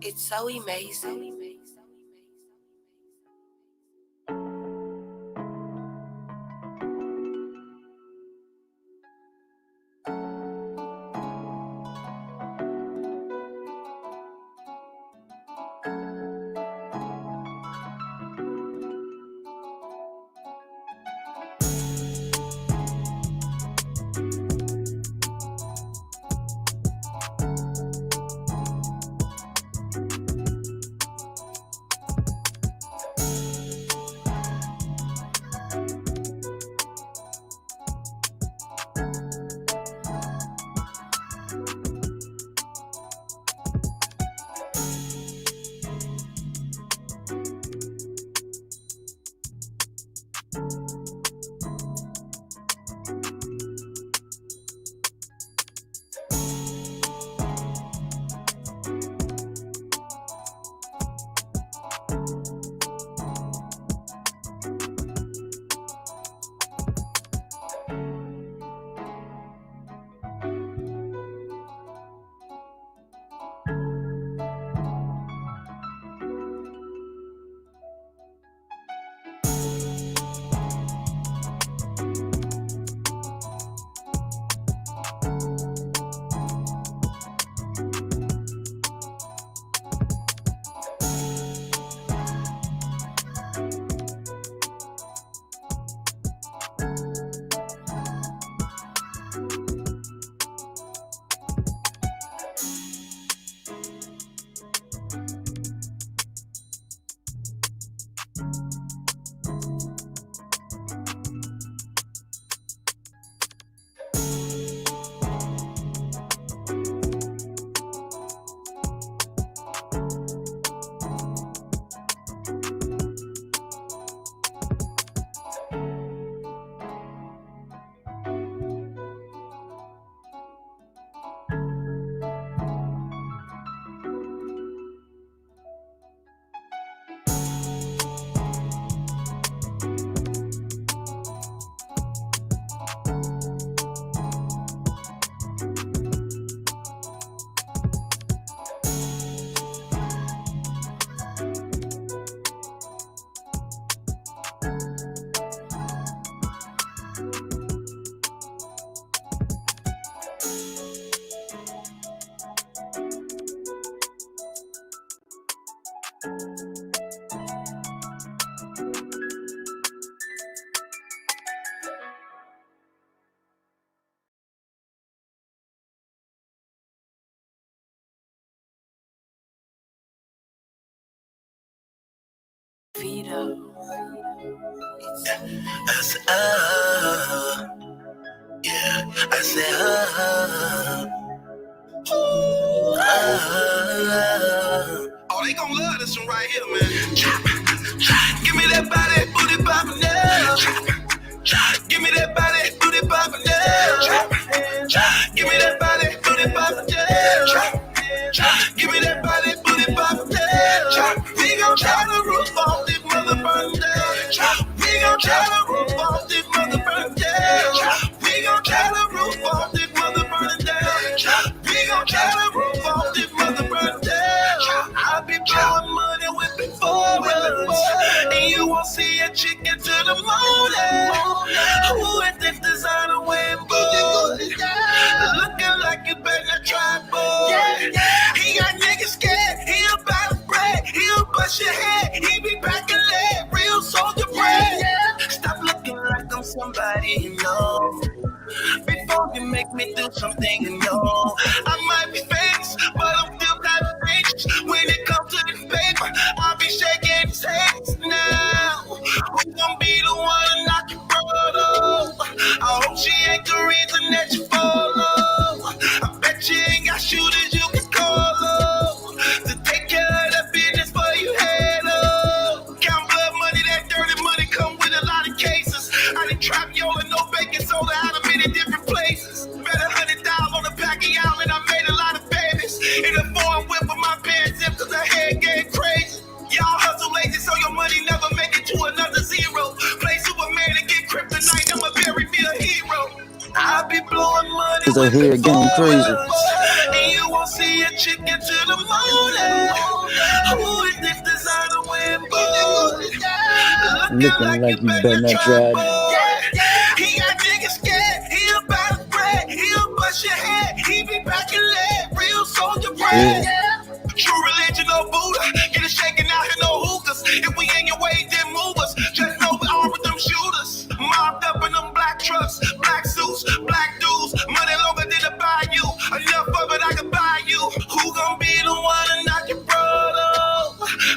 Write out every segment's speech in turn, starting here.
It's so amazing. I said, yeah, I said, oh, they gon' love this one right here, man. Give me that body, booty poppin' now. Give me that body, booty poppin' now. Give me that body, booty poppin' now. Give me that body, booty poppin' now. We gon' try to roof off this motherfucker down. We gon' try to roof off this motherfucker down. We gon' try to roof off this motherfucker down. We gon' try to roof off this motherfucker down. I be blowing money, whipping forwards, and you won't see a chicken to the morning. Who is this designer wearing boots? Looking like you better try, boy. He got niggas scared, he about to break. He'll bust your head, he be back and leg. Real soldier bread. Stop looking like I'm somebody you know. Before you make me do something you know. I might be famous, but I'm still kind of rich. When it comes to this paper, I'll be shaking his hands now. Who's gonna be the one to knock your brother? I hope she ain't the reason that you follow. I bet you ain't got shooters you can call up to take care of that business for you head up. Count blood money, that dirty money come with a lot of cases. I done trap yo and no baking soda out of many different places. Bet $100 on the pack of y'all and I made a lot of babies. In a foreign whip with my pants zip cause the head getting crazy. Y'all hustle lazy so your money never make it to another zero. Play Superman and get kryptonite, I'ma bury me a hero. I be blowing money Cause I hear it getting crazy. And you won't see a chicken to Looking like you better not try. He got niggas scared. He about to bread. He'll bust your head. He be back and leg. Real soldier bread. True religion, no Buddha. Get it shaking out here, no hookahs. If we in your way, then move us. Just know we all with them shooters. Mobbed up in them black trucks, black suits, black dudes. Money longer than to buy you. Enough of it, I can buy you. Who gon' be the one to knock your brother?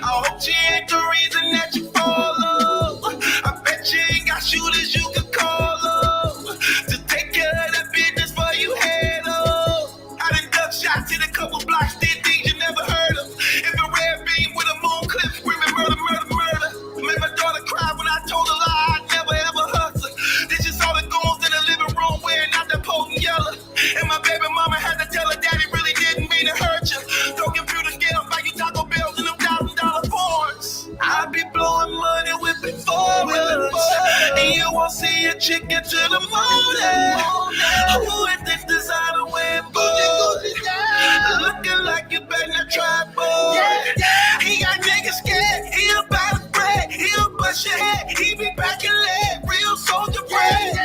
I hope she ain't the reason that you follow. I bet you ain't got shooters you can call up to take care of that business for you head up. I done duck shots in a couple blocks, did things you never heard of. If a red beam with a moon clip screaming murder, murder, murder. Made my daughter cry when I told her lie, I'd never ever hustle. This is all the goons in the living room wearing out the potent yellow. And my baby mama had to tell her daddy really didn't mean to hurt you. Don't computers get up like you Taco Bells and them $1,000 phones. I be blowing money, whipping forwards. And you won't see a chicken to the morning. Who is this designer wearing boots? Looking like you better not try, boy. He got niggas scared. He about to bread. He'll bust your head. He be back and leg. Real soldier bread.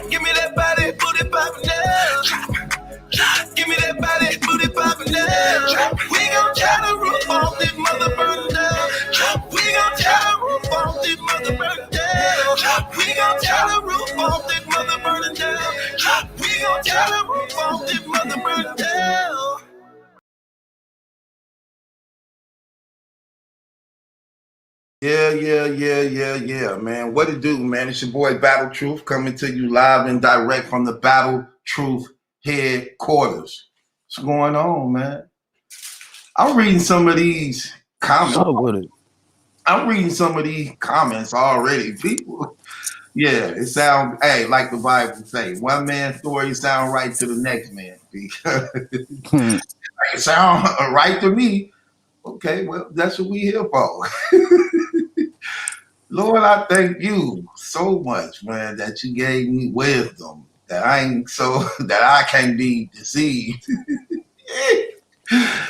Give me that body, booty poppin' now. Give me that body, booty poppin' now. We gon' tear the roof off this mother burn down. We gon' tear the roof off this mother burn down. We gon' tear the roof off this mother burn down. We gon' tear the roof off this mother burn down. Yeah, man. What it do, man? It's your boy Battle Truth coming to you live and direct from the Battle Truth headquarters. What's going on, man? I'm reading some of these comments. I'm reading some of these comments already. People, yeah, it sounds, hey, like the Bible say, one man's story sound right to the next man. It sound right to me. Okay, well, that's what we here for. Lord, I thank you so much, man, that you gave me wisdom that I can't be deceived.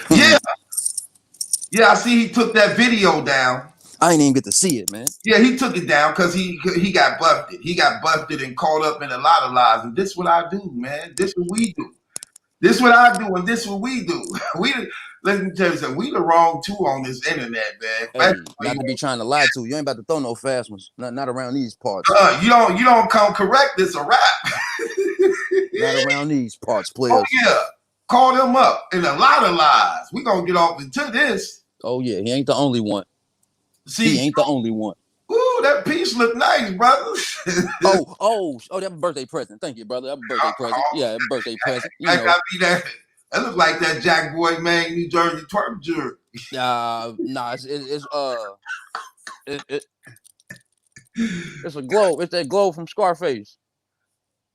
Yeah, I see he took that video down. I ain't even get to see it, man. Yeah, he took it down because he got busted. He got busted and caught up in a lot of lies. And this is what I do, man. This is what we do. This is what I do, and this is what we do. Let me tell you something. We the wrong two on this internet, man. Hey, not to be trying to lie to you. You ain't about to throw no fast ones. Not around these parts. You don't come correct. This a rap. Not around these parts, players. Oh yeah, call them up in a lot of lies. We gonna get off into this. Oh yeah, he ain't the only one. See, he ain't the only one. Ooh, that piece look nice, brother. oh, that's a birthday present. Thank you, brother. That's a birthday present. Yeah, a birthday present. You know. Gotta be that. That look like that Jack Boy Man New Jersey twerk jerk. Nah, it's a globe. It's that globe from Scarface.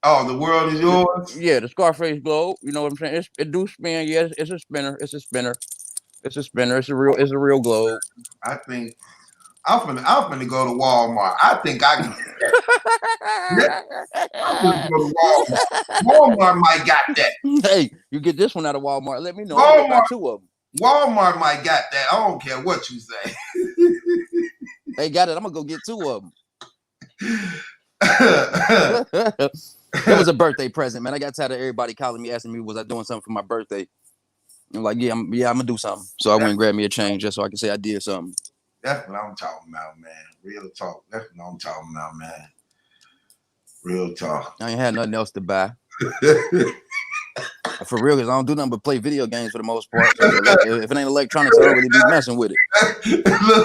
Oh, the world is yours. Yeah, the Scarface globe. You know what I'm saying? It do spin. Yeah, it's a spinner. It's a spinner. It's a spinner. It's a real globe. I think I'm finna go to Walmart. I think I can. I'm gonna go to Walmart. Walmart might got that. Hey, you get this one out of Walmart. Let me know. I got 2 of them. Walmart might got that. I don't care what you say. They got it. I'm gonna go get 2 of them. It was a birthday present, man. I got tired of everybody calling me, asking me, was I doing something for my birthday? I'm like, I'm gonna do something. So I went and grabbed me a change just so I can say I did something. That's what I'm talking about, man. Real talk. That's what I'm talking about, man. Real talk. I ain't had nothing else to buy. For real, because I don't do nothing but play video games for the most part. So if it ain't electronics, I don't really be messing with it.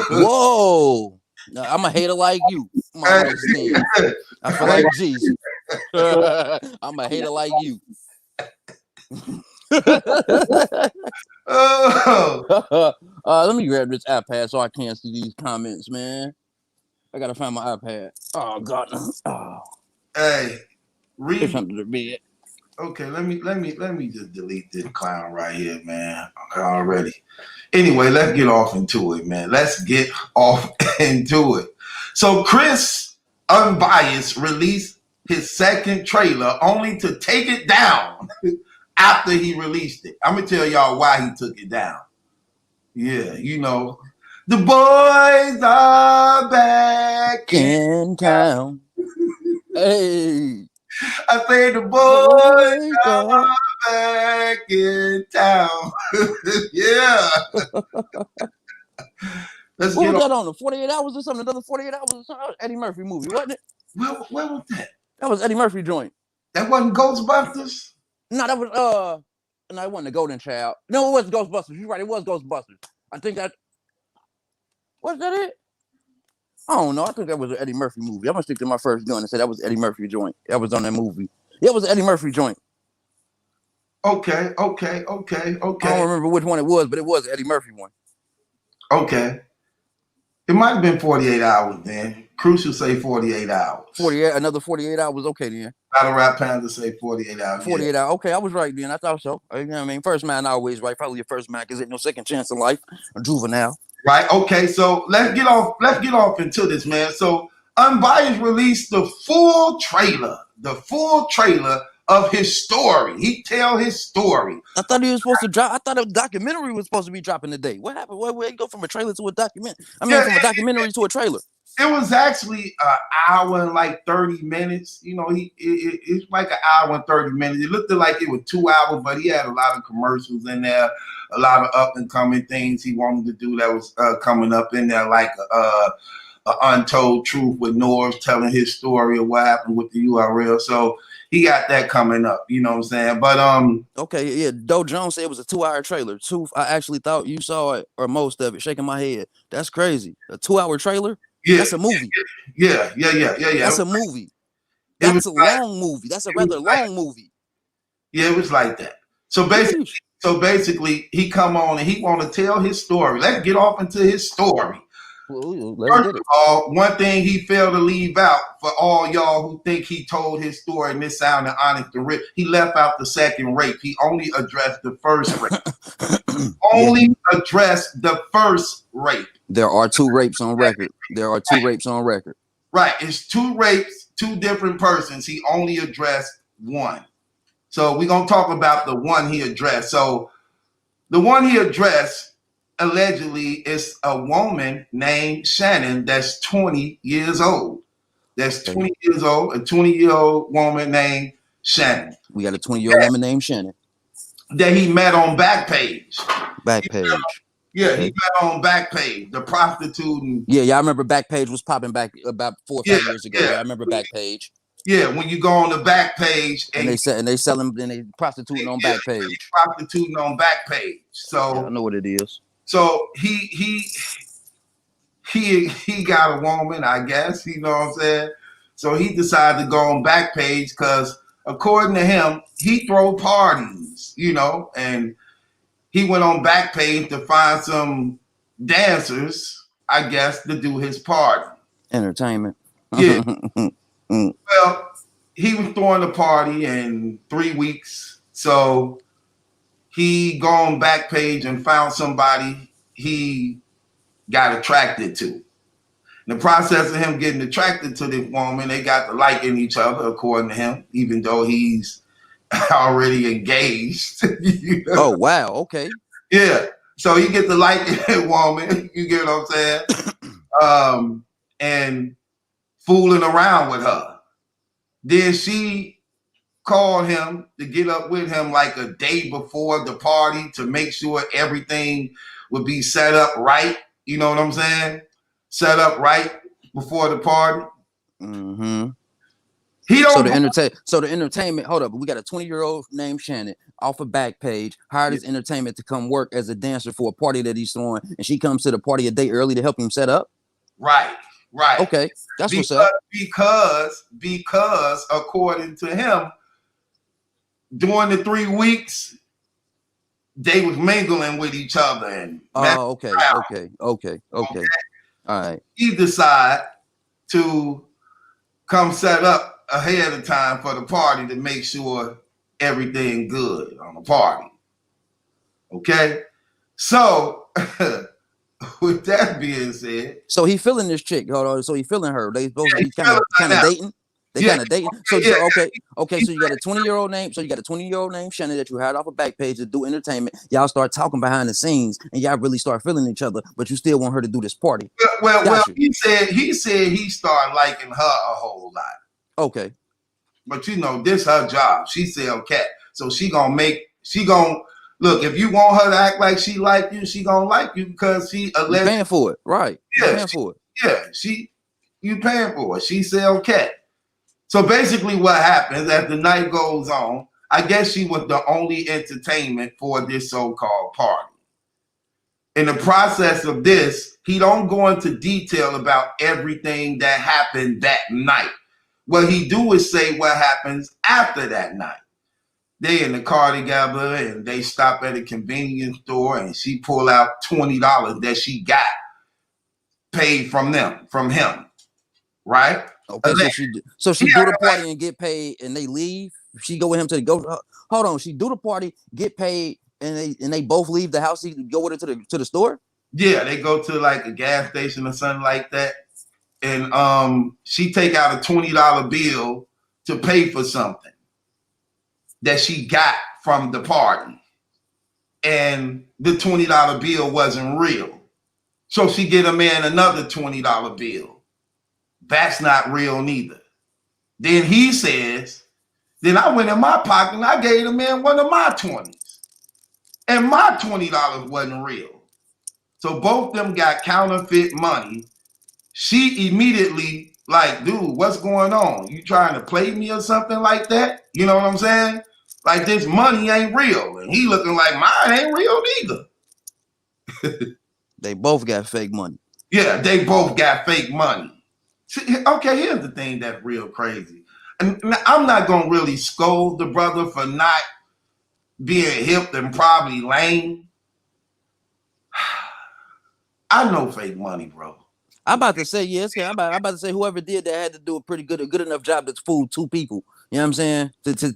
Whoa. No, I'm a hater like you. I feel like Jesus. I'm a hater like you. Let me grab this iPad so I can't see these comments, man. I gotta find my iPad. Oh God. Oh. Hey, read something to bed. Okay, let me just delete this clown right here, man. Already. Anyway, let's get off into it, man. Let's get off into it. So Chris Unbias released his second trailer only to take it down after he released it. I'm gonna tell y'all why he took it down. Yeah, you know, the boys are back. in town. Hey. I say the boys are back in town. Yeah. Let's What get was on. that on? The 48 Hours or something? Another 48 Hours or something? That was Eddie Murphy movie, wasn't it? Where was that? That was Eddie Murphy joint. That wasn't Ghostbusters? No, that was no, it wasn't the Golden Child. No, it was Ghostbusters. You're right, it was Ghostbusters. I think that was that it? I don't know. I think that was an Eddie Murphy movie. I'm gonna stick to my first joint and say that was Eddie Murphy joint. That was on that movie. Yeah, it was Eddie Murphy joint. Okay. I don't remember which one it was, but it was Eddie Murphy one. Okay. It might have been 48 hours then. Crucial say 48 hours. 48, another 48 hours. Okay, then. Battle Rap Panda say 48 hours. 48 hours. Okay, I was right then. I thought so. You know what I mean? First man always right. Probably your first man because ain't no second chance in life. A juvenile. Right. Okay. So let's get off into this, man. So Unbias released the full trailer of his story. He tell his story. I thought he was supposed to drop. I thought a documentary was supposed to be dropping today. What happened? Where you go from a trailer to a document? I mean, from a documentary to a trailer. It was actually an hour and like 30 minutes. You know, it's like an hour and 30 minutes. It looked like it was 2 hours, but he had a lot of commercials in there, a lot of up and coming things he wanted to do that was coming up in there, like Untold Truth with Norris telling his story of what happened with the URL. So he got that coming up, you know what I'm saying? But okay, yeah. Doe Jones said it was a 2-hour trailer. I actually thought you saw it or most of it. Shaking my head. That's crazy. A 2-hour trailer. Yeah, that's a movie. Yeah. That's a movie. That's a long movie. That's a rather long movie. Yeah, it was like that. So basically, he come on and he want to tell his story. Let's get off into his story. First of all, one thing he failed to leave out for all y'all who think he told his story and this sounded honest to rip, he left out the second rape. He only addressed the first rape. Addressed the first rape. There are 2 rapes on record. Right. It's 2 rapes, 2 different persons. He only addressed one. So we're going to talk about the one he addressed. So the one he addressed allegedly is a woman named Shannon that's 20 years old. That's 20 years old, a 20-year-old woman named Shannon. We got a 20-year-old woman named Shannon. That he met on Backpage. Yeah, he met on Backpage, the prostitute. Yeah, I remember Backpage was popping back about 4 or 5 years ago. Yeah, I remember Backpage. Yeah, when you go on the Backpage and they selling and they prostituting on Backpage. Prostituting on Backpage. So yeah, I know what it is. So he got a woman, I guess, you know what I'm saying? So he decided to go on Backpage because according to him, he throw parties, you know, and he went on Backpage to find some dancers, I guess, to do his party. Entertainment. Yeah. Well, he was throwing a party in 3 weeks. So he go on Backpage and found somebody he got attracted to. In the process of him getting attracted to this woman, they got to liking each other, according to him, even though he's already engaged. You know? Oh, wow. Okay. Yeah. So he get to like that woman, you get what I'm saying? And fooling around with her. Then she called him to get up with him like a day before the party to make sure everything would be set up right. You know what I'm saying? Set up right before the party. Mm-hmm. He don't. So the entertainment. Hold up, we got a 20-year-old named Shannon off a Backpage hired his entertainment to come work as a dancer for a party that he's throwing, and she comes to the party a day early to help him set up. Right. Okay, that's what's up. Because according to him, during the 3 weeks, they was mingling with each other and okay. All right. He decided to come set up ahead of time for the party to make sure everything good on the party. Okay? So with that being said, so he feeling this chick. Hold on. So he feeling her. They supposed to be kind of dating. They kind of dating. So okay. So you got a 20-year-old name. So you got a 20-year-old name, Shannon, that you hired off a back page to do entertainment. Y'all start talking behind the scenes, and y'all really start feeling each other. But you still want her to do this party. Well, he said he started liking her a whole lot. Okay. But you know, this her job. She sell cat, so she gonna look. If you want her to act like she like you, she gonna like you because she alleged paying for it, right? Yeah, paying for it. Yeah, you paying for it. She sell cat. So basically, what happens as the night goes on? I guess she was the only entertainment for this so-called party. In the process of this, he don't go into detail about everything that happened that night. What he do is say what happens after that night. They in the car together and they stop at a convenience store and she pull out $20 that she got paid from him, right? Okay, so she do the party and get paid and they leave. She go with him to the go. Hold on, she do the party, get paid, and they both leave the house. He go with her to the store. Yeah, they go to like a gas station or something like that. And she take out a $20 bill to pay for something that she got from the party. And the $20 bill wasn't real. So she get a man another $20 bill. That's not real neither. Then he says, then I went in my pocket and I gave the man one of my 20s. And my $20 wasn't real. So both them got counterfeit money. She immediately like, dude, what's going on? You trying to play me or something like that? You know what I'm saying? Like this money ain't real. And he looking like mine ain't real neither. They both got fake money. Yeah, they both got fake money. See, okay, here's the thing that's real crazy. And I'm not going to really scold the brother for not being hip and probably lame. I know fake money, bro. I'm about to say, yes. I'm about to say whoever did that had to do a good enough job to fool two people. You know what I'm saying?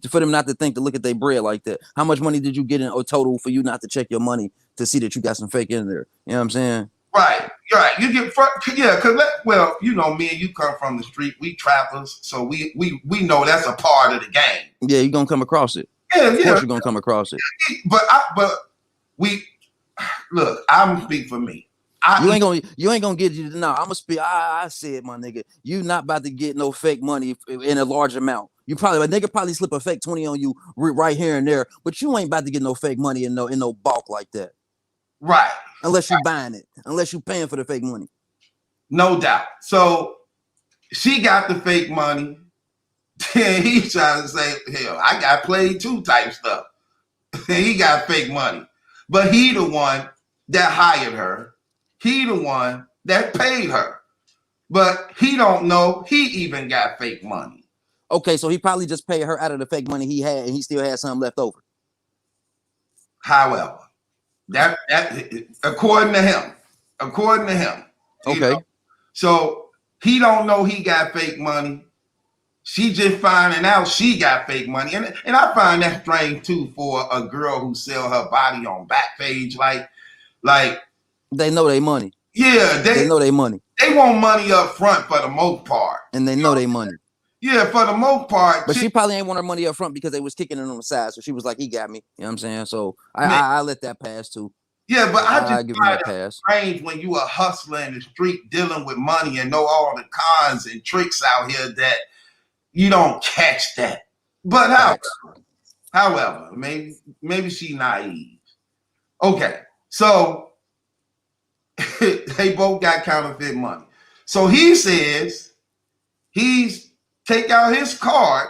For them not to think to look at their bread like that. How much money did you get in total for you not to check your money to see that you got some fake in there? You know what I'm saying? Right. You get because well, you know, me and you come from the street. We trappers, so we know that's a part of the game. Yeah, you're gonna come across it. Yeah, of course you're gonna come across it. But we look. I'm gonna speak for me. You ain't gonna get you. No, I'm gonna speak. I said, my nigga, you not about to get no fake money in a large amount. You probably a nigga probably slip a fake 20 on you right here and there, but you ain't about to get no fake money in no bulk like that. Right. Unless you buying it, unless you paying for the fake money. No doubt. So she got the fake money. Then he's trying to say, hell, I got played too type stuff. He got fake money. But he the one that hired her. He the one that paid her. But he don't know he even got fake money. Okay, so he probably just paid her out of the fake money he had and he still had some left over. However, that according to him. Okay. Know? So he don't know he got fake money. She just finding out she got fake money. And I find that strange too for a girl who sell her body on Backpage. Like they know they money. Yeah, they know they money. They want money up front for the most part. And they know they money. Yeah, for the most part. But she probably ain't want her money up front because they was kicking it on the side. So she was like, he got me. You know what I'm saying? So I let that pass too. Yeah, but I just give find it strange when you a hustler in the street dealing with money and know all the cons and tricks out here that you don't catch that. But however, maybe she naive. Okay, so they both got counterfeit money. So he says he's take out his card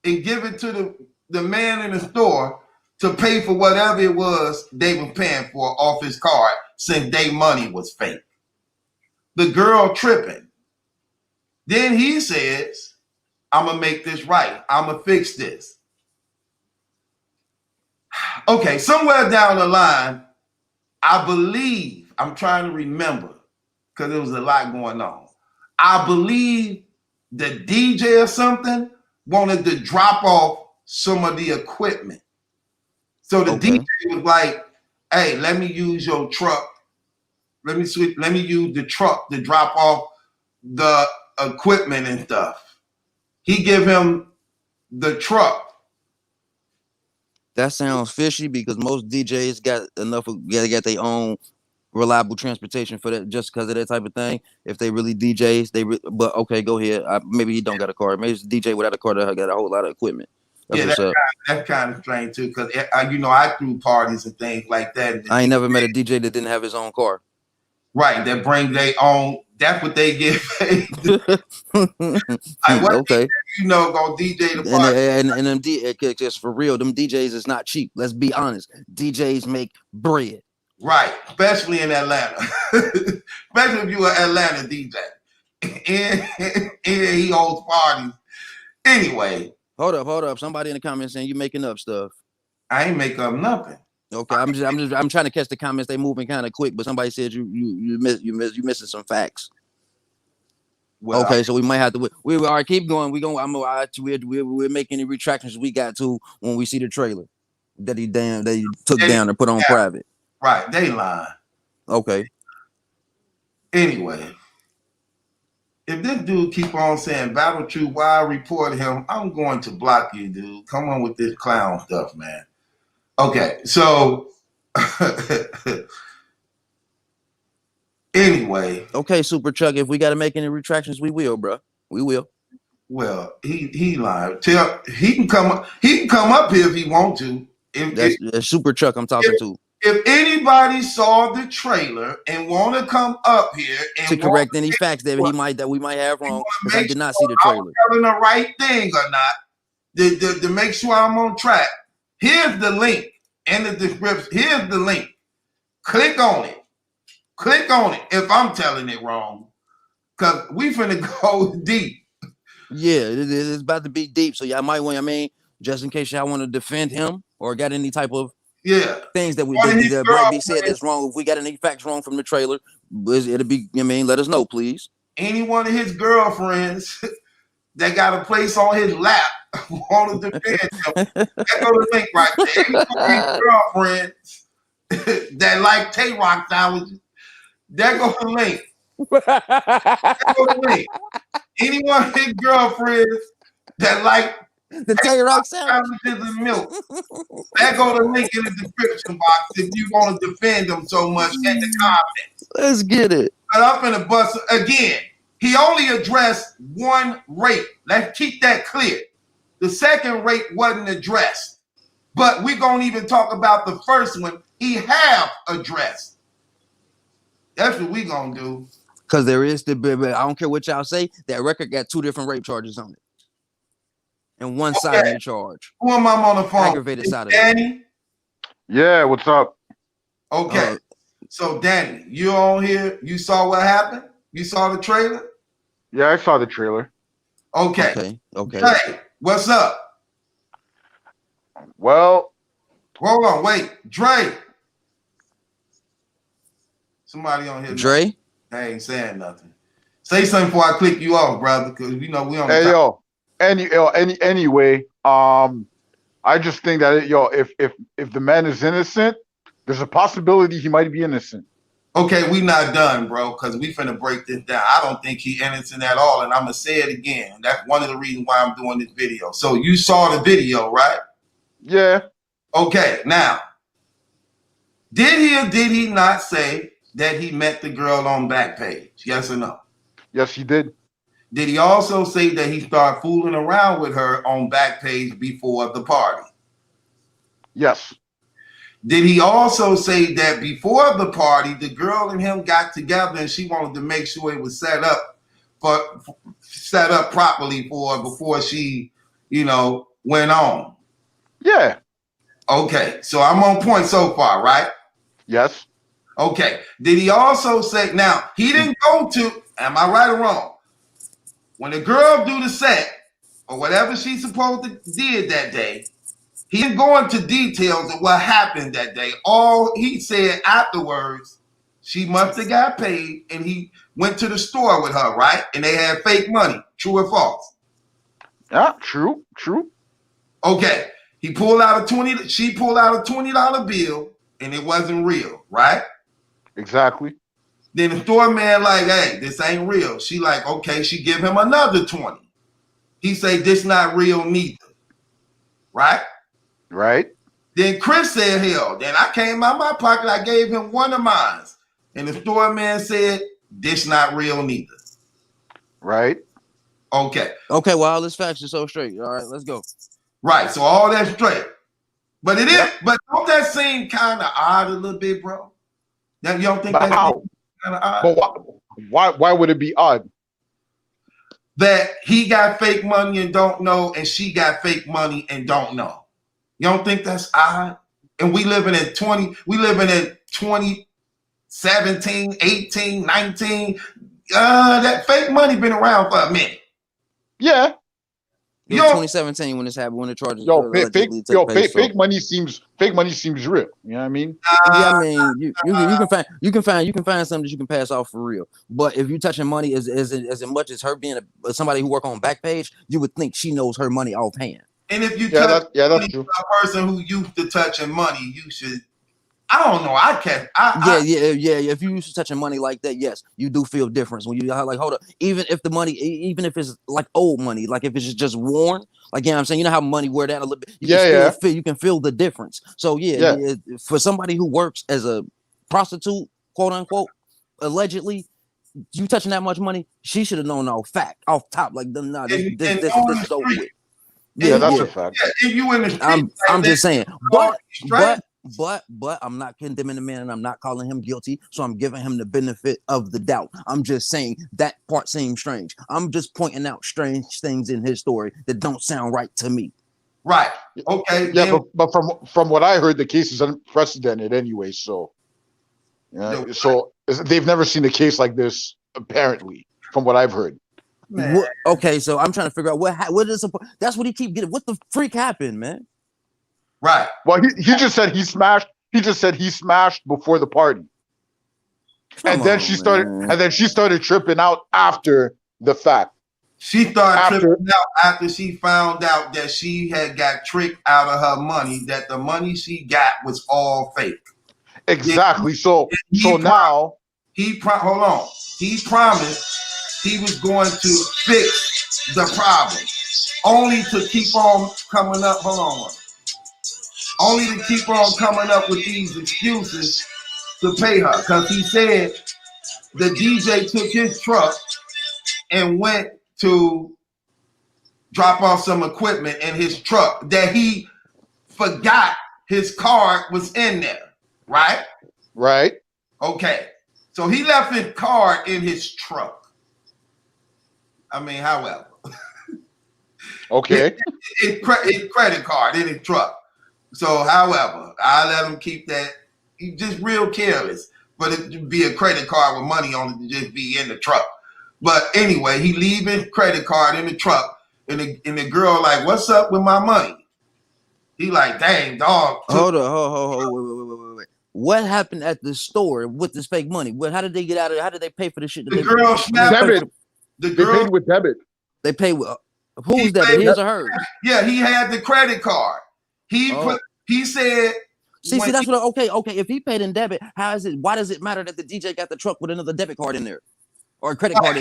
and give it to the man in the store to pay for whatever it was they were paying for off his card since their money was fake. The girl tripping. Then he says, I'm going to make this right. I'm going to fix this. Okay, somewhere down the line, I believe, I'm trying to remember because there was a lot going on. I believe the DJ or something wanted to drop off some of the equipment. So the DJ was like, hey, let me use your truck. Let me use the truck to drop off the equipment and stuff. he give him the truck. That sounds fishy because most DJs got enough of got their own reliable transportation for that, just because of that type of thing. If they really DJs, but okay, go ahead. Maybe he don't got a car. Maybe it's a DJ without a car that got a whole lot of equipment. That's what's up. That's kind of strange too, because you know, I threw parties and things like that. I ain't never met a DJ that didn't have his own car. Right, that bring their own. That's what they get paid. Okay, you know, go DJ the party. And them just for real, them DJs is not cheap. Let's be honest. DJs make bread. Right, especially in Atlanta. Especially if you're an Atlanta DJ. And he holds parties. Anyway. Hold up. Somebody in the comments saying you making up stuff. I ain't make up nothing. Okay, I'm trying to catch the comments. They moving kind of quick, but somebody said you missing some facts. Well, okay, so we might have to. We all right. Keep going. We're making the retractions we got to when we see the trailer that he took down and put on private. Right, they lying. Okay. Anyway, if this dude keep on saying Battle Truth, why I report him, I'm going to block you, dude. Come on with this clown stuff, man. Okay, so anyway. Okay, Super Chuck, if we got to make any retractions, we will, bro. We will. Well, he lied. He can come up here if he want to. That's Super Chuck I'm talking to. If anybody saw the trailer and want to come up here and to correct any facts that we might have wrong, because I did not see the trailer. I'm telling the right thing or not, to make sure I'm on track. Here's the link in the description. Here's the link. Click on it. Click on it if I'm telling it wrong, because we finna go deep. Yeah, it's about to be deep, so y'all might want. Just in case y'all want to defend him or got any type of things that that might be said that's wrong. If we got any facts wrong from the trailer, it'll be. Let us know, please. Any one of his girlfriends that got a place on his lap want to defend him. That go the link right there. Any one of his girlfriends that like Tay-Rock sandwiches, that go the link. That go the link. Any one of his girlfriends that like the Tay-Rock sandwiches and milk, that go the link in the description box if you want to defend them so much in the comments. Let's get it. But I'm finna bust again. He only addressed one rape. Let's keep that clear. The second rape wasn't addressed. But we're gonna even talk about the first one he have addressed. That's what we gonna do. Because there is I don't care what y'all say, that record got 2 different rape charges on it. And one side of the charge. Who am I on the phone? Aggravated side of Danny? Yeah, what's up? Okay. So Danny, you on here? You saw what happened? You saw the trailer? Yeah, I saw the trailer. Okay. Hey, what's up? Well, hold on, wait. Dre. Somebody on here. Dre? They ain't saying nothing. Say something before I click you off, brother, because we on the hey, yo. Anyway, I just think that if the man is innocent, there's a possibility he might be innocent. Okay, we not done, bro, because we finna break this down. I don't think he innocent at all, and I'm gonna say it again. That's one of the reasons why I'm doing this video. So you saw the video, right? Yeah. Okay, now, did he or did he not say that he met the girl on Backpage? Yes or no? Yes, he did. Did he also say that he started fooling around with her on Backpage before the party? Yes. Did he also say that before the party, the girl and him got together and she wanted to make sure it was set up properly for her before she, went on? Yeah. Okay, so I'm on point so far, right? Yes. Okay. Did he also say, now, he didn't go to, am I right or wrong? When the girl do the set, or whatever she supposed to did that day, he didn't go into details of what happened that day. All he said afterwards, she must have got paid, and he went to the store with her, right? And they had fake money. True or false? Yeah, true. Okay. She pulled out a $20 bill, and it wasn't real, right? Exactly. Then the store man like, hey, this ain't real. She like, okay, she give him another 20. He say this not real neither. Right? Right. Then Chris said, hell, then I came out my pocket, I gave him one of mine. And the store man said, this not real neither. Right. Okay. Okay, well, all this facts are so straight. All right, let's go. Right, so all that's straight. But it is, but don't that seem kind of odd a little bit, bro? Now, you don't think that's kind of odd? But why would it be odd? That he got fake money and don't know, and she got fake money and don't know. You don't think that's odd? And we living in 2017, 18, 19. That fake money been around for a minute. Yeah. It was 2017 when this happened, when the charges fake money seems real. You know what I mean? Yeah, I mean, you can find something that you can pass off for real. But if you touching money as much as her being somebody who work on Backpage, you would think she knows her money offhand. And if you touch that's true. A person who used to touching money, you should. I don't know. Yeah. If you used to touching money like that, yes, you do feel difference when you like. Hold up, even if the money, even if it's like old money, like if it's just worn, like, you know what I'm saying, you know how money wear that a little bit. You can feel the difference. So yeah, for somebody who works as a prostitute, quote unquote, allegedly, you touching that much money, she should have known off top, like, nah, this is over with. Yeah, that's a fact. Yeah, if you in the street, I'm just saying, but I'm not condemning the man, and I'm not calling him guilty, so I'm giving him the benefit of the doubt. I'm just saying that part seems strange. I'm just pointing out strange things in his story that don't sound right to me. Right. Okay. Yeah, but from what I heard, the case is unprecedented anyway. So, so they've never seen a case like this, apparently, from what I've heard. Okay, so I'm trying to figure out what is. That's what he keep getting. What the freak happened, man? Right. Well, he just said he smashed. He just said he smashed before the party, and then she started tripping out after the fact. She started tripping out after she found out that she had got tricked out of her money. That the money she got was all fake. Exactly. So now he hold on. He promised he was going to fix the problem, only to keep on coming up. Hold on. Only to keep on coming up with these excuses to pay her, because he said the DJ took his truck and went to drop off some equipment in his truck that he forgot his card was in there. Right? Right. Okay. So he left his card in his truck. I mean, however. Okay. His credit card in his truck. So, however, I let him keep that. He's just real careless. But it would be a credit card with money on it to just be in the truck. But anyway, he leave his credit card in the truck. And the girl like, what's up with my money? He like, dang, dog. Hold on, wait. What happened at the store with this fake money? How did they get out of it? How did they pay for the shit? The girl snapped debit. They paid with debit. They paid with who's debit? His or hers? Yeah, he had the credit card. He said. See, that's what. Okay. If he paid in debit, how is it? Why does it matter that the DJ got the truck with another debit card in there, or a credit card?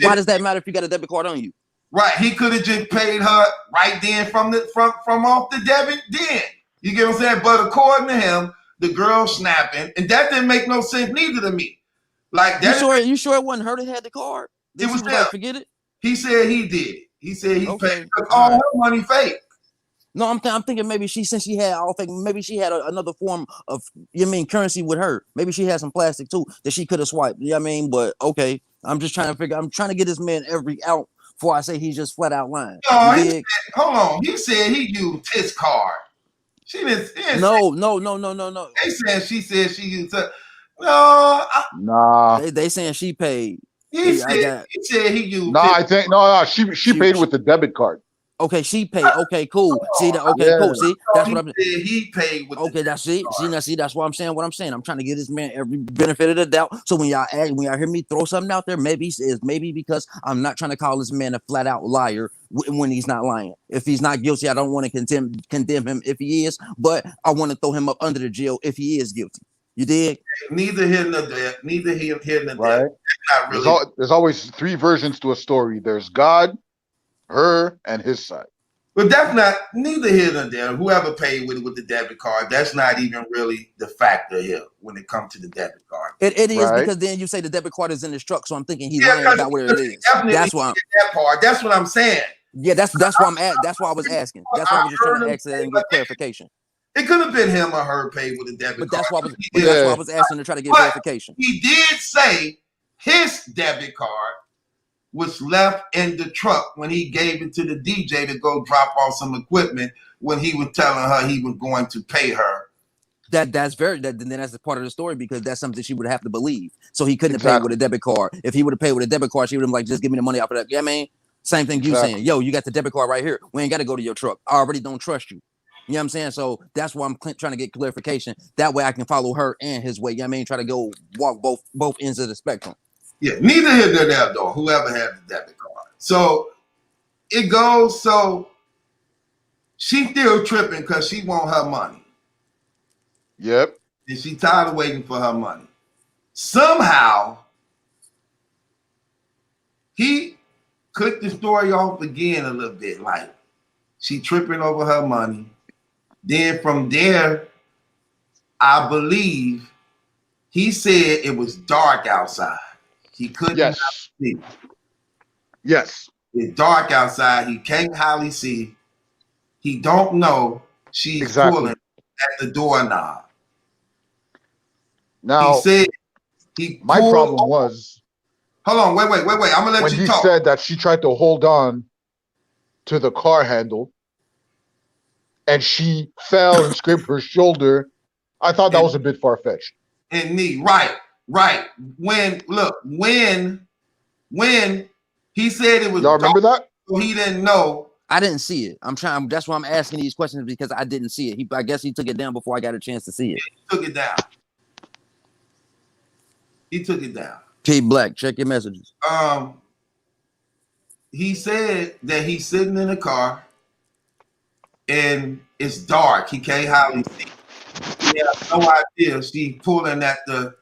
Why does that matter if you got a debit card on you? Right, he could have just paid her right then from off the debit. Then you get what I'm saying. But according to him, the girl snapping, and that didn't make no sense neither to me. Like that. You sure it wasn't her that had the card? It was him. Like, forget it. He said he did it. He said he paid all her money fake. No, I'm thinking maybe since she had all fake, maybe she had another form of currency with her. Maybe she had some plastic too that she could have swiped. You know what I mean? But okay, I'm just trying to figure. I'm trying to get this man every out before I say he's just flat out lying. No, hold on. He said he used his card. She didn't. No. She said she used her. No. Nah. They saying she paid. He said he used. No, I think no. She paid with the debit card. Okay, she paid. Okay, cool. See that? Okay, cool. See, that's what I'm. He paid with. Okay, that's it. See, that's what I'm saying. What I'm saying. I'm trying to give this man every benefit of the doubt. So when y'all hear me throw something out there, maybe because I'm not trying to call this man a flat out liar when he's not lying. If he's not guilty, I don't want to condemn him if he is, but I want to throw him up under the jail if he is guilty. You dig? Neither here nor there. Neither here nor there. Right. Not really. There's always three versions to a story. There's God, Her and his side. But that's not neither here nor there. Whoever paid with the debit card, that's not even really the factor here when it comes to the debit card. It is Right. because then you say the debit card is in his truck, so I'm thinking he's lying about where it is. That's why. That part. That's what I'm saying. Yeah, that's why I'm at. That's why I was asking. That's why I was just trying to ask that and get clarification. It could have been him or her paid with a debit But card. that's why I was asking to try to get verification. He did say his debit card was left in the truck when he gave it to the DJ to go drop off some equipment when he was telling her he was going to pay her. Then that's a part of the story because that's something she would have to believe. So he couldn't have paid with a debit card. If he would have paid with a debit card, she would have been like, just give me the money off of that. Yeah, man. Same thing you saying. Yo, you got the debit card right here. We ain't got to go to your truck. I already don't trust you. You know what I'm saying? So that's why I'm trying to get clarification. That way I can follow her and his way. You know what I mean? Try to go walk both ends of the spectrum. Yeah, neither here nor there though, whoever had the debit card. So it goes, so she's still tripping because she want her money. Yep. And she tired of waiting for her money. Somehow, he cut the story off again a little bit, like she tripping over her money. Then from there, I believe he said it was dark outside. He couldn't see. Yes. It's dark outside. He can't hardly see. He don't know she's pulling at the doorknob. Now, he said my problem was. Hold on, wait. I'm gonna let you talk. When he said that she tried to hold on to the car handle and she fell and scraped her shoulder, I thought that was a bit far-fetched. And knee, right. When he said it was, y'all remember that? So he didn't know. I didn't see it. That's why I'm asking these questions because I didn't see it. I guess he took it down before I got a chance to see it. He took it down. P Black, check your messages. He said that he's sitting in a car and it's dark. He can't hardly see. He has no idea she's pulling at the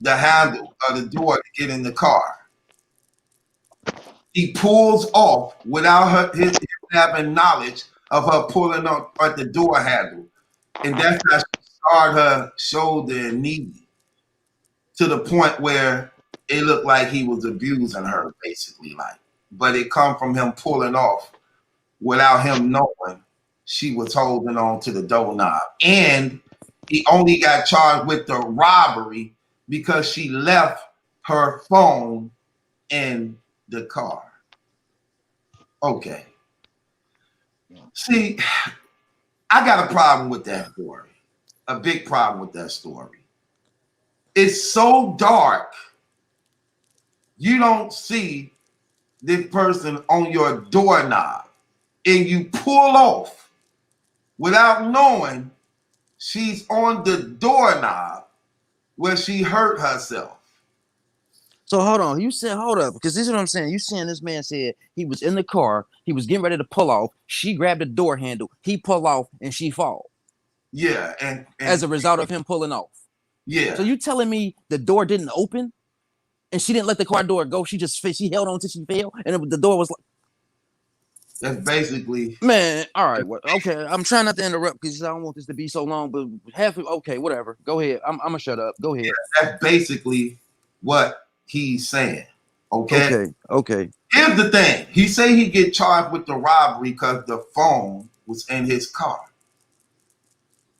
handle of the door to get in the car. He pulls off without his having knowledge of her pulling up at the door handle. And that's how she scarred her shoulder and knee to the point where it looked like he was abusing her, basically. But it come from him pulling off without him knowing she was holding on to the doorknob. And he only got charged with the robbery because she left her phone in the car. Okay. See, I got a problem with that story. A big problem with that story. It's so dark, you don't see this person on your doorknob, and you pull off without knowing she's on the doorknob where she hurt herself. So hold on, hold up, because this is what I'm saying. You saying this man said he was in the car, he was getting ready to pull off, she grabbed the door handle, he pull off, and she fall. Yeah, and as a result of him pulling off. Yeah. So you telling me the door didn't open, and she didn't let the car door go? She held on until she fell, and the door was like. That's basically. Man, all right, okay. I'm trying not to interrupt because I don't want this to be so long, but okay, whatever. Go ahead. I'm gonna shut up. Go ahead. Yeah, that's basically what he's saying. Okay. Here's the thing. He say he get charged with the robbery because the phone was in his car.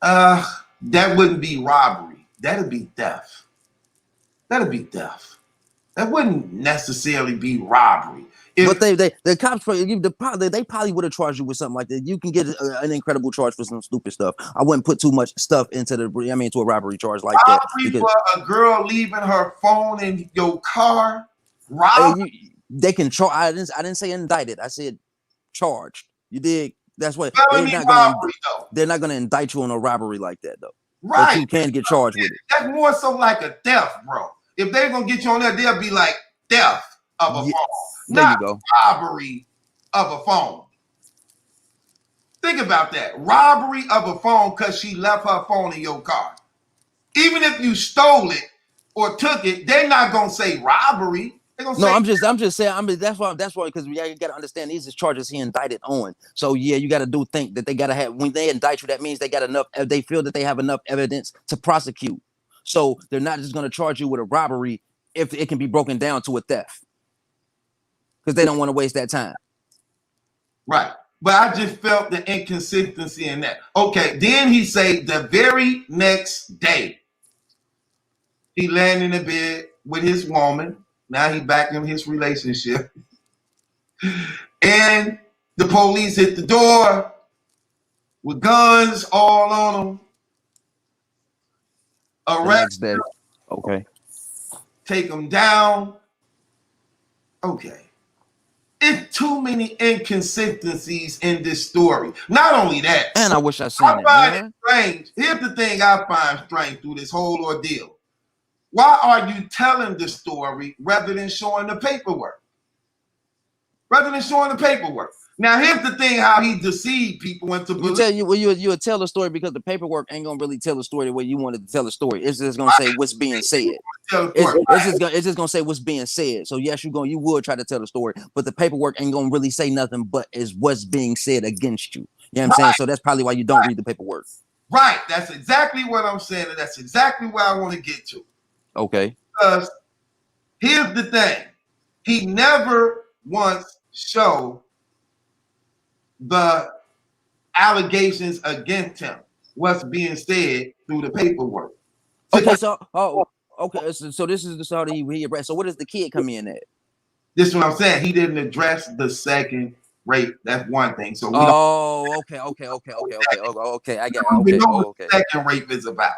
That wouldn't be robbery. That'd be theft. That wouldn't necessarily be robbery. But the cops, they probably would have charged you with something like that. You can get an incredible charge for some stupid stuff. I wouldn't put too much stuff into a robbery charge like that. Robbery for a girl leaving her phone in your car. Robbery. They can charge. I didn't say indicted. I said charged. You dig? That's what they're not gonna indict you on a robbery like that though. Right. But you can get charged with it. That's more so like a theft, bro. If they're gonna get you on there, they'll be like theft of a phone. There Not you go. Robbery of a phone. Think about that. Robbery of a phone because she left her phone in your car. Even if you stole it or took it, they're not going to say robbery. No, I'm just saying. I mean, that's why, because you got to understand these is charges he indicted on. So yeah, you got to think that they got to have, when they indict you, that means they got enough. They feel that they have enough evidence to prosecute. So they're not just going to charge you with a robbery if it can be broken down to a theft, because they don't want to waste that time. Right. But I just felt the inconsistency in that. Okay, then he said the very next day, he landed in bed with his woman. Now he back in his relationship. And the police hit the door with guns all on him. Arrest him. Okay. Take him down. Okay. It's too many inconsistencies in this story. Not only that. And I wish I seen it. I find it strange. Here's the thing I find strange through this whole ordeal. Why are you telling the story rather than showing the paperwork? Now, here's the thing: how he deceived people into believing. You would tell the story because the paperwork ain't gonna really tell the story the way you wanted to tell the story. It's just gonna say what's being said. It's just gonna say what's being said. So yes, you would try to tell the story, but the paperwork ain't gonna really say nothing but is what's being said against you. You know what I'm saying? So that's probably why you don't read the paperwork. Right. That's exactly what I'm saying, and that's exactly where I want to get to. Okay. Because here's the thing: he never once showed the allegations against him, what's being said through the paperwork. Okay, so so this is how he addressed. So what does the kid come in at? This is what I'm saying. He didn't address the second rape. That's one thing. So we okay. I got it. What the second rape is about.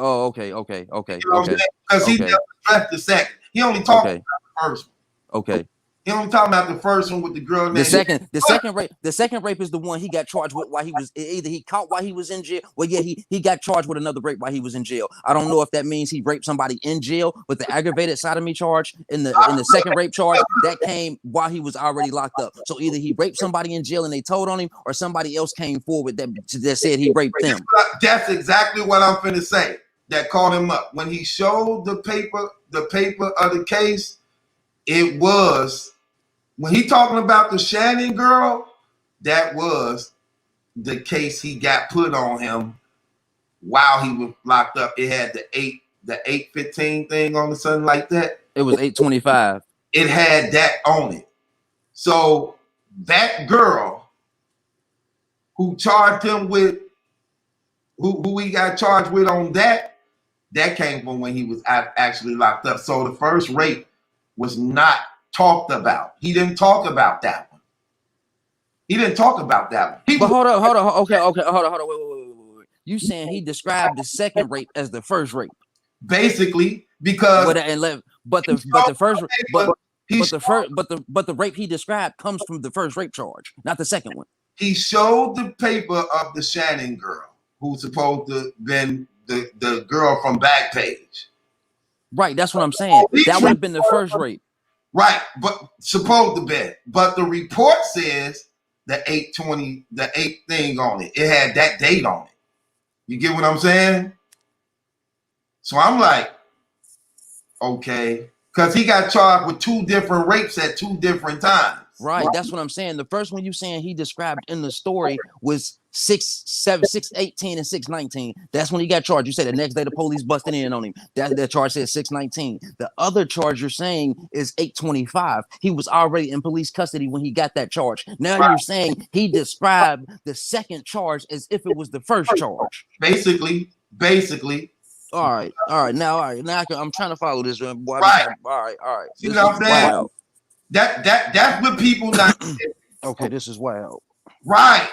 Oh, okay. Because he never addressed the second. He only talked about the first one. Okay. He only talking about the first one with the girl. The second rape is the one he got charged with while he was either he caught while he was in jail. Well, yeah, he got charged with another rape while he was in jail. I don't know if that means he raped somebody in jail, but the aggravated sodomy charge in the second rape charge that came while he was already locked up. So either he raped somebody in jail and they told on him, or somebody else came forward that said he raped them. That's exactly what I'm finna say. That called him up when he showed the paper of the case. It was. When he talking about the Shannon girl, that was the case he got put on him while he was locked up. It had the 815 thing on the something like that. It was 825. It had that on it. So that girl who charged him with who he got charged with on that came from when he was actually locked up. So the first rape was not talked about. He didn't talk about that one. But hold on. Okay, hold on. Wait. You saying he described the second rape as the first rape? Basically, because but the rape he described comes from the first rape charge, not the second one. He showed the paper of the Shannon girl, who's supposed to been the girl from Backpage. Right, that's what I'm saying. That would have been the first rape. Right, but supposed to be. But the report says the 820, the 8 thing on it. It had that date on it. You get what I'm saying? So I'm like, okay. Because he got charged with 2 different rapes at 2 different times. Right, that's what I'm saying. The first one you saying he described in the story was 618 and 619. That's when he got charged. You said the next day the police busted in on him. That charge said 619. The other charge you're saying is 825. He was already in police custody when he got that charge. Now you're saying he described the second charge as if it was the first charge. Basically. All right. Now I'm trying to follow this. Boy, right. All right. You know what I'm saying? Wild. That's what people not get. Okay, this is wild. Right.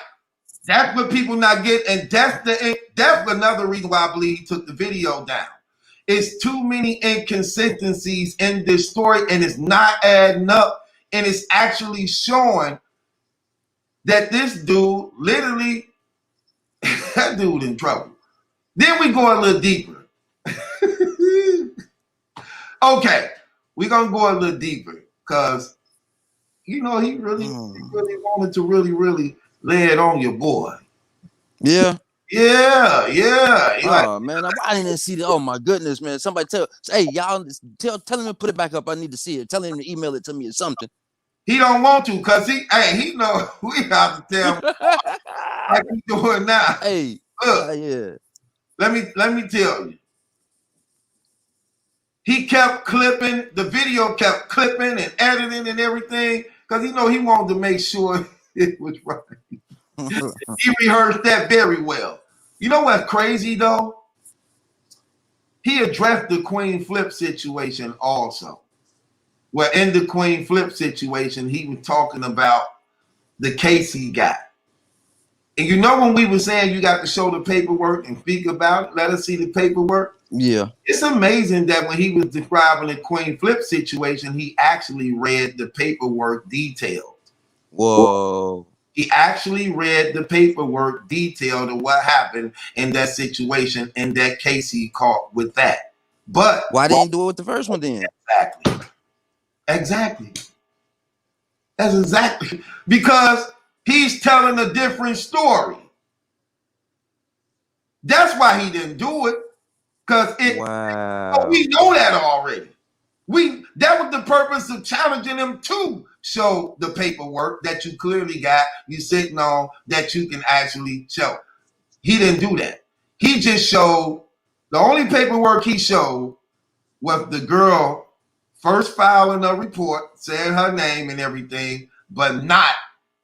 That's what people not get, and that's another reason why I believe he took the video down. It's too many inconsistencies in this story, and it's not adding up, and it's actually showing that this dude literally, that dude in trouble. Then we go a little deeper. Okay, we're gonna go a little deeper. Because, he really wanted to really lay it on your boy. Yeah. Yeah, yeah. He like, Oh man, I didn't see that. Oh my goodness, man. Somebody hey, y'all tell him to put it back up. I need to see it. Tell him to email it to me or something. he don't want to, cause he know we have to tell him like he doing now. Hey, Look, yeah. let me tell you. He kept clipping, the video kept clipping and editing and everything, because he know he wanted to make sure it was right. He rehearsed that very well. You know what's crazy though? He addressed the Queen Flip situation also. Well, in the Queen Flip situation, he was talking about the case he got. And you know when we were saying you got to show the paperwork and speak about it, let us see the paperwork? Yeah. It's amazing that when he was describing the Queen Flip situation, he actually read the paperwork detailed. Whoa. He actually read the paperwork detailed of what happened in that situation, in that case he caught with that. But why didn't do it with the first one then? Exactly. That's exactly because he's telling a different story. That's why he didn't do it. Because we know that already. That was the purpose of challenging him to show the paperwork that you clearly got, you sitting on, that you can actually show. He didn't do that. He just showed, the only paperwork he showed was the girl first filing a report, saying her name and everything, but not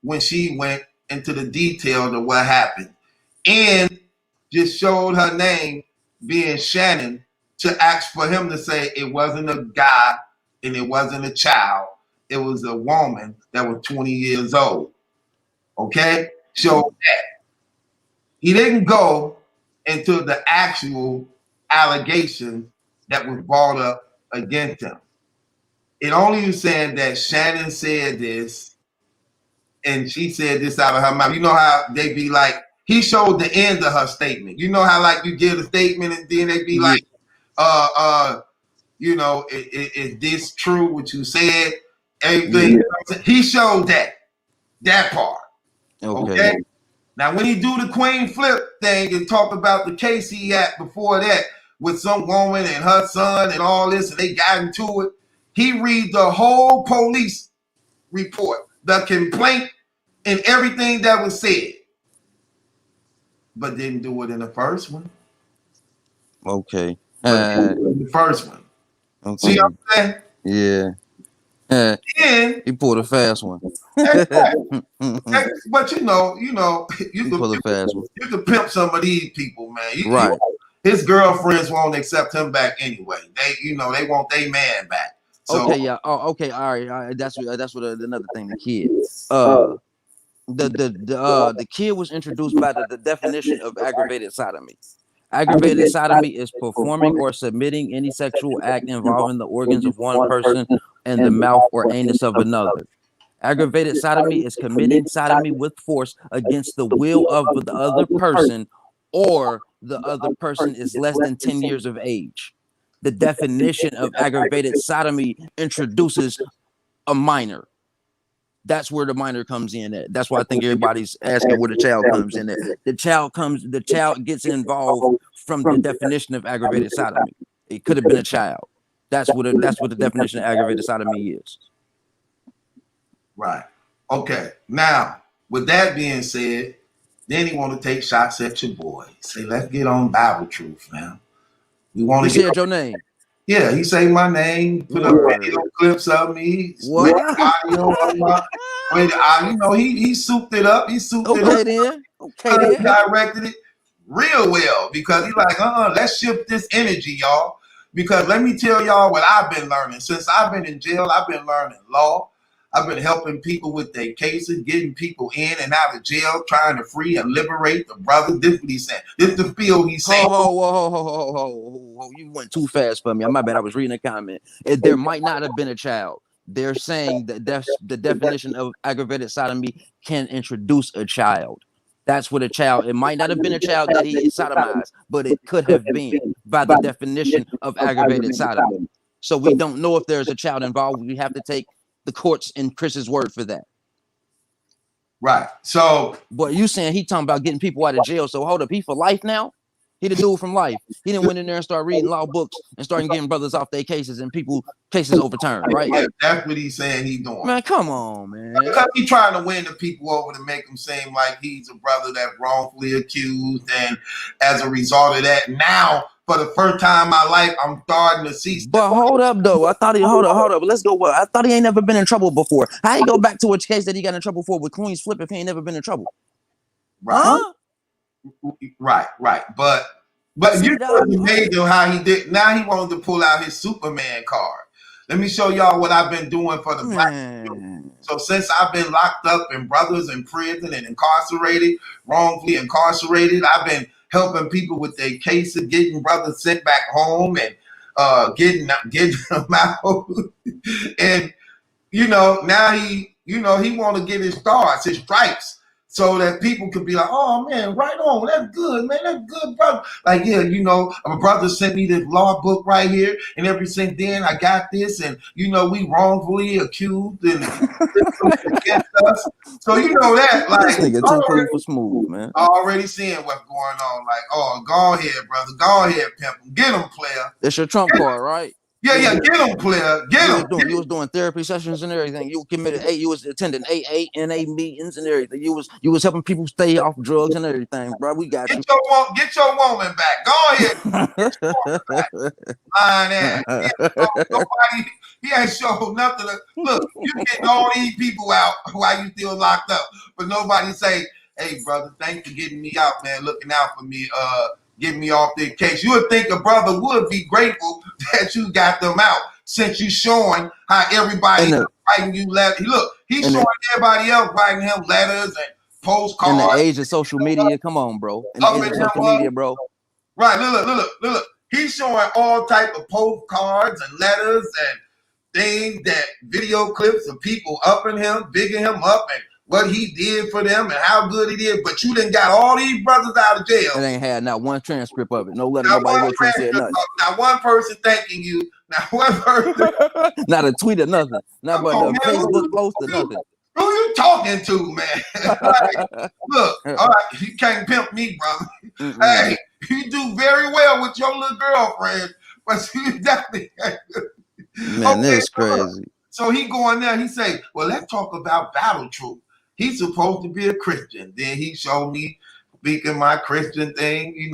when she went into the detail of what happened. And just showed her name being Shannon to ask for him to say it wasn't a guy and it wasn't a child. It was a woman that was 20 years old. Okay? So that he didn't go into the actual allegation that was brought up against him. It only was saying that Shannon said this and she said this out of her mouth. You know how they be like, he showed the end of her statement. You know how like you give a statement and then they be like, you know, is this true what you said? Everything. Yeah. He showed that part. Okay. Now when he do the Queen Flip thing and talk about the case he had before that with some woman and her son and all this, and they got into it, he read the whole police report, the complaint, and everything that was said, but didn't do it in the first one. Okay. The first one. Okay. See what I'm saying? Yeah. He pulled a fast one. But you know, you pull a fast one. You can pimp some of these people, man. Right. His girlfriends won't accept him back anyway. They want their man back. So, okay, yeah. Oh, okay. All right. That's what another thing. The kid. The kid was introduced by the definition of aggravated sodomy. Aggravated sodomy is performing or submitting any sexual act involving the organs of one person and the mouth or anus of another. Aggravated sodomy is committing sodomy with force against the will of the other person, or the other person is less than 10 years of age. The definition of aggravated sodomy introduces a minor. That's where the minor comes in at. That's why I think everybody's asking where the child comes in at. The child gets involved from the definition of aggravated sodomy. It could have been a child. That's what the definition of aggravated sodomy is. Right. Okay. Now, with that being said, then he want to take shots at your boy. Say, let's get on Bible Truth, man. We want to get your name. Yeah, he say my name, put up video clips of me. What? You know, he souped it up. He souped it up. Then. Okay, then. He directed it real well because he's like, let's shift this energy, y'all. Because let me tell y'all what I've been learning. Since I've been in jail, I've been learning law. I've been helping people with their cases, getting people in and out of jail, trying to free and liberate the brothers. This is what he's saying. This is the field he's saying. Whoa. You went too fast for me. My bad. I was reading a comment. There might not have been a child. They're saying that the definition of aggravated sodomy can introduce a child. That's what a child. It might not have been a child that he sodomized, but it could have been by the definition of aggravated sodomy. So we don't know if there's a child involved. We have to take the courts and Chris's word for that. Right. So, but you saying he talking about getting people out of jail. So hold up, he for life now? He the dude from life. He didn't went in there and start reading law books and starting getting brothers off their cases and people cases overturned, right? Yeah, that's what he's saying he's doing. Man, come on, man. Because he's trying to win the people over to make him seem like he's a brother that's wrongfully accused. And as a result of that, now, for the first time in my life, I'm starting to see. But hold up, though. I thought he, hold up. Let's go. Well, I thought he ain't never been in trouble before. How he go back to a case that he got in trouble for with Queen's Flip if he ain't never been in trouble? Right. Huh? Right. But See, you know amazing how he did. Now he wanted to pull out his Superman card. Let me show y'all what I've been doing for the black people. So since I've been locked up and brothers in prison and incarcerated, wrongfully incarcerated, I've been helping people with their cases, getting brothers sent back home and getting them out. And now he want to get his stars, his stripes, so that people could be like, oh man, right on, that's good, man, that's good, brother. Like, yeah, my brother sent me this law book right here, and ever since then I got this, and we wrongfully accused and against us. So that, like, this nigga too cool for smooth, man. Already seeing what's going on. Like, oh, go ahead, brother, go ahead, pimp, get him, player. That's your trump card, right? Yeah, get him, player. Get him. You was doing therapy sessions and everything. You committed you was attending AA, NA meetings and everything. You was helping people stay off drugs and everything, bro. We got you. Get your woman back. Go ahead. Lying ass. He ain't showed nothing. Look, you getting all these people out while you still locked up, but nobody say, "Hey, brother, thanks for getting me out, man. Looking out for me. Getting me off the case." You would think a brother would be grateful that you got them out, since you showing how everybody writing you letters. Look, he's showing everybody else writing him letters and postcards. In the age of social media, come on, bro. In the age of social media, bro. Right, look. He's showing all type of postcards and letters and things, that video clips of people upping him, bigging him up, and what he did for them and how good he did. But you done got all these brothers out of jail. It ain't had not one transcript of it. No letter, nobody wrote you and said nothing. Not one person thanking you. Not one person. Not a tweet or nothing. Not but a Facebook post or nothing. Who you talking to, man? Like, look, all right, you can't pimp me, brother. Hey, you do very well with your little girlfriend, but you definitely. Man, this is crazy. So he go in there, he say, well, let's talk about battle truth. He's supposed to be a Christian. Then he showed me speaking my Christian thing,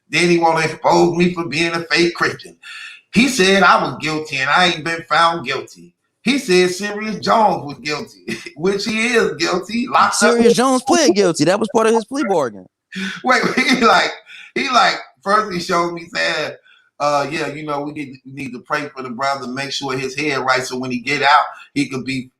Then he want to expose me for being a fake Christian. He said I was guilty and I ain't been found guilty. He said Serious Jones was guilty, which he is guilty. Serious Jones pled guilty. That was part of his plea bargain. Wait, he like first he showed me saying, we need to pray for the brother, make sure his head right, so when he get out, he could be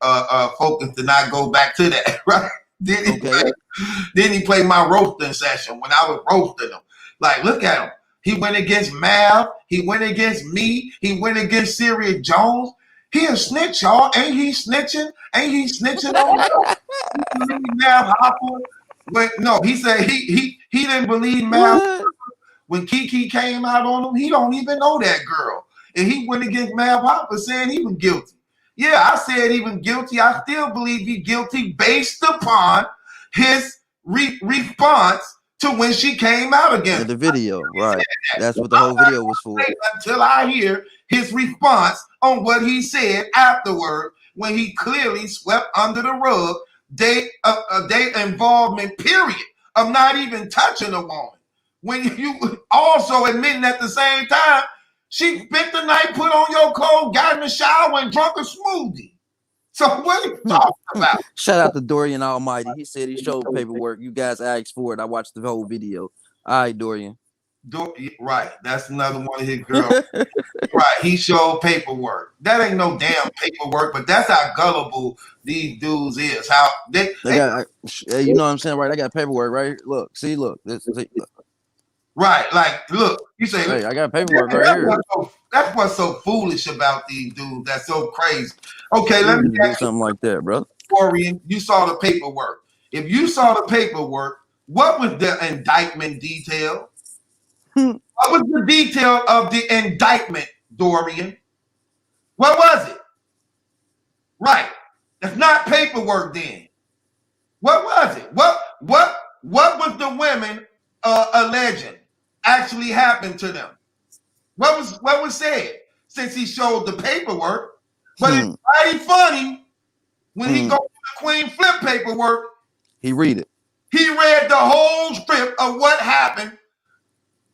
focused to not go back to that, right? Then he played my roasting session when I was roasting him. Like, look at him. He went against Mav. He went against me. He went against Serious Jones. He a snitch, y'all. Ain't he snitching? Ain't he snitching on Mav? Mav Hopper? No, he said he didn't believe Mav. When Kiki came out on him, he don't even know that girl. And he went against Mav Hopper saying he was guilty. Yeah, I said he was guilty. I still believe he's guilty based upon his response to when she came out again. The video, right. That's what the whole video was for. Until I hear his response on what he said afterward, when he clearly swept under the rug their involvement, period, of not even touching a woman. When you also admitting at the same time, she spent the night, put on your clothes, got in the shower, and drunk a smoothie. So what are you talking about? Shout out to Dorian Almighty. He said he showed paperwork. You guys asked for it. I watched the whole video. All right, Dorian. Right. That's another one of his girls. Right. He showed paperwork. That ain't no damn paperwork, but that's how gullible these dudes is. How they got, you know what I'm saying, right? I got paperwork, right? Look, see, look. Look. Right, like, look, you say, hey, I got paperwork right here. That's what's so foolish about these dudes. That's so crazy. Okay, let me do something like that, bro. Dorian, you saw the paperwork. If you saw the paperwork, what was the indictment detail? What was the detail of the indictment, Dorian? What was it? Right. That's not paperwork then. What was it? What was the women alleging actually happened to them? What was said? Since he showed the paperwork, but it's mighty funny when he goes to the Queen Flip paperwork. He read it. He read the whole script of what happened,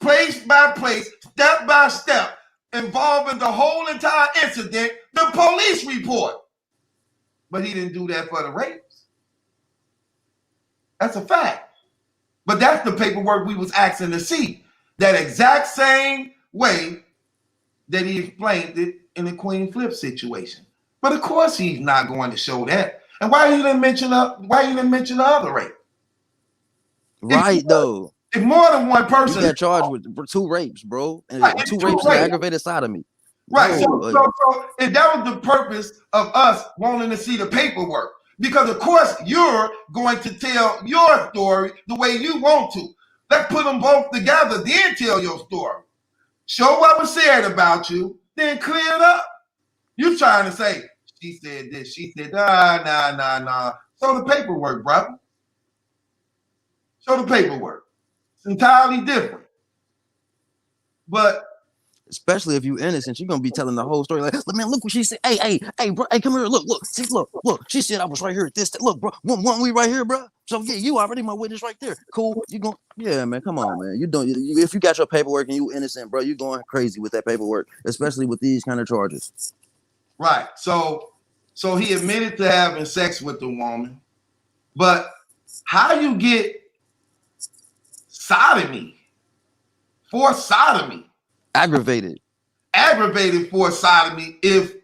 place by place, step by step, involving the whole entire incident, the police report. But he didn't do that for the rapes. That's a fact. But that's the paperwork we was asking to see. That exact same way that he explained it in the Queen Flip situation. But of course he's not going to show that. And why he didn't mention the other rape? Right, though. If more than one person you got charged with 2 rapes, bro. And right, 2 rapes is aggravated sodomy. Right. So if that was the purpose of us wanting to see the paperwork, because of course you're going to tell your story the way you want to. Let's put them both together, then tell your story. Show what was said about you, then clear it up. You trying to say, she said this, she said, nah. Show the paperwork, brother. Show the paperwork. It's entirely different. But especially if you innocent, you're gonna be telling the whole story. Like, man, look what she said. Hey, bro, hey, come here. Look. She said I was right here at this. Look, bro, one we right here, bro. So yeah, you already my witness right there. Cool. You going? Yeah, man. Come on, man. If you got your paperwork and you innocent, bro, you going crazy with that paperwork, especially with these kind of charges. Right. So he admitted to having sex with the woman, but how you get sodomy, forced sodomy? Aggravated for sodomy. If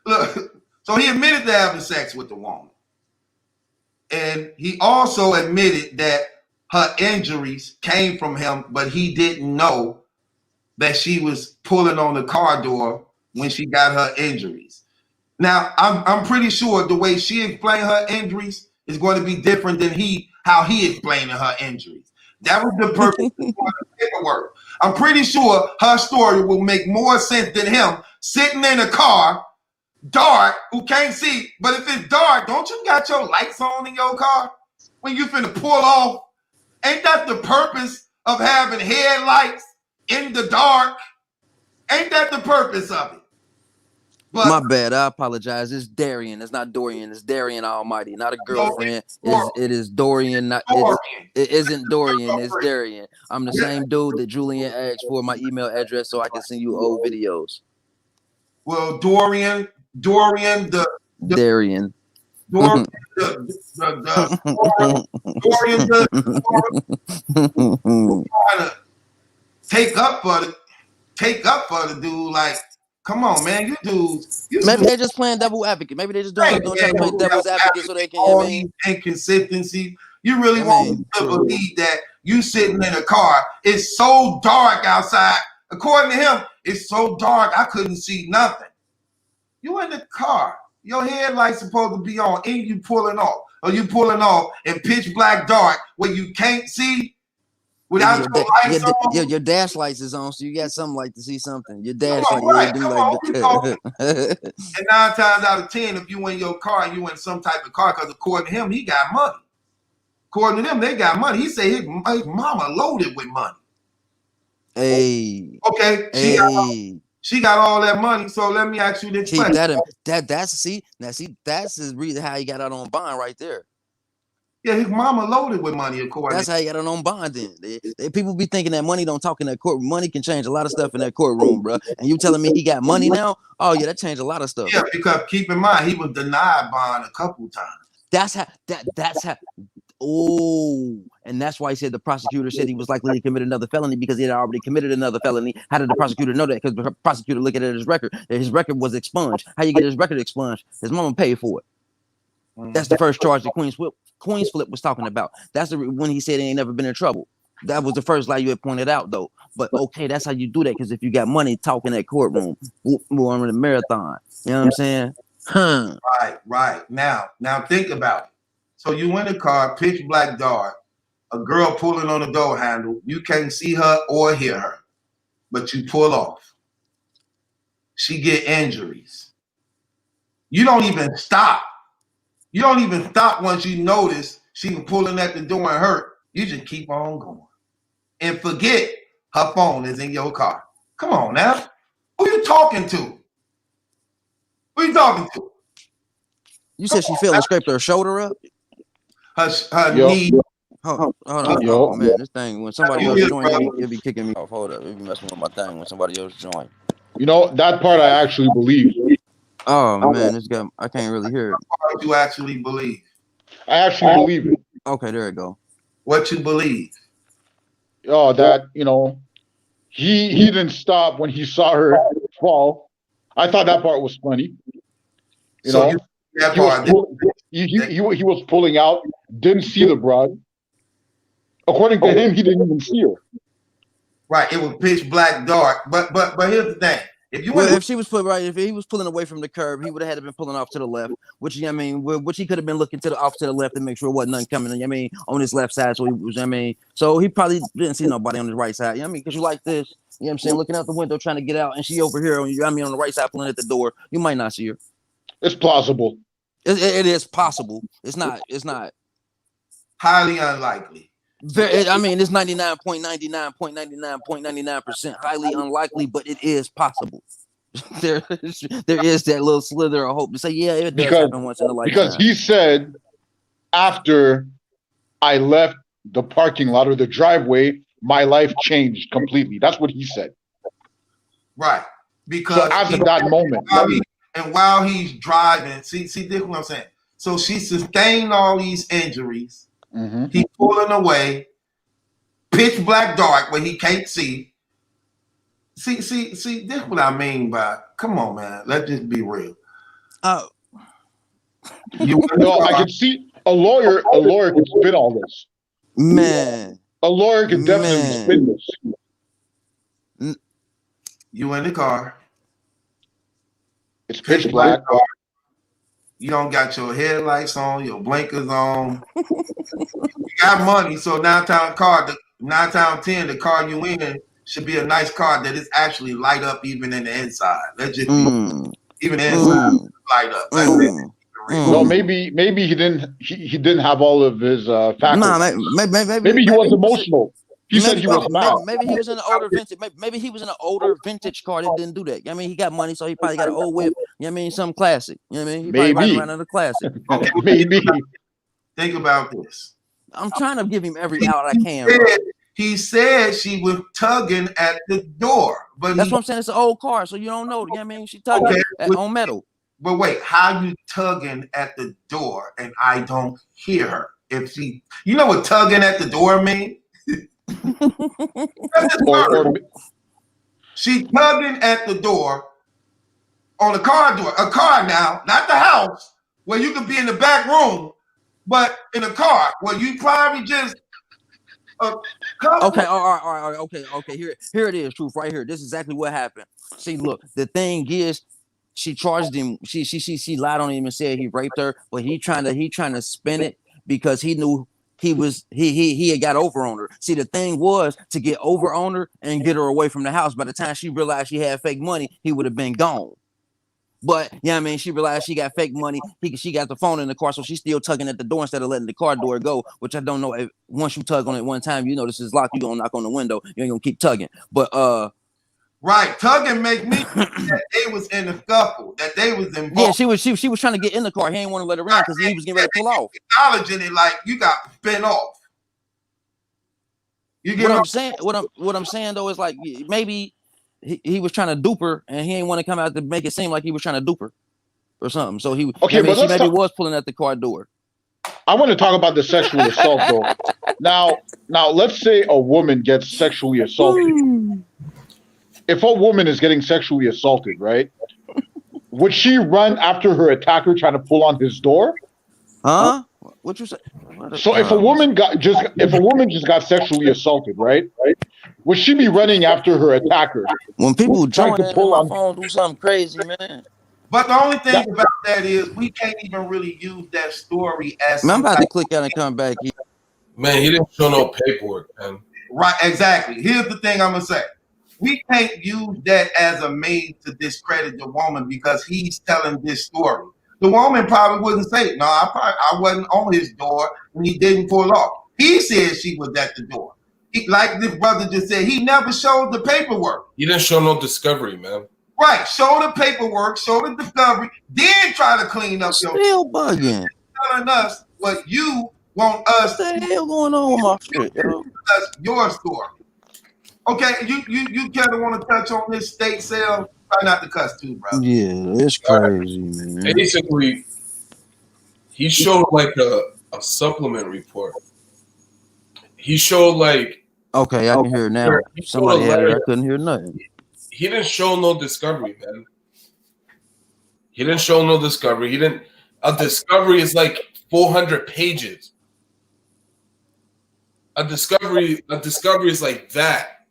look, so he admitted to having sex with the woman, and he also admitted that her injuries came from him, but he didn't know that she was pulling on the car door when she got her injuries. Now I'm pretty sure the way she explained her injuries is going to be different than how he explained her injuries. That was the purpose of the paperwork. I'm pretty sure her story will make more sense than him sitting in a car, dark, who can't see. But if it's dark, don't you got your lights on in your car when you finna pull off? Ain't that the purpose of having headlights in the dark? Ain't that the purpose of it? But my bad. I apologize. It's Darian. It's not Dorian. It's Darian Almighty, not a girlfriend. It is Dorian. It isn't Dorian. It's Darian. I'm the same dude that Julian asked for my email address so I can send you old videos. Well, Dorian, Dorian. Dorian, take up for the dude. Like, come on, man, you dudes. Maybe they're just playing devil advocate. Maybe they just don't try to play devil's advocate so they can. All these inconsistencies. You really want me to believe that you sitting in a car? It's so dark outside. According to him, it's so dark I couldn't see nothing. You in the car. Your headlights supposed to be on, and you pulling off, or you pulling off in pitch black dark where you can't see without your lights on. Your dash lights is on, so you got something like to see something. Your dash light, and 9 times out of 10, if you in your car, you in some type of car, because according to him, he got money. According to them, they got money. He said his mama loaded with money. Hey. Okay. She got all that money, so let me ask you this question. That's his reason how he got out on bond right there. Yeah, his mama loaded with money, according. That's how he got out on bond. Then people be thinking that money don't talk in that court. Money can change a lot of stuff in that courtroom, bro. And you telling me he got money now? Oh yeah, that changed a lot of stuff. Yeah, because keep in mind he was denied bond a couple times. That's how. Oh, and that's why he said the prosecutor said he was likely to commit another felony because he had already committed another felony. How did the prosecutor know that? Because the prosecutor looked at his record. His record was expunged. How you get his record expunged? His mama paid for it. That's the first charge that Queen's Flip was talking about. That's when he said he ain't never been in trouble. That was the first lie you had pointed out, though. But okay, that's how you do that. Because if you got money, talk in that courtroom, we're on the marathon. You know what I'm saying? Huh? Right. Now think about it. So you in the car, pitch black dark, a girl pulling on the door handle. You can't see her or hear her, but you pull off. She get injuries. You don't even stop. You don't even stop once you notice she was pulling at the door and hurt. You just keep on going. And forget her phone is in your car. Come on now. Who you talking to? Who you talking to? You said she fell and scraped her shoulder up? Her knee. Hold on. Oh, man, this thing, when somebody else joins, it'll be kicking me off. Hold up. It'll be messing with my thing when somebody else joins. You know, that part I actually believe. Oh, man, this guy, I can't really hear it. What you actually believe? I actually believe it. Okay, there it go. What you believe? Oh, that, you know, he didn't stop when he saw her fall. I thought that part was funny. You know, he was pulling out, didn't see the broad. According to him, he didn't even see her. Right, it was pitch black dark. But here's the thing: if he was pulling away from the curb, he would have had to been pulling off to the left. Which I mean, which he could have been looking off to the left to make sure wasn't nothing coming. I mean, on his left side. So he was. I mean, so he probably didn't see nobody on his right side. I mean, because you like this. You know what I'm saying? Looking out the window trying to get out, and she over here. On the right side pulling at the door. You might not see her. It's plausible. It is possible. It's not. Highly unlikely. I mean, it's 99.99.99.99% highly unlikely, but it is possible. there is that little slither of hope to say, yeah, it does happen once in a lifetime. Because he said, after I left the parking lot or the driveway, my life changed completely. That's what he said. Right. Because after that moment. While he's driving, see, this is what I'm saying. So she sustained all these injuries. Mm-hmm. He's pulling away, pitch black dark where he can't see. See, this is what I mean by, come on, man, let's just be real. I can see a lawyer can spin all this. Man. A lawyer can definitely spin this. You in the car. It's pitch black. You don't got your headlights on, your blinkers on. You got money, so 9 times 10, the car you in should be a nice car that is actually light up even in the inside. Let's just even the inside light up. No, maybe he didn't have all of his faculties. Nah, maybe he was emotional. He said he was mad. Maybe he was in an older vintage. Maybe he was in an older vintage car that didn't do that. I mean, he got money, so he probably got an old whip. You know what I mean? Something classic. You know what I mean? He probably riding around in a classic. Okay, maybe. Think about this. I'm trying to give him every out I can. He said she was tugging at the door, but that's what I'm saying. It's an old car, so you don't know. You know what I mean? She tugging on metal. But wait, how you tugging at the door and I don't hear her? If she, you know what tugging at the door means? She tugging at the door on a car door, a car now, not the house where you could be in the back room, but in a car where you probably just okay, all right, okay. Here it is, truth, right here. This is exactly what happened. See, look, the thing is, she charged him. She lied on him and said he raped her, but he trying to spin it because he knew he had got over on her. See, the thing was to get over on her and get her away from the house. By the time she realized she had fake money, he would have been gone. But yeah, you know I mean, she realized she got fake money. She got the phone in the car, so she's still tugging at the door instead of letting the car door go. Which I don't know. If once you tug on it one time, you know this is locked. You gonna knock on the window. You ain't gonna keep tugging. But right, tugging make me that they was in a scuffle, that they was involved. Yeah, she was trying to get in the car. He didn't want to let her in because he was getting ready to pull off. Acknowledging it like you got spin off. You get what I'm saying? What I'm saying though is like maybe he was trying to dupe her and he didn't want to come out to make it seem like he was trying to dupe her or something. So he okay, but she maybe was pulling at the car door. I want to talk about the sexual assault though. Now let's say a woman gets sexually assaulted. If a woman is getting sexually assaulted, right? Would she run after her attacker trying to pull on his door? Huh? What you say? So if a woman just got sexually assaulted, right? Would she be running after her attacker? When people trying to pull on my phone, do something crazy, man. But the only thing about that is we can't even really use that story as. Man, I'm about to click out and come back. Man, he didn't show no paperwork, man. Right, exactly. Here's the thing I'm gonna say. We can't use that as a means to discredit the woman because he's telling this story. the woman probably wouldn't say, no, I wasn't on his door and he didn't pull off. He said she was at the door. Like this brother just said, he never showed the paperwork. He didn't show no discovery, man. Right, show the paperwork, show the discovery, then try to clean up your. Still bugging. Telling us what you want us. What the hell going on with my shit, yo? Us your story. Okay, you kind of want to touch on this state sale? Try not to cuss too, bro. Yeah, it's crazy, man. Basically, he showed like a supplement report. He showed like. Okay, I can hear it now. Somebody had it. I couldn't hear nothing. He didn't show no discovery, man. He didn't show no discovery. He didn't. A discovery is like 400 pages. A discovery is like that.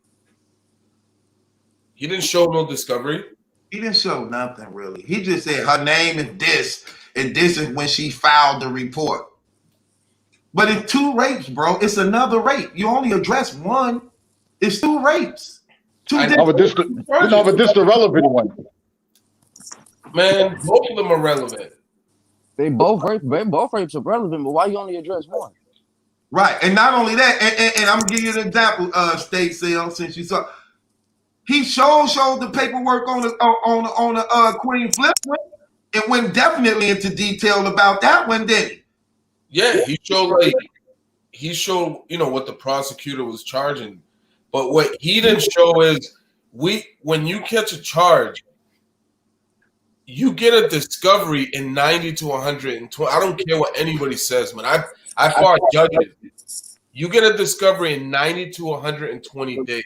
He didn't show no discovery. He didn't show nothing really. He just said her name is this, and this is when she filed the report. But it's 2 rapes, bro. It's another rape. You only address one. It's 2 rapes. No, but this the relevant one. Man, both of them are relevant. They both rapes are relevant, but why you only address one? Right, and not only that, and I'm gonna give you an example, state sale, since you saw. He showed the paperwork on the Queen Flip one. It went definitely into detail about that one, didn't he? Yeah, he showed you know what the prosecutor was charging, but what he didn't show is when you catch a charge, you get a discovery in 90 to 120. I don't care what anybody says, man. I fought judges. You get a discovery in 90 to 120 days.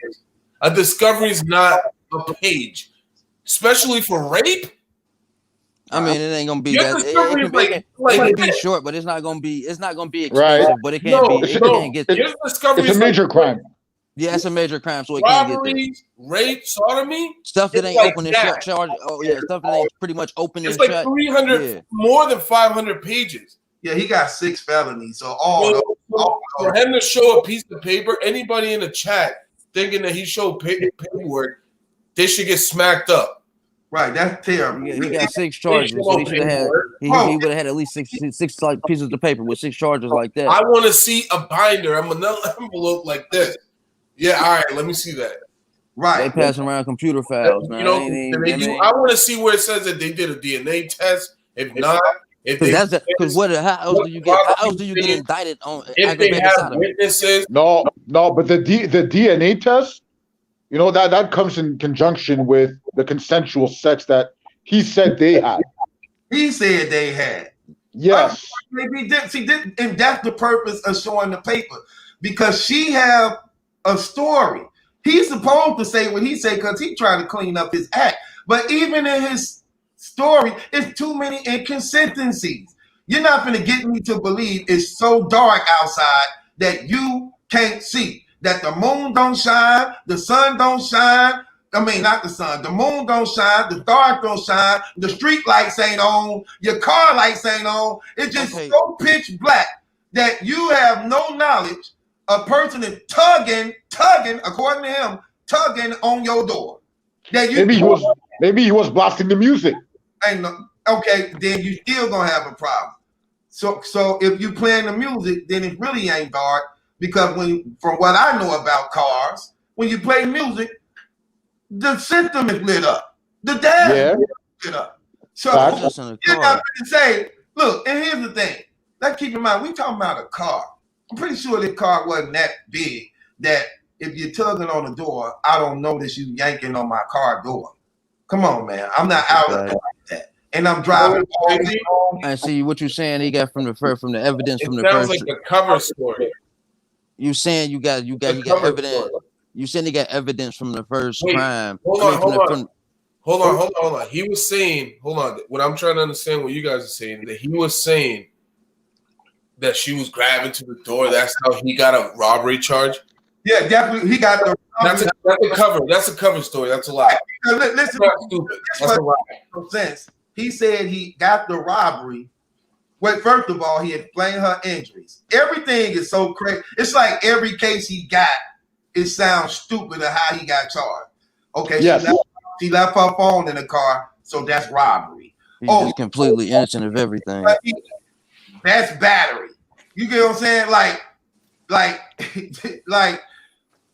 A discovery is not a page, especially for rape. I mean, it ain't gonna be Your that. discovery is It can be short, but it's not gonna be expensive. Right. But it can't be. It can't get. Your discovery It's a major crime. Yeah, it's a major crime, so it can't get there. Robbery, rape, sodomy. Stuff that It's ain't like open and that. shut. Charge. Oh yeah, stuff that ain't pretty much open It's and like shut. 300, Yeah. more than 500 pages. Yeah, he got 6 felonies. So For him to show a piece of paper, anybody in the chat thinking that he showed paperwork, they should get smacked up. right, that's terrible. He got 6 charges, so he should have had. He would have had at least six like pieces of paper with 6 charges like that. I want to see a binder. I'm another envelope like this. Yeah, all right. Let me see that. Right. They passing around computer files, man. You know, I want to see where it says that they did a DNA test. If not, because how else do you get indicted on if they aggravated have sodomy? witnesses? No, but the DNA test, you know, that comes in conjunction with the consensual sex that he said they had. He said they had. Yes. Maybe did. See, and that's the purpose of showing the paper, because she have a story. He's supposed to say what he said because he's trying to clean up his act. But even in his story, it's too many inconsistencies. You're not going to get me to believe it's so dark outside that you can't see, that the moon don't shine, the sun don't shine. I mean, not the sun. The moon don't shine. The stars don't shine. The street lights ain't on. Your car lights ain't on. It's just so pitch black that you have no knowledge. A person is tugging, according to him, tugging on your door. That you maybe he was blasting the music. Okay, then you still gonna have a problem. So if you playing the music, then it really ain't dark, because from what I know about cars, when you play music, the system is lit up. The dash is lit up. So you're not going to say, look, and here's the thing. Let's keep in mind, we talking about a car. I'm pretty sure this car wasn't that big that if you're tugging on the door, I don't notice you yanking on my car door. Come on, man. I'm not out like that. And I'm driving all day long. I see what you're saying. He got from the evidence from the first. Sounds like a cover story. You saying you got evidence. Story. You saying he got evidence from the first crime. Hold on. He was saying, hold on. What I'm trying to understand what you guys are saying, that he was saying that she was grabbing to the door. That's how he got a robbery charge. Yeah, definitely. He got the. That's a cover. That's a cover story. That's a lie. Listen, that's stupid. That's a lie. Sense. He said he got the robbery. Well, first of all, he explained her injuries. Everything is so crazy. It's like every case he got, it sounds stupid of how he got charged. Okay, yes. She left her phone in the car, so that's robbery. He's just completely innocent of everything. That's battery. You get what I'm saying? Like,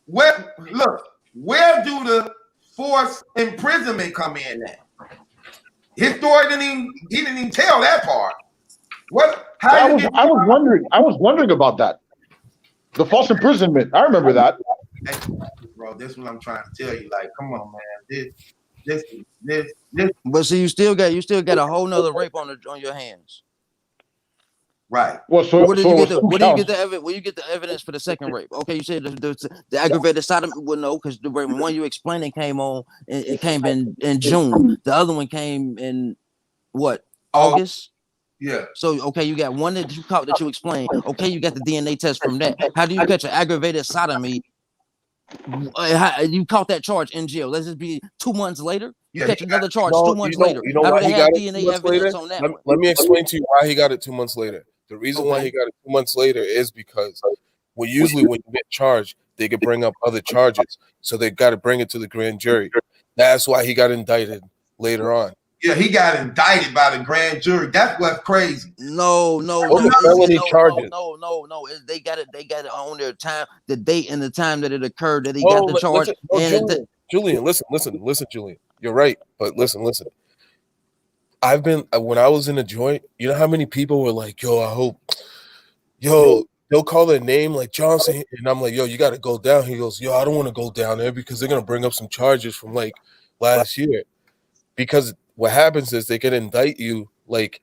where do the forced imprisonment come in at? His story he didn't even tell that part. I was wondering about that. The false imprisonment. I remember that. Bro, this is what I'm trying to tell you. Like, come on, man. This. But see, you still got a whole nother rape on your hands. Right. Well, so where do you get the evidence for the second rape? Okay, you said the aggravated sodomy. Well, no, because the one you explaining came on. It came in June. The other one came in what? August. Yeah. So okay, you got one that you caught that you explained. Okay, you got the DNA test from that. How do you catch an aggravated sodomy? You caught that charge in jail. Let's just be 2 months later. You catch another charge 2 months later. You know how why do they he have got DNA it 2 months evidence later? on that one? Let me explain to you why he got it 2 months later. The reason why he got it 2 months later is because usually when you get charged, they could bring up other charges. So they got to bring it to the grand jury. That's why he got indicted later on. Yeah, he got indicted by the grand jury. That's what's crazy. No. Felony charges. No. They got it on their time, the date and the time that it occurred that he got the charge. Julian, listen, Julian. You're right, but listen. When I was in a joint, you know how many people were like, they'll call their name like Johnson, and I'm like, yo, you got to go down. He goes, yo, I don't want to go down there because they're gonna bring up some charges from like last year. Because what happens is they can indict you. Like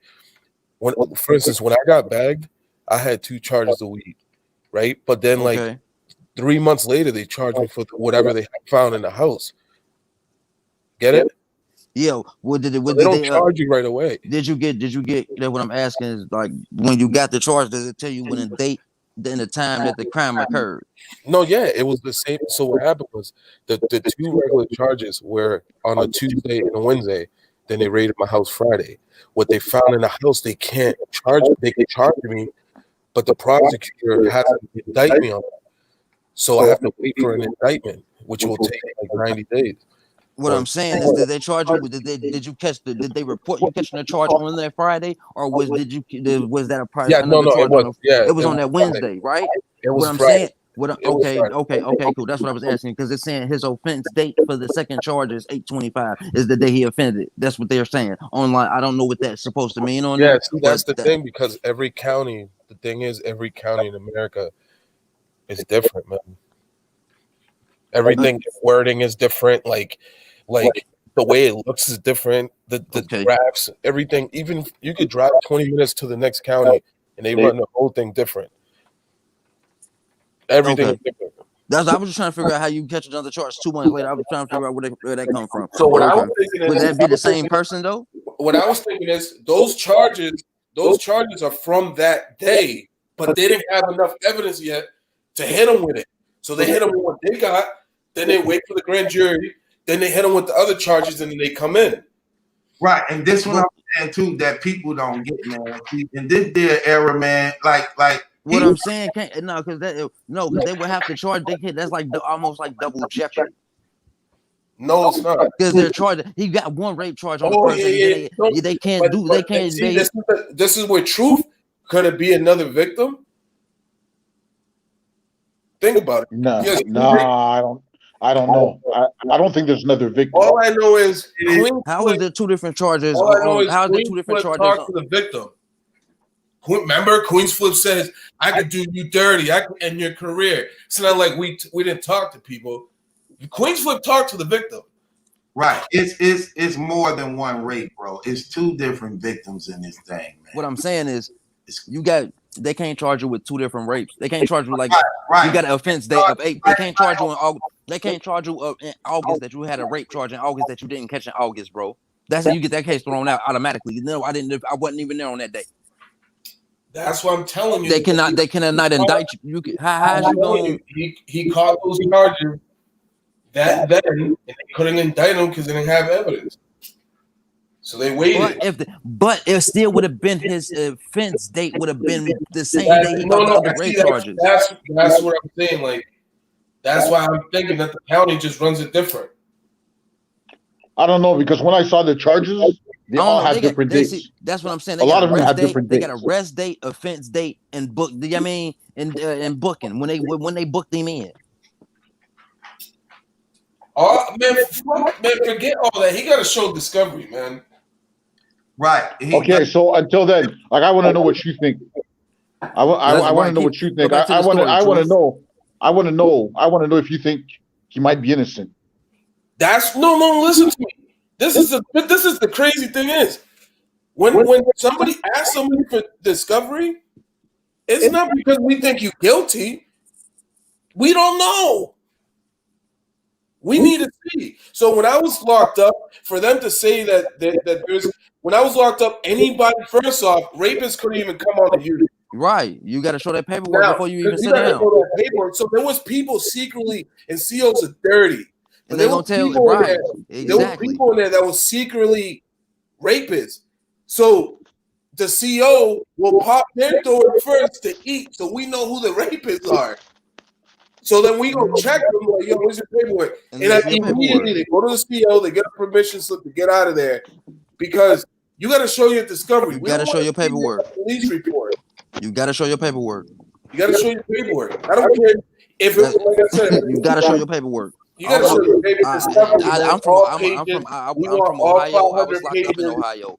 for instance, when I got bagged, I had 2 charges a week, right? But then like 3 months later, they charged me for whatever they found in the house. Get it? Yeah. What did it? They don't charge you right away. Did you get? What I'm asking is like when you got the charge, does it tell you when the date, then the time that the crime occurred? No, yeah, it was the same. So what happened was the 2 regular charges were on a Tuesday and a Wednesday. Then they raided my house Friday. What they found in the house, they can't charge. They can charge me, but the prosecutor has to indict me on it. So I have to wait for an indictment, which will take like 90 days. What I'm saying is, did they charge you? Did you catch did they report you catching the charge on that Friday, or was that a prior? Yeah, no, it was on that Wednesday, right? It was what I'm Friday. saying. Okay, cool. That's what I was asking because it's saying his offense date for the second charge is 8/25 is the day he offended. That's what they're saying online. I don't know what that's supposed to mean on there. Yeah, that's the thing because every county. The thing is, every county in America is different, man. Everything wording is different. Like the way it looks is different. The graphs, everything. Even you could drive 20 minutes to the next county and they run the whole thing different. Everything is different. I was just trying to figure out how you catch another charge 2 months later. I was trying to figure out where that come from. So what I was thinking would that be the same person though? What I was thinking is those charges are from that day, but they didn't have enough evidence yet to hit them with it. So they hit them with what they got. Then they wait for the grand jury. Then they hit them with the other charges, and then they come in. Right, and this one I'm saying too that people don't get, man. In this day era, man, like what I'm saying, because they would have to charge. That's like almost like double jeopardy. No, it's not because they're charged. He got one rape charge on the person. They can't do. They can't. See, this is where truth could it be another victim? Think about it. No, I don't know. I don't think there's another victim. All I know is how is there 2 different charges? All I know is how is there 2 different charges? Talk to the victim. Remember, Queen's Flip says, "I could do you dirty. I could end your career." It's not like we didn't talk to people. Queen's Flip talked to the victim. Right. It's more than one rape, bro. It's 2 different victims in this thing, man. What I'm saying is, they can't charge you with 2 different rapes. They can't charge you like right. You got an offense date of 8. They can't charge you in August. They can't charge you in August that you had a rape charge in August that you didn't catch in August, bro. That's how you get that case thrown out automatically. No, I wasn't even there on that day. That's what I'm telling you. They cannot indict you. How's you going? He caught those charges then, and they couldn't indict him because they didn't have evidence. So they waited. But it still would have been his offense date would have been the same day he got the rape charges. That's what I'm saying. Like that's why I'm thinking that the county just runs it different. I don't know, because when I saw the charges, they all had different dates. See, that's what I'm saying. A lot of them had different dates. They got arrest date, offense date, and book. I mean, and booking when they booked him in. Oh man, forget all that. He got to show discovery, man. Right. Okay, so until then, like, I want to know what you think. I want to know what you think. I want to know if you think he might be innocent. That's no. Listen to me. This is the crazy thing is when somebody asks somebody for discovery, it's not because we think you're guilty. We don't know. We need to see. So when I was locked up, for them to say that there's when I was locked up, anybody, first off, rapists couldn't even come on the unit. Right. You got to show that paperwork before you even sit down. So there was people secretly, and COs are dirty. And they're going to tell you, right. Exactly. There were people in there that was secretly rapists. So the CO will pop their door first to eat, so we know who the rapists are. So then we go check them, like, yo, where's your paperwork? And immediately they go to the CO, they get a permission slip to get out of there, because you got to show your discovery. You got to show your paperwork. Police report. You got to show your paperwork. You got to show your paperwork. I don't care if it's like I said. You got to show your paperwork. You got to show your paperwork. I'm from Ohio. I was locked up in Ohio.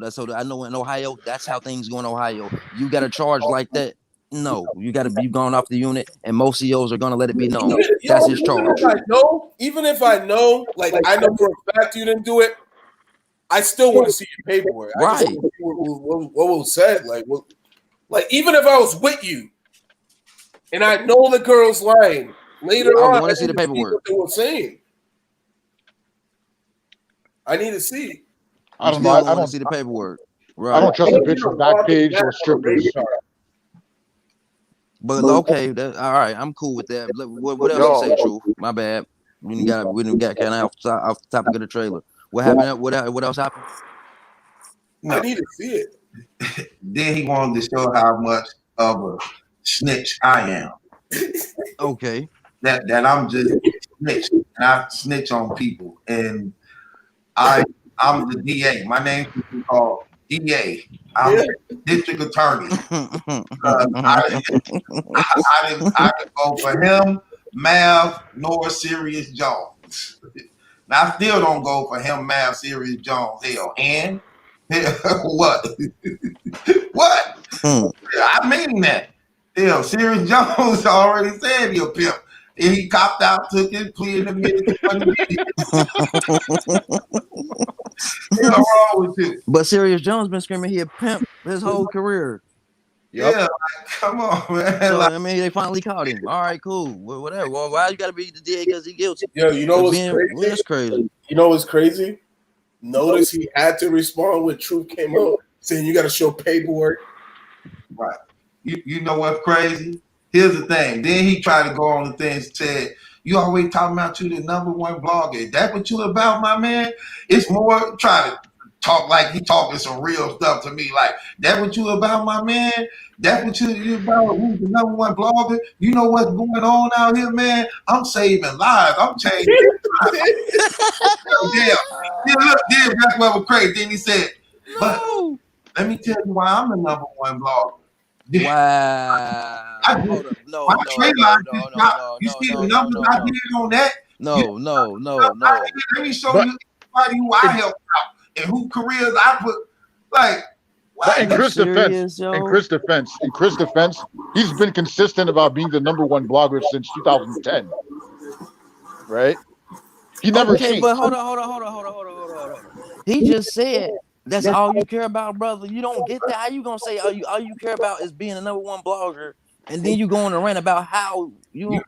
So I know in Ohio, that's how things go in Ohio. You got a charge like that. No, you got to be gone off the unit, and most COs are going to let it be known. That's his charge. Even if I know, like I know for a fact you didn't do it, I still want to see your paperwork. Right. What was said, like even if I was with you, and I know the girl's lying, later on, I want to see the paperwork. What they were saying. I need to see. I don't know. I don't see the paperwork. Right. I don't trust a bitch from Backpage or strippers. But okay, all right. I'm cool with that. What else you say, Truth? My bad. We didn't got kind of off the topic of the trailer. What happened? What else happened? I need to see it. Then he wanted to show how much of a snitch I am. Okay. That I'm just snitch, and I snitch on people, and I'm the DA. My name is called DA. I'm the district attorney. I could go for him, Mav, nor Serious Jones. Now I still don't go for him, Mav, Serious Jones. Hell, and what? What? I mean that. Hell, Serious Jones already said he a pimp. And he copped out, took his plea in the middle. What's wrong with you? But Serious Jones been screaming he a pimp his whole career. Yep. Yeah, like, come on, man. So, I mean, they finally caught him. All right, cool. Whatever. Well, why you gotta be the DA because he guilty? Yo, you know what's crazy? That's crazy. You know what's crazy? Notice he had to respond when Truth came out, saying you got to show paperwork. Right. You know what's crazy? Here's the thing. Then he tried to go on the thing and said, you always talking about you the #1 blogger. Is that what you about, my man? It's more try to talk like he talking some real stuff to me. Like, that what you about, my man? That what you about? Who's the #1 blogger? You know what's going on out here, man? I'm saving lives. I'm changing lives. Yeah, look, that's what was crazy. Then he said, but let me tell you why I'm the #1 blogger. Wow. No. You see the numbers I did on that? No. Let me show you everybody who I helped out and who careers I put. Like, but in Chris' defense, he's been consistent about being the #1 blogger since 2010. Right? He never changed. But hold on. He just said that's all you care about, brother. You don't get that. How you gonna say all you care about is being the #1 blogger, and then you go on a rant about how you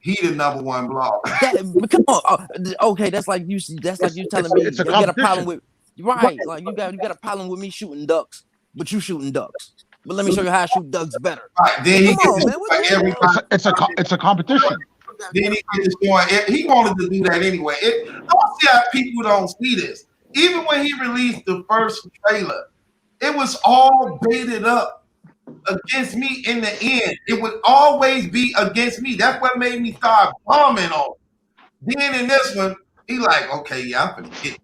he the #1 blogger. Come on, okay. That's like you telling me you got a problem with right. Like you got a problem with me shooting ducks, but you shooting ducks. But let me show you how I shoot ducks better. Right. Then he it's a competition. Then he wanted to do that anyway. I don't see how people don't see this. Even when he released the first trailer, it was all baited up against me in the end. It would always be against me. That's what made me start bombing on it. Then in this one, He like, okay, yeah, I'm finna get.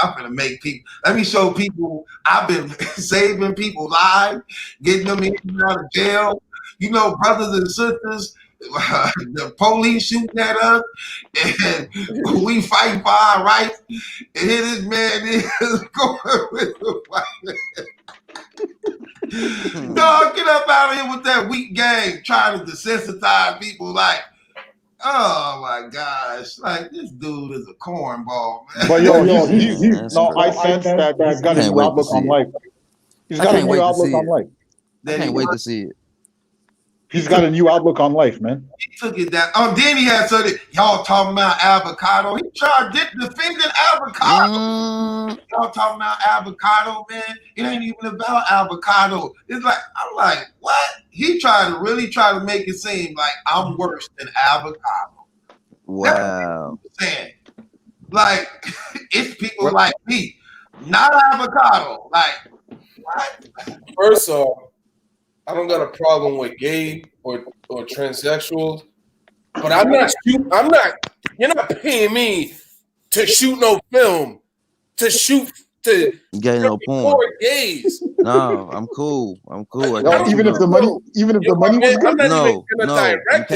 I'm gonna make people. Let me show people. I've been saving people lives, getting them in and out of jail. You know, brothers and sisters, the police shooting at us, and we fight for our rights. And here this man is going with the fight. Dog, get up out of here with that weak game, trying to desensitize people. Like, oh my gosh, like this dude is a cornball, man. But yo, I crazy. sense that he's got a Can't new wait to outlook see on it. life. He's I got a can't new wait to outlook see on it. life. I can't wait to see it. He's got a new outlook on life, man. He took it down. Oh, then he had something. Y'all talking about avocado. He tried defending avocado. Y'all talking about avocado, man. It ain't even about avocado. It's like, I'm like, what? He tried to really try to make it seem like I'm worse than avocado. Wow. That's what he was saying. Like, it's people like me, not avocado. Like, what? First off, I don't got a problem with gay or transsexuals, but I'm not. You're not paying me to shoot no film, to shoot to Getting no porn. gays. No, I'm cool. I'm cool. Even if the money was good. No,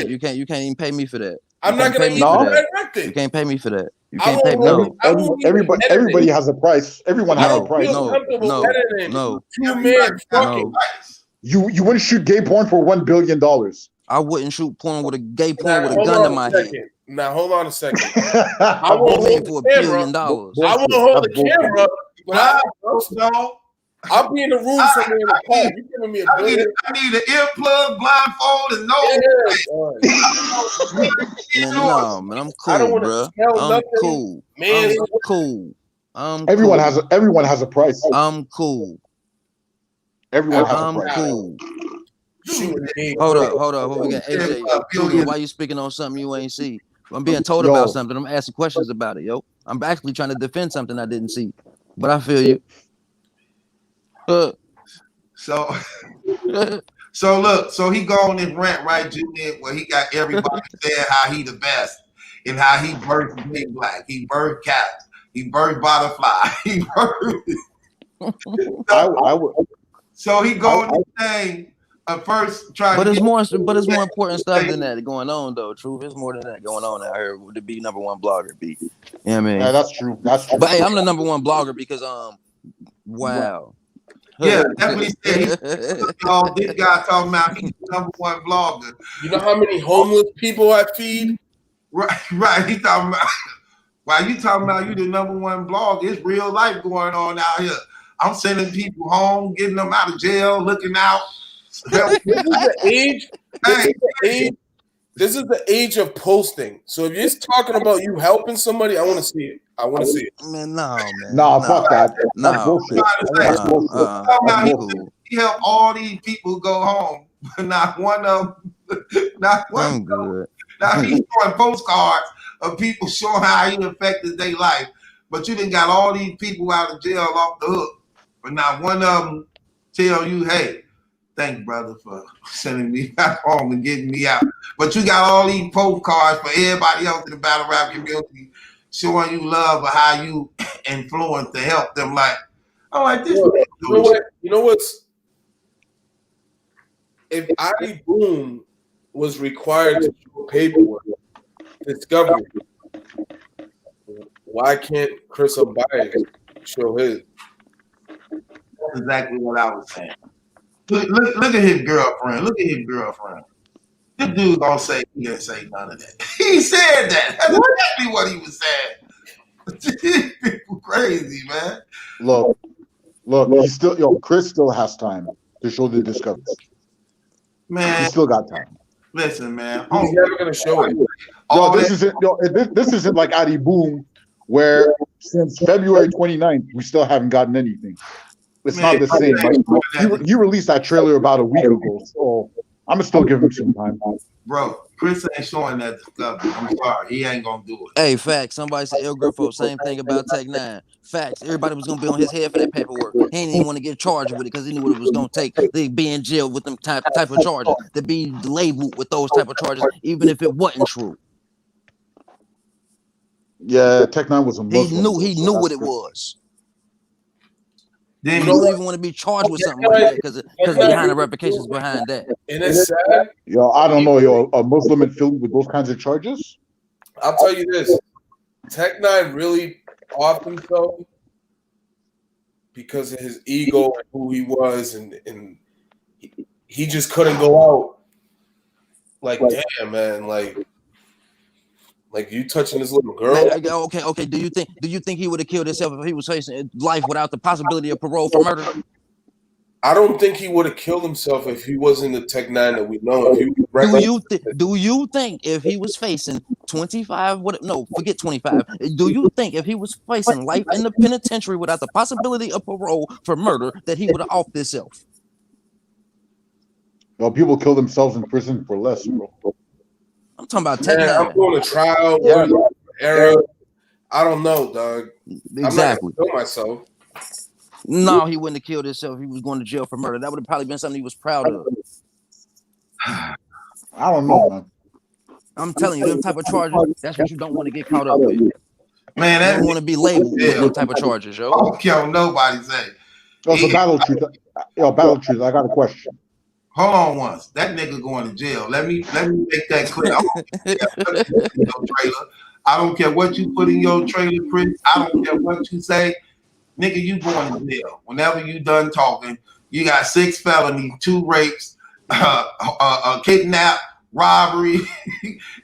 you can't even pay me for that. I'm not gonna direct it. You can't pay me for that. You can't pay me. No. Everybody has a price. Everyone has a price. No. You wouldn't shoot gay porn for $1 billion. I wouldn't shoot porn with a gay porn with a gun in my hand. Now hold on a second. I won't hold for $1 billion. I won't hold the camera, but I'll be in the room somewhere in the car. You giving me I need an earplug, blindfold, and no. Man, I'm cool, bro. I'm cool. Man, I'm cool. Everyone has a price. I'm cool. Everyone has a price. Cool. Hold up. What we got? AJ, why you speaking on something you ain't see? I'm being told about something. I'm asking questions about it, yo. I'm actually trying to defend something I didn't see. But I feel you. So look, so he go on his rant, right, Junior, where he got everybody saying how he the best and how he birthed big black, he birthed cats, he birthed butterfly, he birthed. So he go on his thing. First, trying. But it's more important stuff than that going on, though. Truth, it's more than that going on out here to be #1 blogger. You know what I mean? Yeah, that's true. But hey, I'm the #1 blogger because wow. Yeah, that's what he said. This guy talking about he's the #1 blogger. You know how many homeless people I feed? Right. He talking about. While you talking about you the #1 blogger, it's real life going on out here. I'm sending people home, getting them out of jail, looking out. This is the age. This is the age of posting. So if you're talking about you helping somebody, I want to see it. Man, no, man. Nah, fuck that. That's bullshit. He helped all these people go home, but not one of them. Not one. I'm good. Now he's showing postcards of people showing how he affected their life, but you done got all these people out of jail off the hook, but not one of them tell you, hey, thanks, brother, for sending me back home and getting me out. But you got all these postcards for everybody else in the battle rap community showing you love or how you influence to help them. Like, I'm like, this. You know what's? If Adi Boom was required to show paperwork, discovery, why can't Chris Unbias show his? That's exactly what I was saying. Look at his girlfriend. This dude gonna say he didn't say none of that. He said that. That's exactly what he was saying. People crazy, man. Look, Chris still has time to show the discoveries. Man, he still got time. Listen, man. He's never gonna show it. This isn't like Adi Boom, where since February 29th, we still haven't gotten anything. It's not the same. Like, you released that trailer about a week ago, so I'm gonna still give him some time. Bro, Chris ain't showing that discovery. I'm sorry, he ain't gonna do it. Hey, facts. Somebody said El Griffo, same thing about Tech 9. Facts. Everybody was gonna be on his head for that paperwork. He didn't even want to get charged with it because he knew what it was gonna take. They'd be in jail with them type of charges. To be labeled with those type of charges, even if it wasn't true. Yeah, Tech Nine was a He Muslim. knew what it was. Then You don't even want to be charged with something like that because behind the repercussions behind that. And it's sad. Yo, I don't know, yo, a Muslim in Philly with those kinds of charges? I'll tell you this. Tech Nine really off himself because of his ego and who he was, and he just couldn't go out. Like, damn, man, like you touching this little girl. Okay. Do you think he would have killed himself if he was facing life without the possibility of parole for murder? I don't think he would have killed himself if he wasn't the Tech Nine that we know. Do you think if he was facing 25? Forget 25. Do you think if he was facing life in the penitentiary without the possibility of parole for murder that he would have offed himself? Well, people kill themselves in prison for less, bro. I'm talking about Tech Nine. I'm going to trial. Era. I don't know, dog. Exactly. I'm not gonna kill myself. No, he wouldn't have killed himself. He was going to jail for murder. That would have probably been something he was proud of. I don't know, man. I'm telling you, them type of charges, that's what you don't want to get caught up with. Man, you don't want to be labeled with them type of charges, yo. I don't care what nobody say. Oh, so Battle Truth. Battle Truth, I got a question. Hold on once. That nigga going to jail. Let me make that clear. I don't care what you put in your trailer, Chris. I don't care what you say. Nigga, you going to jail. Whenever you done talking, you got 6 felonies, 2 rapes, kidnap, robbery.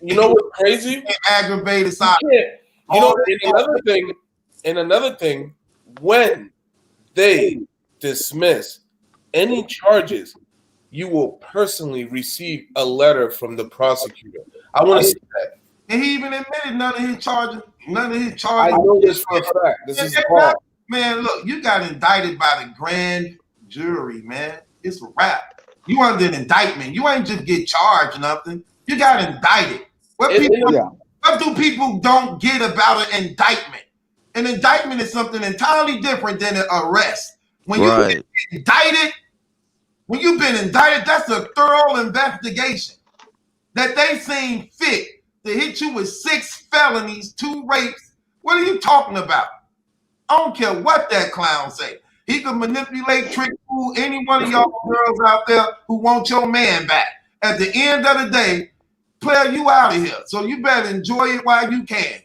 You know what's crazy? Aggravated side. You know, and another thing, when they dismiss any charges, you will personally receive a letter from the prosecutor. I want to see that. And he even admitted none of his charges. I know this for a fact. This is wrong. Man, look, you got indicted by the grand jury, man. It's a wrap. You under an indictment. You ain't just get charged or nothing. You got indicted. What do people don't get about an indictment? An indictment is something entirely different than an arrest. When you've been indicted, that's a thorough investigation. That they seem fit to hit you with 6 felonies, 2 rapes. What are you talking about? I don't care what that clown say. He can manipulate, trick, fool any one of y'all girls out there who want your man back. At the end of the day, player, you out of here. So you better enjoy it while you can.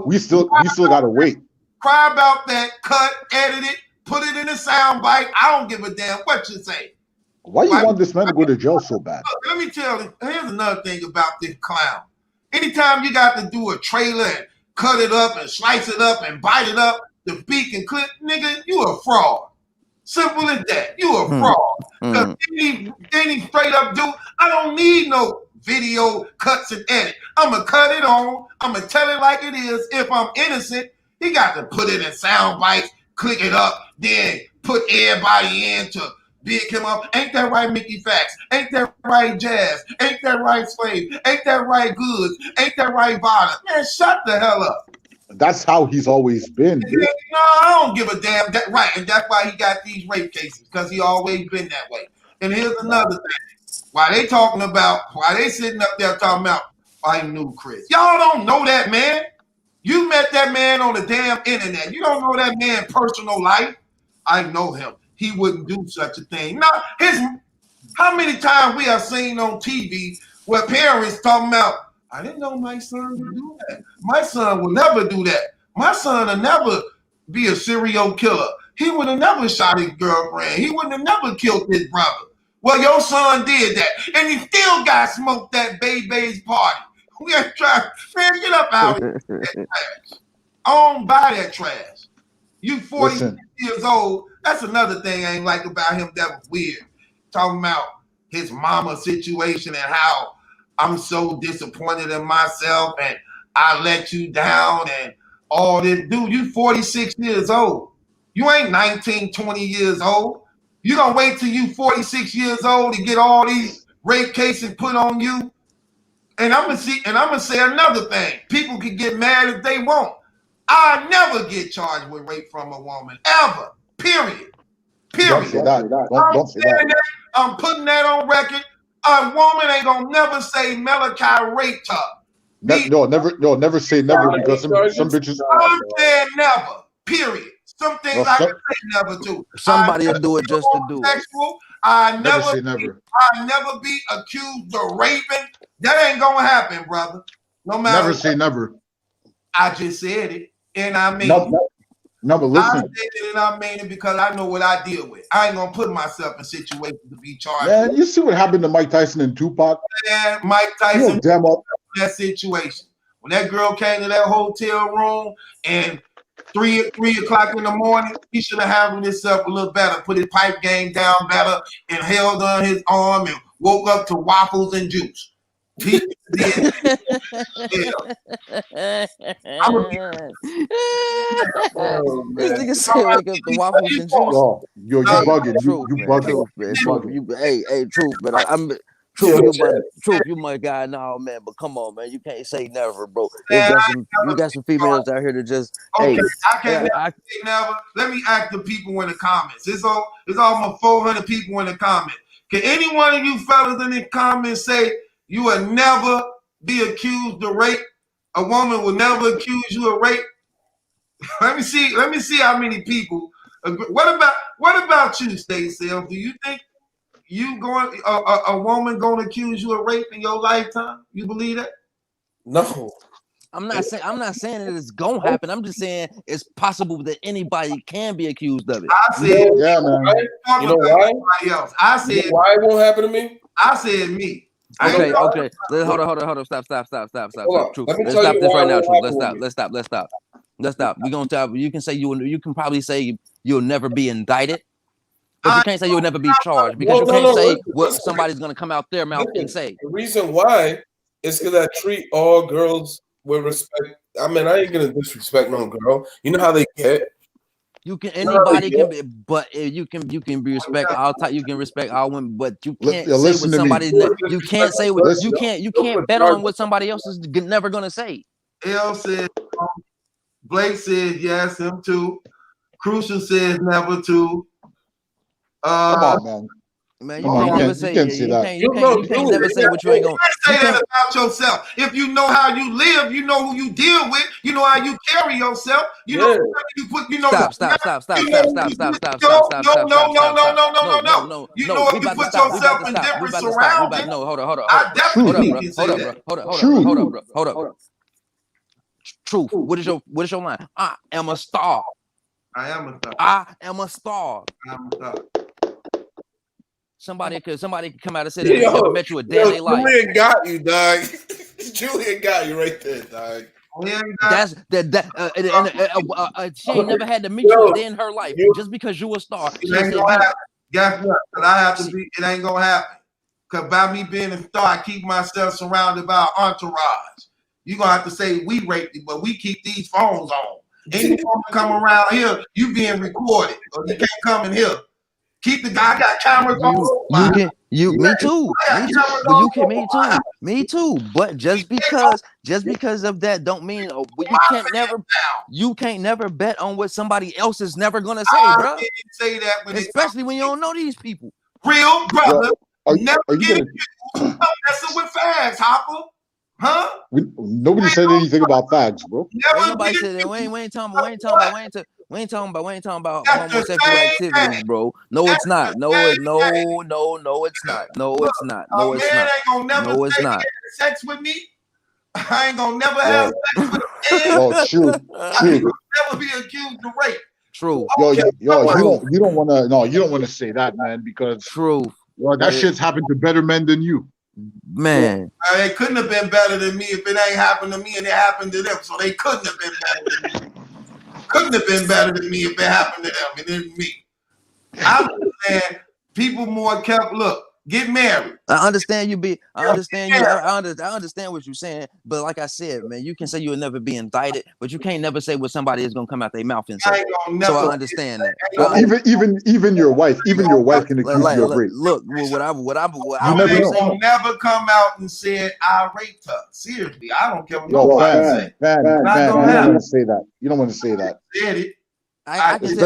We still gotta wait. Cry about that, cut, edit it, put it in a sound bite. I don't give a damn what you say. Why you want this man to go to jail so bad? Look, let me tell you, here's another thing about this clown. Anytime you got to do a trailer and cut it up and slice it up and bite it up, the beak and clip, nigga, you a fraud. Simple as that. You a fraud. Because then he straight up do, I don't need no video cuts and edit. I'm going to cut it on. I'm going to tell it like it is. If I'm innocent, he got to put it in sound bites, click it up, then put everybody in to big him up. Ain't that right, Mickey Fax? Ain't that right, Jazz? Ain't that right, Slave? Ain't that right, Goods? Ain't that right, Vada? Man, shut the hell up. That's how he's always been. No, I don't give a damn. Right, and that's why he got these rape cases, because he always been that way. And here's another thing. Why they sitting up there talking about, I knew Chris. Y'all don't know that man. You met that man on the damn internet. You don't know that man's personal life. I know him. He wouldn't do such a thing. Now, how many times we have seen on TV where parents talking about, I didn't know my son would do that. My son will never do that. My son will never be a serial killer. He would have never shot his girlfriend. He would have never killed his brother. Well, your son did that. And he still got smoked that baby's party. We got to try, man, get up out of here. I don't buy that trash. You 46 years old. That's another thing I ain't like about him that was weird. Talking about his mama situation and how I'm so disappointed in myself and I let you down and all this. Dude, you 46 years old. You ain't 19, 20 years old. You gonna wait till you 46 years old to get all these rape cases put on you? And I'm gonna say another thing. People can get mad if they want. I never get charged with rape from a woman, ever. Period. Don't say that. Don't say that. I'm putting that on record. A woman ain't gonna never say Malachi raped her. Never say never because some bitches. I'm saying never. Period. Some things I some- can say never to. Somebody will do it just to do it. Homosexual, I Never never say never. I never be accused of raping. That ain't gonna happen, brother. No matter. Never say never. I just said it, and I mean. No, but I listen, said it and I mean it because I know what I deal with. I ain't gonna put myself in situations to be charged. man. You see what happened to Mike Tyson and Tupac? Man, Mike You know Tyson damn well. that situation. When that girl came to that hotel room and 3 o'clock in the morning, he should have handled himself a little better, put his pipe game down better, and held on his arm and woke up to waffles and juice. He did. This nigga said wake up the waffles and juice. Yo, you bugging. Truth, You man. bugging. Truth, man. Truth. Hey, truth, but I'm truth. You might got no, man, but come on, man. You can't say never, bro. You got some females out here that just okay. hey. I can't say never. Let me ask the people in the comments. It's almost 400 people in the comments. Can any one of you fellas in the comments say you will never be accused of rape? A woman will never accuse you of rape. Let me see how many people agree. What about you, Stacey? Do you think a woman gonna accuse you of rape in your lifetime? You believe that? No. I'm not saying that it's gonna happen. I'm just saying it's possible that anybody can be accused of it. I said, yeah, man. You know why? Else. I said, why it won't happen to me? I said me. Okay. Hold on. Stop. True. Let's stop this right now. True. Let's stop. We're gonna stop. You can say you can probably say you'll never be indicted, but you can't say you'll never be charged because you can't say what somebody's gonna come out their mouth and say. The reason why is because I treat all girls with respect. I mean, I ain't gonna disrespect no girl. You know how they get. Anybody can be, but you can be respect all type. You can respect all women, but you can't say what somebody. You can't say what you can't bet on what somebody else is never gonna say. L said, Blake said yes, him too. Crucial says never too. Come on, man. Man, you can't never say you can't never say what you ain't gonna say that about yourself. If you know how you live, you know who you deal with, you know how you carry yourself, you know you put, you know. Stop. No. You know if you put yourself in different surroundings. No, hold up. Truth. What is your line? I am a star. I am a star. I am a star. Somebody could come out and say they never met you a day in their life. Julian got you, dog. Julian got you right there, dog. That's she ain't never had to meet you a day in her life. Just because you a star. It ain't gonna happen. Guess what? I have to be. It ain't gonna happen. Cause by me being a star, I keep myself surrounded by an entourage. You gonna have to say we raped it, but we keep these phones on. Any woman come around here, you being recorded, or you can't come in here. Keep the guy got cameras on. Me too. But just because of that don't mean you can't never bet on what somebody else is never gonna say, bro. Say that especially when you don't know these people. Real brother, never getting messing with fags, Hopper. Huh? Nobody said anything about fags, bro. Nobody said that. We ain't talking about homosexual activities, bro. No, it's not. No, it's not. No, it's not. No, it's not. Sex with me? I ain't gonna never have sex with a man. Oh, true. Never be accused of rape. True. You don't want to say that, man, because that shit's happened to better men than you. Man, it couldn't have been better than me if it ain't happened to me and it happened to them. So they couldn't have been better than me. Couldn't have been better than me if it happened to them and then me. I understand people more careful. Look, get married. I understand I understand what you're saying, but like I said, man, you can say you'll never be indicted, but you can't never say what somebody is gonna come out their mouth and say. So I understand that. Even your wife can accuse you of rape. Look, what I never come out and said I raped her. Seriously, I don't care what nobody say. You don't want to say that. You don't want to say that. Said it. I can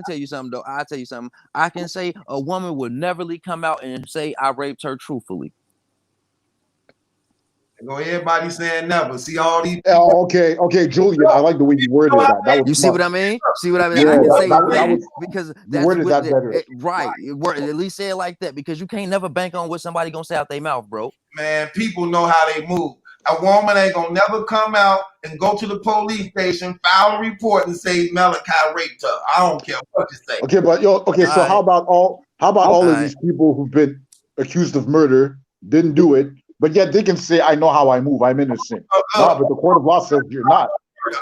tell you something though. I'll tell you something. I can say a woman would never come out and say I raped her truthfully. Go everybody saying never. See all these. Okay, Julian. I like the way you worded that. That was You see smart. what I mean? See what I mean? Yeah, I can that say was because you that's worded what that better. right. At least say it like that because you can't never bank on what somebody gonna say out their mouth, bro. Man, people know how they move. A woman ain't gonna never come out and go to the police station, file a report, and say Malachi raped her. I don't care what you say. Okay, but so All how about all of right. these people who've been accused of murder, didn't do it, but yet they can say, I know how I move, I'm innocent. Nah, but the court of law says you're not.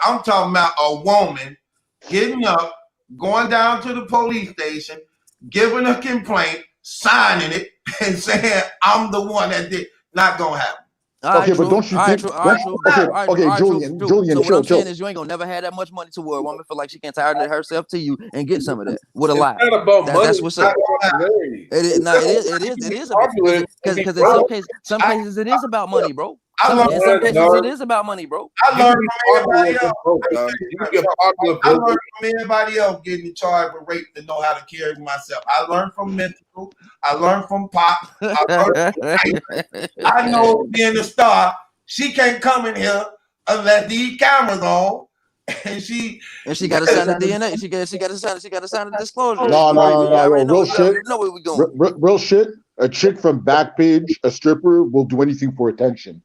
I'm talking about a woman getting up, going down to the police station, giving a complaint, signing it, and saying, I'm the one that did. Not gonna happen. Okay, but don't you think? Okay, Julian, So what I'm chill. saying is you ain't gonna never have that much money to where a woman feel like she can tie herself to you and get some of that with a lie. It's not about money. That's what's up. It is because in some cases it is about money, bro. In some cases it is about money, bro. I learned from everybody else. I learned from everybody else getting charged with rape to know how to carry myself. I learned from mental. I learned from Pop. I know being a star, she can't come in here unless these cameras on. And she got to sign the DNA. She got to sign the disclosure. No, real shit. You know where we going. Real shit. A chick from Backpage, a stripper, will do anything for attention.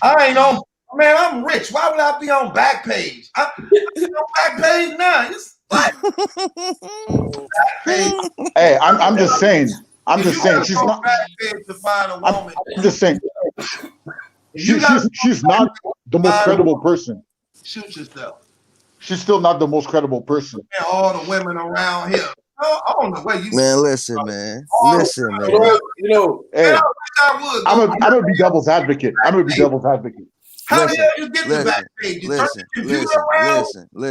I ain't know. Man, I'm rich. Why would I be on Backpage? I'm on Backpage now. It's what? Hey, I'm just saying. She's not. Backpage to find a woman. I'm just saying. She's not the most credible person. Shoot yourself. She's still not the most credible person. And all the women around here. I don't know where you. Man, listen, man. You know. Hey, I'm gonna be devil's advocate. How the hell you get the Backpage? Listen.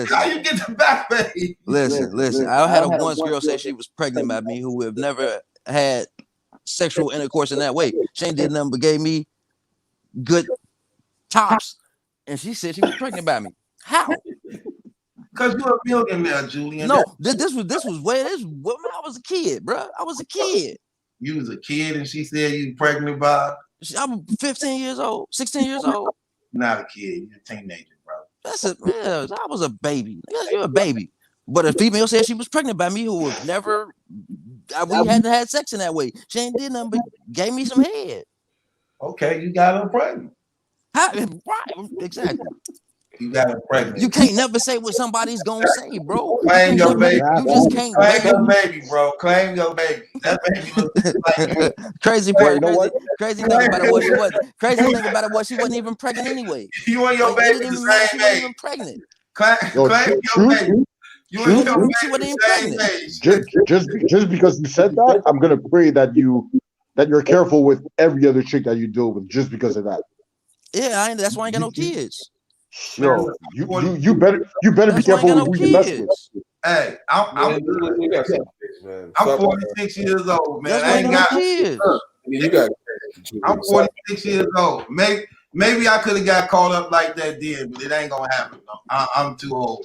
How you get the Backpage? Listen. I had a once girl say she was pregnant by me who have never had sexual intercourse in that way. She ain't did nothing but gave me good tops, and she said she was pregnant by me. How? Because you're a millionaire, Julian. No, this was when I was a kid, bro. I was a kid. You was a kid, and she said you pregnant by. I'm 15 years old, 16 years old. Not a kid, you're a teenager, bro. I was a baby. You're a baby. But a female said she was pregnant by me who was never. We hadn't had sex in that way. She ain't did nothing but gave me some head. Okay, you got her pregnant. Right, exactly. You got her pregnant. You can't never say what somebody's gonna say, bro. Claim your baby. You just can't. Claim your baby, bro. Claim your baby. That baby looks like you. Crazy part. Crazy thing about it was she wasn't. Crazy thing about it was she wasn't even pregnant anyway. You and your baby the same she wasn't age. even pregnant. Claim your baby. You and your baby she wasn't even pregnant. Just because you said that, I'm gonna pray that you're careful with every other chick that you deal with, just because of that. Yeah, that's why I ain't got no kids. Yo, you better be careful with who you mess with. Hey, I'm 46 years old, man. I ain't got kids. I'm 46 years old. Maybe I could have got caught up like that then, but it ain't gonna happen. I'm too old.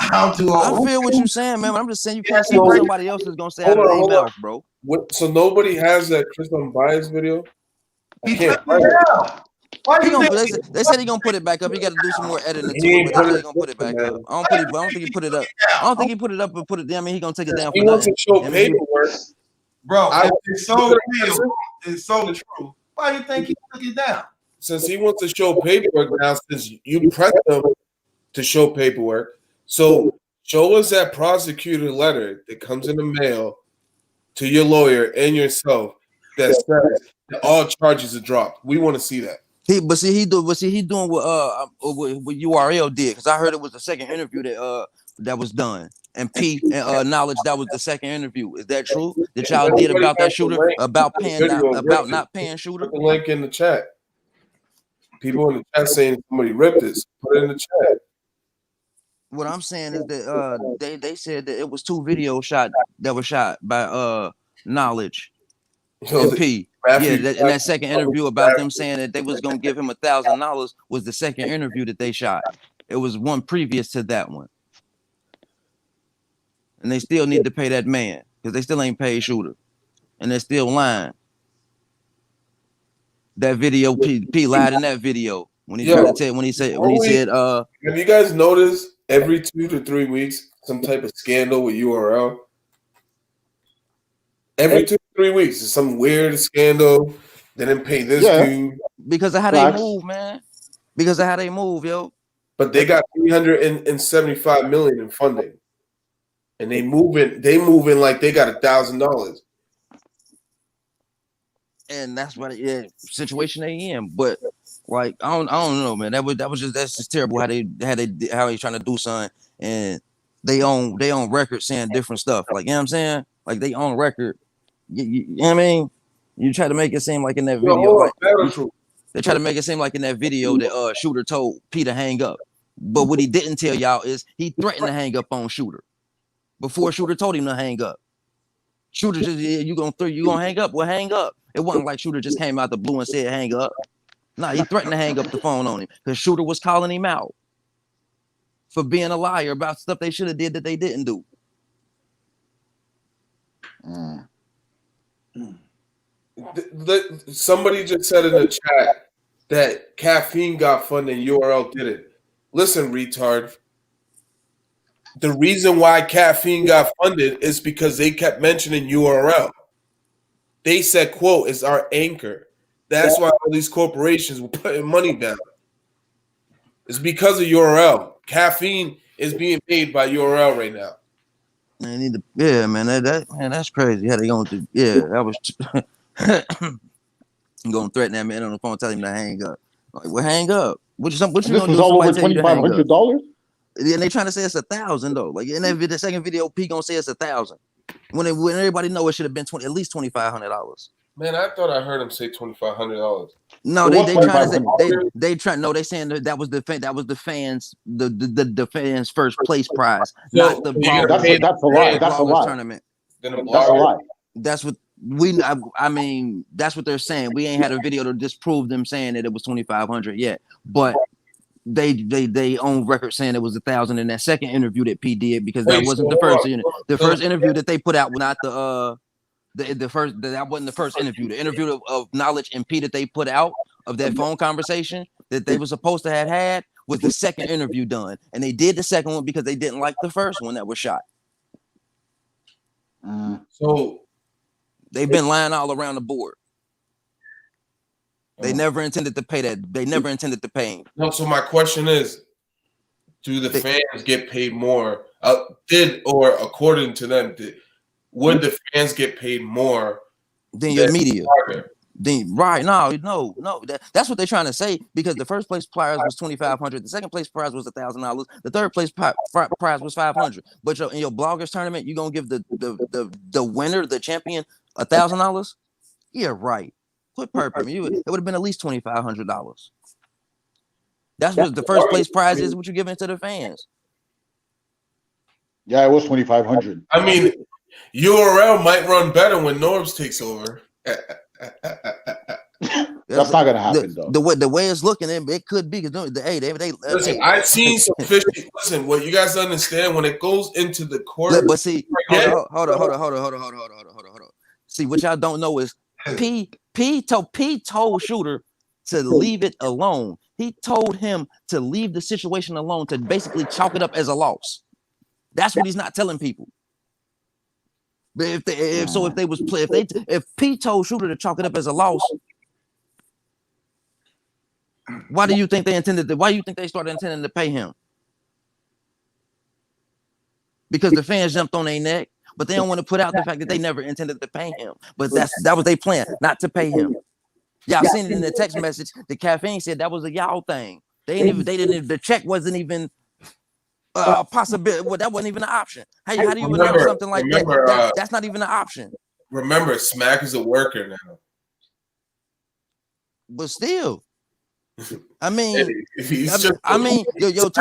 I'm too old. I feel what you're saying, man. I'm just saying you can't say what somebody else is gonna say out of their mouth, bro. So nobody has that Chris Unbias video? He took it down. They said he gonna put it back up. He got to do some more editing to it, but he gonna put it back up. I don't think he put it up. I don't think he put it up and put it down. I mean, he gonna take it down. He wants to show paperwork, bro. It's so real. It's so true. Why do you think he took it down? Since he wants to show paperwork now, since you pressed him to show paperwork, so show us that prosecutor letter that comes in the mail to your lawyer and yourself that says that all charges are dropped. We want to see that. He doing what URL did, because I heard it was the second interview that was done, and P and Knowledge that was the second interview. Is that true? That y'all did about that shooter, about not paying shooter? Put the link in the chat. People in the chat saying somebody ripped this. Put it in the chat. What I'm saying is that they said that it was 2 videos that were shot by Knowledge and P. Yeah, in that second interview about them saying that they was gonna give him $1,000 was the second interview that they shot. It was one previous to that one, and they still need to pay that man because they still ain't paid shooter, and they're still lying. That video, P lied in that video when he Yo, tried to tell when he said have you guys noticed every 2 to 3 weeks some type of scandal with URL? Every 2 to 3 weeks, it's some weird scandal. They didn't pay this dude because of how they move, man. Because of how they move, yo. But they got 375 million in funding, and they moving like they got $1,000. And that's what situation they in. But like I don't know, man. That's just terrible how they trying to do something, and they on record saying different stuff. Like, you know what I'm saying? Like they on record. You know what I mean? You try to make it seem like in that video, like, they try to make it seem like in that video that Shooter told P to hang up. But what he didn't tell y'all is he threatened to hang up on Shooter before Shooter told him to hang up. Shooter just, you gonna hang up? Well, hang up. It wasn't like Shooter just came out the blue and said hang up. Nah, he threatened to hang up the phone on him because Shooter was calling him out for being a liar about stuff they should have did that they didn't do. Somebody just said in the chat that Caffeine got funded and URL didn't. Listen, retard. The reason why Caffeine got funded is because they kept mentioning URL. They said, quote, is our anchor. That's why all these corporations were putting money down. It's because of URL. Caffeine is being paid by URL right now. Man, man, that's crazy. How they going to? Yeah, that was going to threaten that man on the phone, tell him to hang up. Like, well, hang up. What you this gonna was do? all over $2,500. And they trying to say it's 1,000 though. Like in the second video, P gonna say it's 1,000 when everybody know it should have been at least $2,500. Man, I thought I heard him say $2,500. No, they trying to say they saying that was the fans the fans first place prize, not the that's a lie. That's a lie. Tournament. That's a lie. That's what I mean. That's what they're saying. We ain't had a video to disprove them saying that it was 2,500 yet, but they on record saying it was 1,000 in that second interview that P did, because that wasn't the first interview. The first interview that they put out was not the first. That wasn't the first interview. The interview of Knowledge and P that they put out of that phone conversation that they were supposed to have had was the second interview done, and they did the second one because they didn't like the first one that was shot. So they've been lying all around the board. They never intended to pay that. They never intended to pay him. No, so my question is, do the fans get paid more? According to them, would the fans get paid more than your media? Right? No. That's what they're trying to say, because the first place prize was $2,500. The second place prize was $1,000. The third place prize was $500. But in your bloggers tournament, you gonna give the winner, the champion, $1,000? Yeah, right. Put purple. It would have been at least $2,500. That's what the first place prize is. What you giving to the fans? Yeah, it was $2,500. I mean, URL might run better when Norbs takes over. That's not gonna happen though. The way it's looking, it could be. Listen, I've seen some fishy. Listen, what you guuld understand when it goes into the court. But see, hold on. See, what y'all don't know is P told Shooter to leave it alone. He told him to leave the situation alone, to basically chalk it up as a loss. That's what he's not telling people. But if P told Shooter to chalk it up as a loss, why do you think they intended? Why do you think they started intending to pay him? Because the fans jumped on their neck, but they don't want to put out the fact that they never intended to pay him. But that was their plan, not to pay him. Y'all seen it in the text message. The Caffeine said that was a y'all thing. They didn't. The check wasn't even a possibility. Well, that wasn't even an option. How do you remember something like that? That's not even an option. Remember, Smack is a worker now. But still, I mean, in your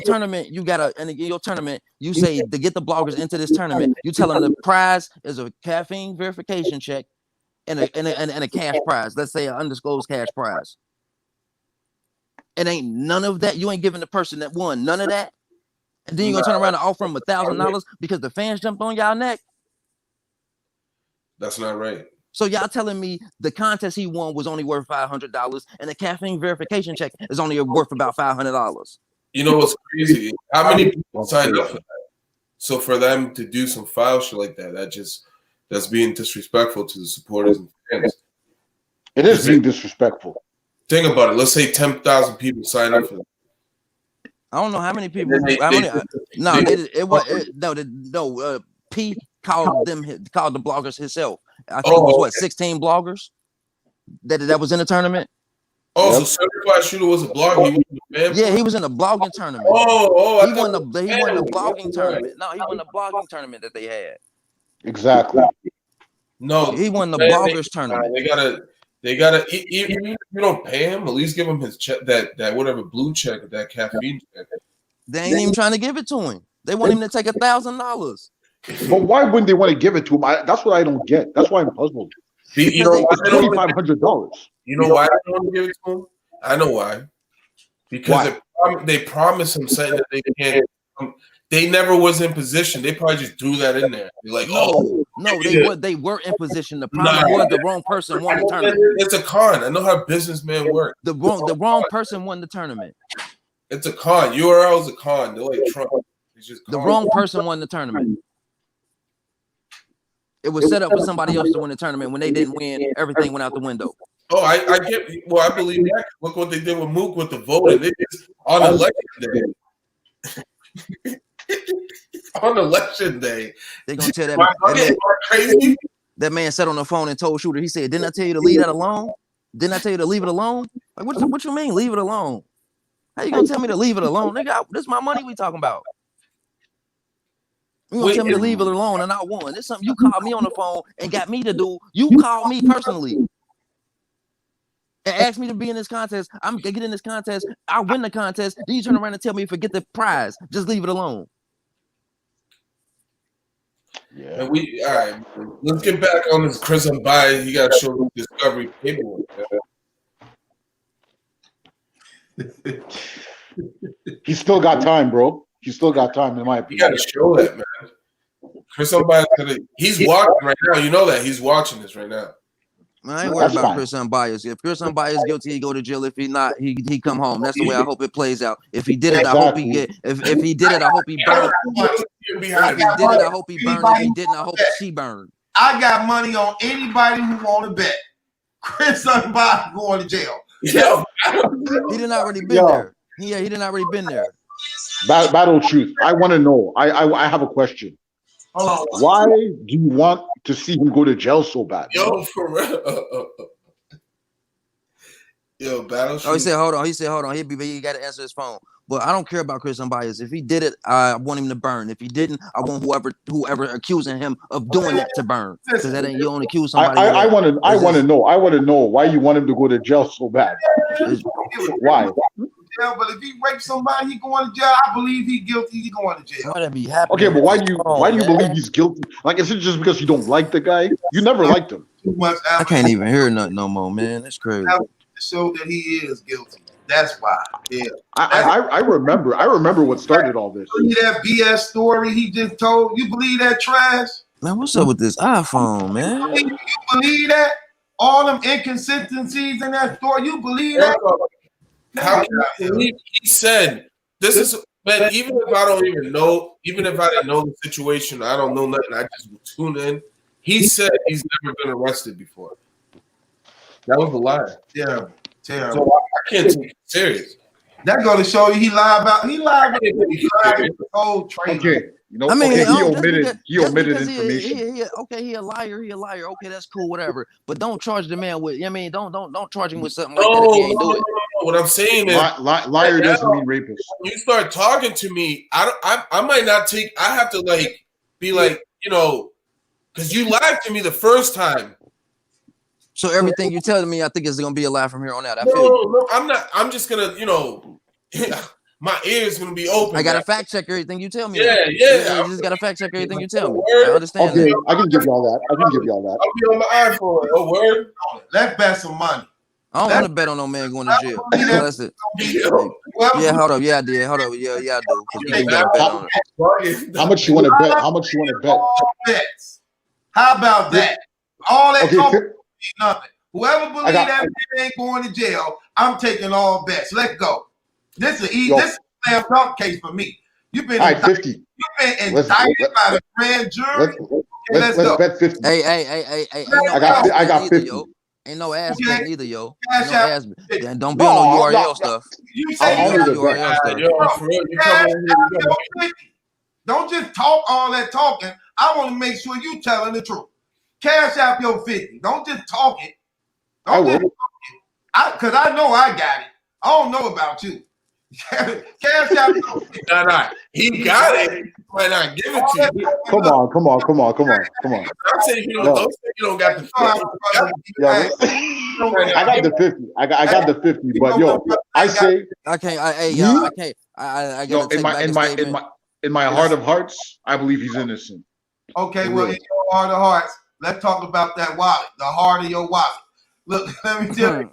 tournament, you gotta, and in your tournament, you say to get the bloggers into this tournament, you tell them the prize is a caffeine verification check and a cash prize. Let's say an undisclosed cash prize. It ain't none of that. You ain't giving the person that won none of that, and then you're gonna turn around and offer them $1,000 because the fans jumped on y'all neck. That's not right. So y'all telling me the contest he won was only worth $500, and the caffeine verification check is only worth about $500. You know what's crazy? How many people signed up for that? So for them to do some foul shit like that, that's being disrespectful to the supporters and fans. It is being disrespectful. Think about it. Let's say 10,000 people sign up for that. I don't know how many people. P called the bloggers himself. I think it was 16 bloggers that was in the tournament. Oh, so Certified Shooter was a blogger. He was in a blogging tournament. He won the blogging tournament. No, he won the blogging tournament that they had. Exactly. No, he won the bloggers tournament. They gotta. Even if you don't pay him, at least give him his check, that whatever blue check, that caffeine check. They ain't even trying to give it to him. They want him to take $1,000. But why wouldn't they want to give it to him? That's what I don't get. That's why I'm puzzled. You know, it's $2,500. You know why they don't want to give it to him? I know why. Because they promise him something that they can't. They never was in position. They probably just threw that in there. They're like, they were in position. The problem was the wrong person won the tournament. It's a con. I know how businessmen work. The wrong person won the tournament. It's a con. URL is a con. They're like Trump. It's just the wrong person won the tournament. It was set up for somebody else to win the tournament. When they didn't win, everything went out the window. Oh, I get. Well, I believe that. Look what they did with Mook with the voting. They just on election day. On election day, they're gonna tell that that man sat on the phone and told Shooter. He said, "Didn't I tell you to leave that alone? Didn't I tell you to leave it alone? Like, what you mean, leave it alone? How you gonna tell me to leave it alone, nigga? This is my money we talking about. You gonna tell me to leave it alone and I won? This is something you called me on the phone and got me to do. You called me personally and asked me to be in this contest. I'm gonna get in this contest. I win the contest. Then you turn around and tell me forget the prize. Just leave it alone." Yeah. And all right. Let's get back on this Chris Unbias. You got to show Discovery paperwork. He's still got time, bro. He's still got time, in my opinion. You got to show that, man. Chris Unbias, he's watching right now. You know that he's watching this right now. I ain't worried about Chris Unbias. If Chris Unbias is guilty, he go to jail. If he not, he come home. That's the way I hope it plays out. If he did it, I hope he get. If he did it, I hope he burned. If he did it, I hope he burned. If he didn't, I hope she burned. I got money on anybody who want to bet. Chris Unbias going to jail. Yo, he didn't already been there. He didn't already been there. Battle Truth. I want to know. I have a question. Why do you want to see him go to jail so bad? Yo, for real. Yo, Battle Truth. Oh, he said, hold on. He got to answer his phone. But I don't care about Chris Unbias. If he did it, I want him to burn. If he didn't, I want whoever accusing him of doing it to burn. Because that ain't you only accuse somebody. I want to know why you want him to go to jail so bad. Why? Yeah, but if he rapes somebody, he going to jail. I believe he's guilty. He going to jail. Okay, but why do you believe he's guilty? Like, is it just because you don't like the guy? You never liked him. Too much. I can't even hear nothing no more, man. That's crazy. To show that he is guilty. That's why. Yeah. I remember what started all this. You believe that BS story he just told? You believe that trash? Man, what's up with this iPhone, man? You believe that? All them inconsistencies in that story, you believe that? How he said this is, man, even if I don't even know, even if I didn't know the situation, I don't know nothing, I just tune in. He said he's never been arrested before. That was a lie. Yeah. Terrible. So I can't take it serious. That's going to show you he lied about the whole trailer. Okay. You know, I mean, he omitted information. He a liar. Okay, that's cool, whatever. But don't charge the man with. I mean, don't charge him with something like that if he ain't do it. What I'm saying is, liar doesn't mean rapist. When you start talking to me, I might not take. I have to be like, because you lied to me the first time. So everything you're telling me, I think is gonna be a lie from here on out. No, I'm not. I'm just gonna, my ears gonna be open. I gotta fact check everything you tell me. Yeah. You just gotta fact check everything you tell me. I understand. Okay, that. I can give y'all that. I'll be on my iPhone. Oh, word. Let's bet some money. I don't want to bet on no man going to jail. That's it. Yeah, hold up. Yeah, I did. Hold up. Yeah, I do. You gotta bet on it. How much you want to bet? How much you want to bet? How about that? All that Okay, talking means nothing. Whoever believes got- that man ain't going to jail, I'm taking all bets. Let's go. This is Yo. this is a slam dunk case for me. You've been all right, indicted, 50. you've been Let's- indicted by the grand jury. Let's go. bet 50. Hey, ain't no I got aspect 50. neither, yo. Ain't no aspect Okay. neither, yo. Cash Ain't no out. aspect. Then don't be on no URL stuff. You I'll say honor you the got bet. URL stuff. Yo, for real, you cash coming out in your 50. Don't just talk all that talking. I want to make sure you telling the truth. Cash out your 50. Don't just talk it. I Don't will. just talk it. Because I know I got it. I don't know about you. Cash out your 50. Nah. He got it. He might not give it to you. Come on. I'm saying don't say you don't got the 50. Yo, I got the 50. I got the 50. But yo, I say I can't. I can't. I yo, gotta take back a statement. in my heart of hearts, I believe he's innocent. Okay, well, in your heart of hearts, let's talk about that wallet, the heart of your wallet. Look, let me tell you.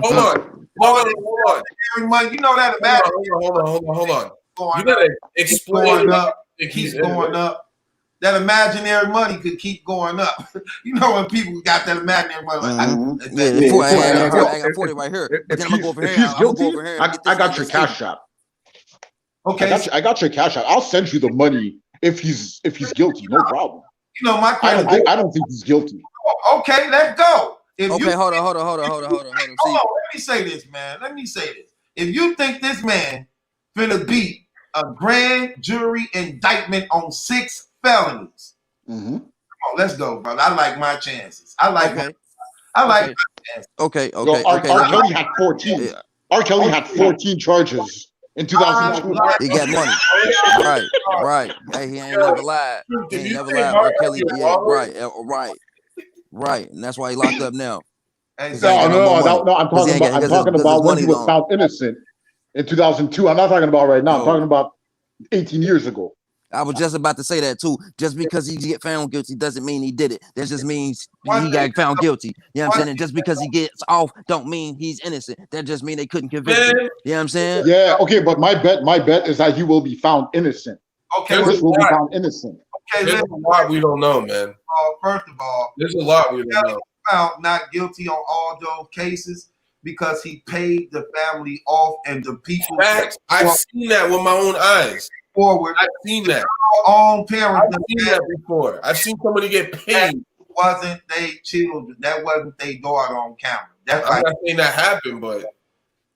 Hold on. Money, you know that imagine Hold on. going You gotta up, explain. going up, keep going up. That imaginary money could keep going up. You know when people got that imaginary money, like, I got 40 right here. But then I'm gonna go over here. I'm gonna go over here. I got your cash app. Okay, I got your cash app. I'll send you the money if he's guilty. No problem. you know my question. I don't think he's guilty. Okay, let's go. If Okay, you, hold on. Hold on, let me say this, man. Let me say this. If you think this man finna beat a grand jury indictment on 6 felonies, Mm-hmm. come on, let's go, brother. I like my chances. I like my chances. Okay. Yo, R. Kelly had 14. Yeah. R. Kelly had 14 charges in 2002. He got money. Right. Hey, he ain't never lied. He ain't never lied. R. Kelly, yeah, right. And that's why he locked up now. Hey, No. I'm talking about when he was found innocent in 2002. I'm not talking about right now. I'm talking about 18 years ago. I was just about to say that too. Just because he get found guilty doesn't mean he did it. That just means he got found guilty. You know what I'm saying? And just because he gets off don't mean he's innocent. That just mean they couldn't convict him. You know what I'm saying? Yeah, okay, but my bet is that he will be found innocent. Okay, Chris will be found innocent. Okay, there's a lot we don't know, man. First of all, There's a lot we don't know. Found not guilty on all those cases because he paid the family off and the people. Facts. I've seen that with my own eyes. Forward, I've seen that. Own parents. I've seen that before. I've seen somebody get paid. Wasn't they children? That wasn't their daughter on camera. That's I'm not saying that happened, but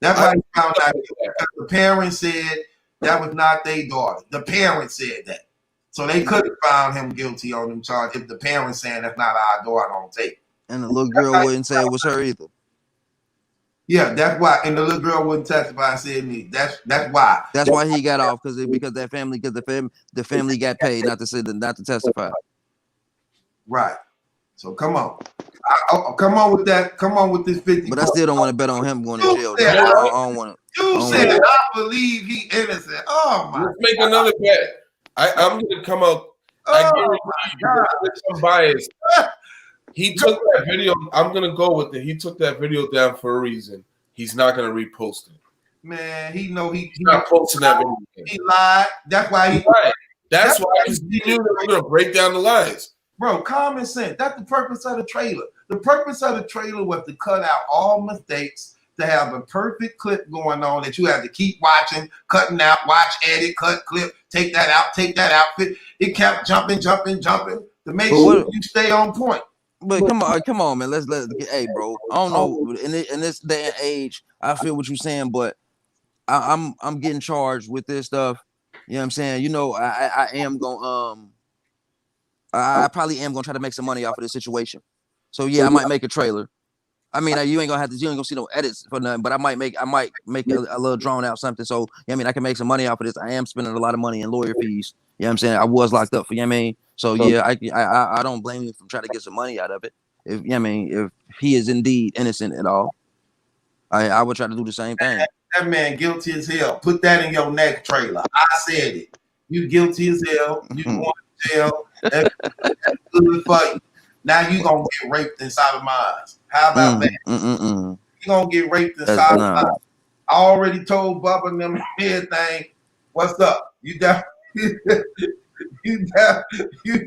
that's why he found out. The parents said that was not their daughter. The parents said that, so they could have found him guilty on them charges if the parents saying that's not our daughter on tape. And the little girl wouldn't say it was her either. Yeah, that's why. And the little girl wouldn't testify and said me. That's why. That's why he got off because that family the family got paid not to testify. Right. So come on, come on with that. Come on with this 50. But I still don't want to bet on him going to jail. I don't want to. You said I believe he innocent. Oh my! Let's make another bet. I'm gonna come out. I guarantee you, with some bias. He took that video. I'm gonna go with it. He took that video down for a reason. He's not gonna repost it. Man, he know he's not posting that video. He lied. That's why he lied. That's why he knew that we're gonna break down the lies. Bro, common sense. That's the purpose of the trailer. The purpose of the trailer was to cut out all mistakes, to have a perfect clip going on that you have to keep watching, cutting out, watch, edit, cut, clip, take that out, take that out. It kept jumping to make sure you stay on point. But come on, man. Let's hey, bro. I don't know. In this day and age, I feel what you're saying, but I'm getting charged with this stuff. You know what I'm saying? You know, I am gonna I probably am gonna try to make some money off of this situation. So yeah, I might make a trailer. I mean, you ain't gonna see no edits for nothing, but I might make a little drawn out something. So I mean, I can make some money off of this. I am spending a lot of money in lawyer fees. You know what I'm saying? I was locked up for, you know what I mean? So yeah, I don't blame him for trying to get some money out of it. If you know what I mean, if he is indeed innocent at all, I would try to do the same thing. That man guilty as hell. Put that in your next trailer. I said it. You guilty as hell. You going to jail. That's good for you. Now you gonna get raped inside of mine. How about that? You gonna get raped inside of mine. I already told Bubba and them everything. What's up? You got You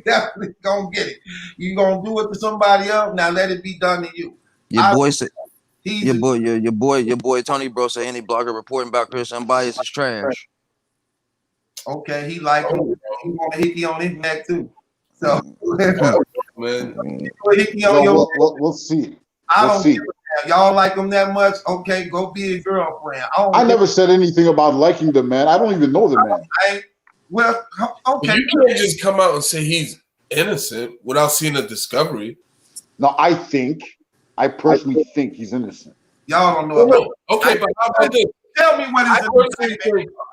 definitely gonna get it. You gonna do it to somebody else. Now let it be done to you. Your boy said. He's Your boy Tony Bro said any blogger reporting about Chris Unbias is trash. okay. He like him. He want a hickey on his neck too. So Man. hickey on your We'll see. I We'll don't see. give a damn. Y'all like him that much? Okay, go be his girlfriend. I never said anything about liking the man. I don't even know the man. Well, okay. You can't just come out and say he's innocent without seeing a discovery. No, I personally think he's innocent. Y'all don't know. No. Okay, but how about this? Tell me what is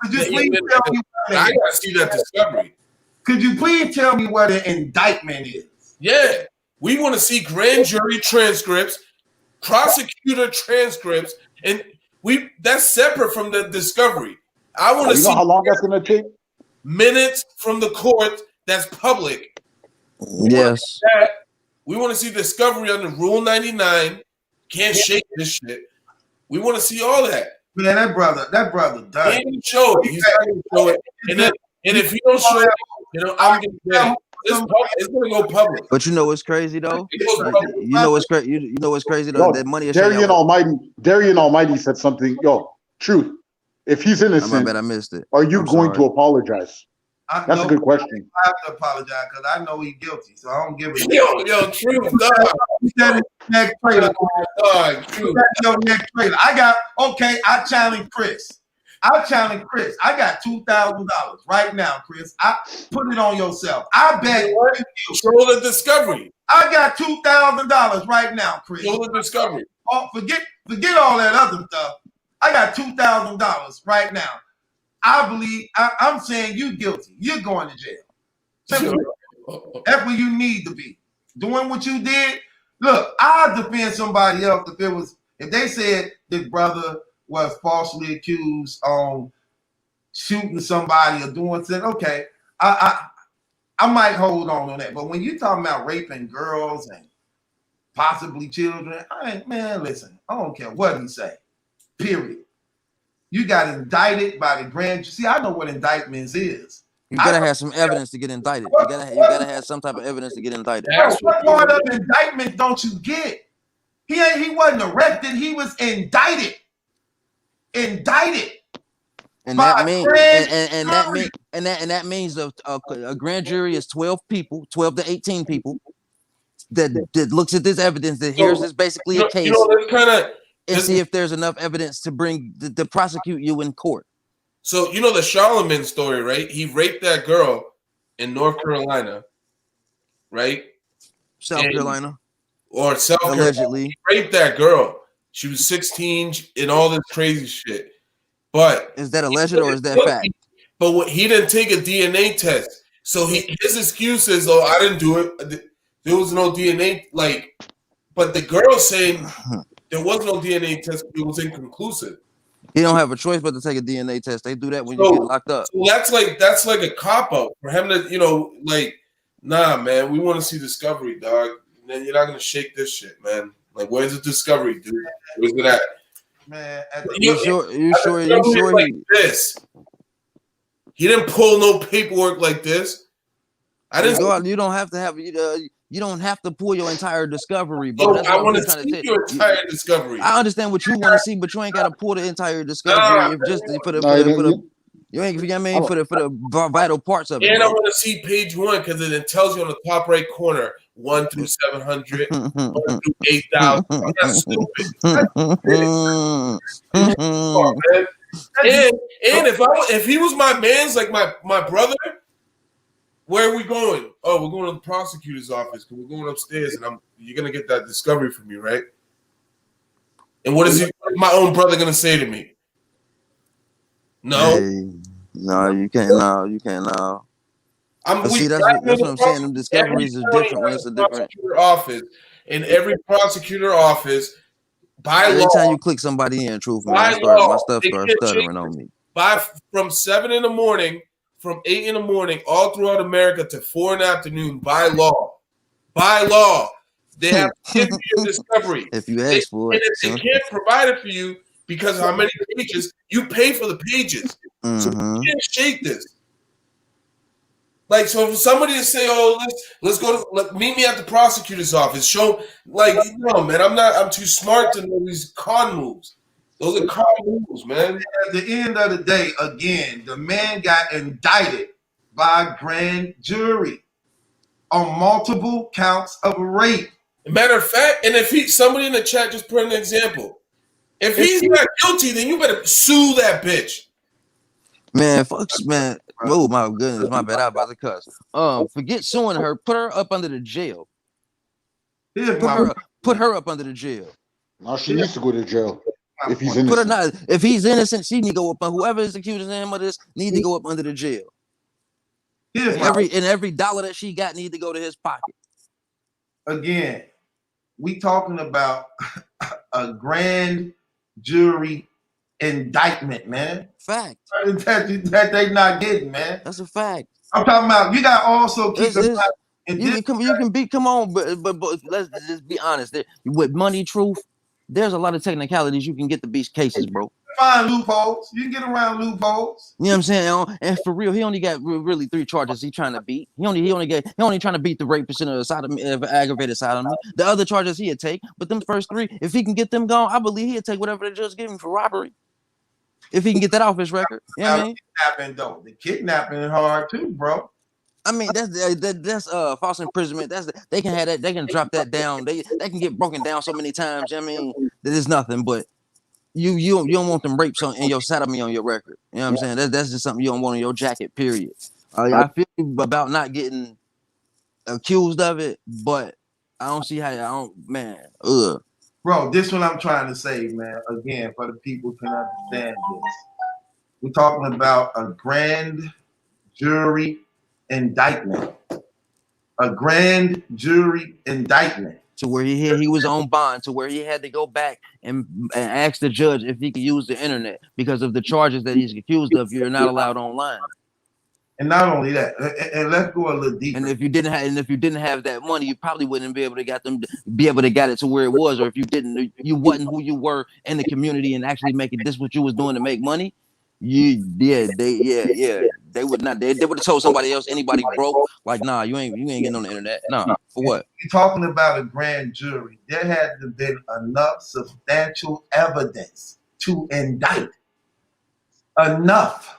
Could you please tell me I gotta see that discovery. Could you please tell me what an indictment is? Yeah, we want to see grand jury transcripts, prosecutor transcripts, and that's separate from the discovery. I want to see how long that's gonna take. Minutes from the court that's public. Yes. We want to see discovery under Rule 99. Can't shake this shit. We want to see all that. Man, that brother done. He didn't show it. He's not going to show it. And if you don't show it, I'm going to get it. It's going to go public. But you know what's crazy though? You know what's crazy? You know what's crazy though? That money is Darian Almighty said something. Yo, truth. If he's innocent, I bet I missed it. Are you going to apologize? That's a good question. I have to apologize because I know he's guilty, so I don't give a Yo, truth, dog. He said his next trailer. Dog, truth. Next trailer. I challenge Chris. I got $2,000 right now, Chris. I put it on yourself. I bet you. Show the discovery. I got $2,000 right now, Chris. Show the discovery. Oh, forget all that other stuff. I got $2,000 right now. I believe I'm saying you guilty. You're going to jail. Simple. That's where you need to be. Doing what you did. Look, I'll defend somebody else if they said this brother was falsely accused on shooting somebody or doing something. Okay, I might hold on that. But when you're talking about raping girls and possibly children, listen, I don't care what he say. Period. You got indicted by the grand jury. See, I know what indictments is. You gotta have some evidence to get indicted. You gotta have some type of evidence to get indicted. What part of indictment don't you get? He wasn't arrested. He was indicted. Indicted. And that means a grand jury is 12 people, 12 to 18 people that looks at this evidence that here's this basically a case. And see if there's enough evidence to bring to prosecute you in court. So you know the Charlemagne story, right? He raped that girl in North Carolina, right? South Carolina. Allegedly. He raped that girl. She was 16 and all this crazy shit. But is that alleged or is that fact? But he didn't take a DNA test. So his excuse is, oh, I didn't do it. There was no DNA. But the girl saying there was no DNA test. It was inconclusive. He don't have a choice but to take a DNA test. They do that when you get locked up. So that's like a cop out for him to, nah, man. We want to see discovery, dog. And then you're not gonna shake this shit, man. Like, where's the discovery, dude? Where's it at? Man, you sure like this? He didn't pull no paperwork like this. I didn't. You don't have to have you don't have to pull your entire discovery, bro. I want to see your entire discovery. I understand what you want to see, but you ain't got to pull the entire discovery. Just for the you ain't, you know what I mean, for the vital parts of it. And I want to see page 1 because it tells you on the top right corner 1 through 700, 1 through 8,000. I'm not stupid. And if he was my man's, like my brother. Where are we going? Oh, we're going to the prosecutor's office because we're going upstairs, and you're gonna get that discovery from me, right? And what is my own brother gonna say to me? No, no, you can't. No, you can't. No. See, that's what I'm saying. Them discoveries is different when it's a different office. In every prosecutor office, by law, every time you click somebody in, truth, my stuff starts stuttering on me. From 7 in the morning. From 8 in the morning, all throughout America to 4 in the afternoon, by law, they have to give you a discovery. If you ask for it, and if they can't provide it for you because of how many pages, you pay for the pages. So you can't shake this. Like, so for somebody to say, "Oh, let's go to meet me at the prosecutor's office," show like, no, man, I'm too smart to know these con moves. Those are con moves, man. At the end of the day, again, the man got indicted by a grand jury on multiple counts of rape. Matter of fact, and if somebody in the chat just put an example, if he's not guilty, then you better sue that bitch. Man, fucks, man. Oh my goodness, my bad. I was about to cuss. Forget suing her. Put her up under the jail. Put her up under the jail. Now she needs to go to jail if he's innocent. Put her not. If he's innocent, she need to go up. Whoever is accusing him of this need to go up under the jail. And every dollar that she got need to go to his pocket. Again, we talking about a grand jury indictment, man. Fact. That they not getting, man. That's a fact. I'm talking about you got also keep in mind. You can be, come on, but let's just be honest. With money, truth, there's a lot of technicalities you can get to beat cases, bro. Find loopholes. You can get around loopholes. You know what I'm saying? And for real, he only got really 3 charges he trying to beat. He only trying to beat the rapist and the aggravated sodomy. The other charges he'd take, but them first 3, if he can get them gone, I believe he'd take whatever the judge give him for robbery. If he can get that off his record. You know what I mean? Kidnapping though. The kidnapping is hard too, bro. I mean, that's false imprisonment. They can have that. They can drop that down. They can get broken down so many times. I mean, there's nothing. But you don't want them rapes in your sodomy on your record. You know what I'm saying? That's just something you don't want on your jacket. Period. I feel about not getting accused of it, but I don't see how man. Bro, this what I'm trying to say, man. Again, for the people can understand this. We're talking about a grand jury indictment. A grand jury indictment. To where he was on bond, to where he had to go back and ask the judge if he could use the internet because of the charges that he's accused of. You're not allowed online. And not only that, and let's go a little deeper. And if you didn't have that money, you probably wouldn't be able to get it to where it was. Or if you wasn't who you were in the community and actually making this what you was doing to make money. They would not. They would have told somebody else. Anybody broke? Like, nah, you ain't getting on the internet. Nah, for what? You're talking about a grand jury. There had to been enough substantial evidence to indict. Enough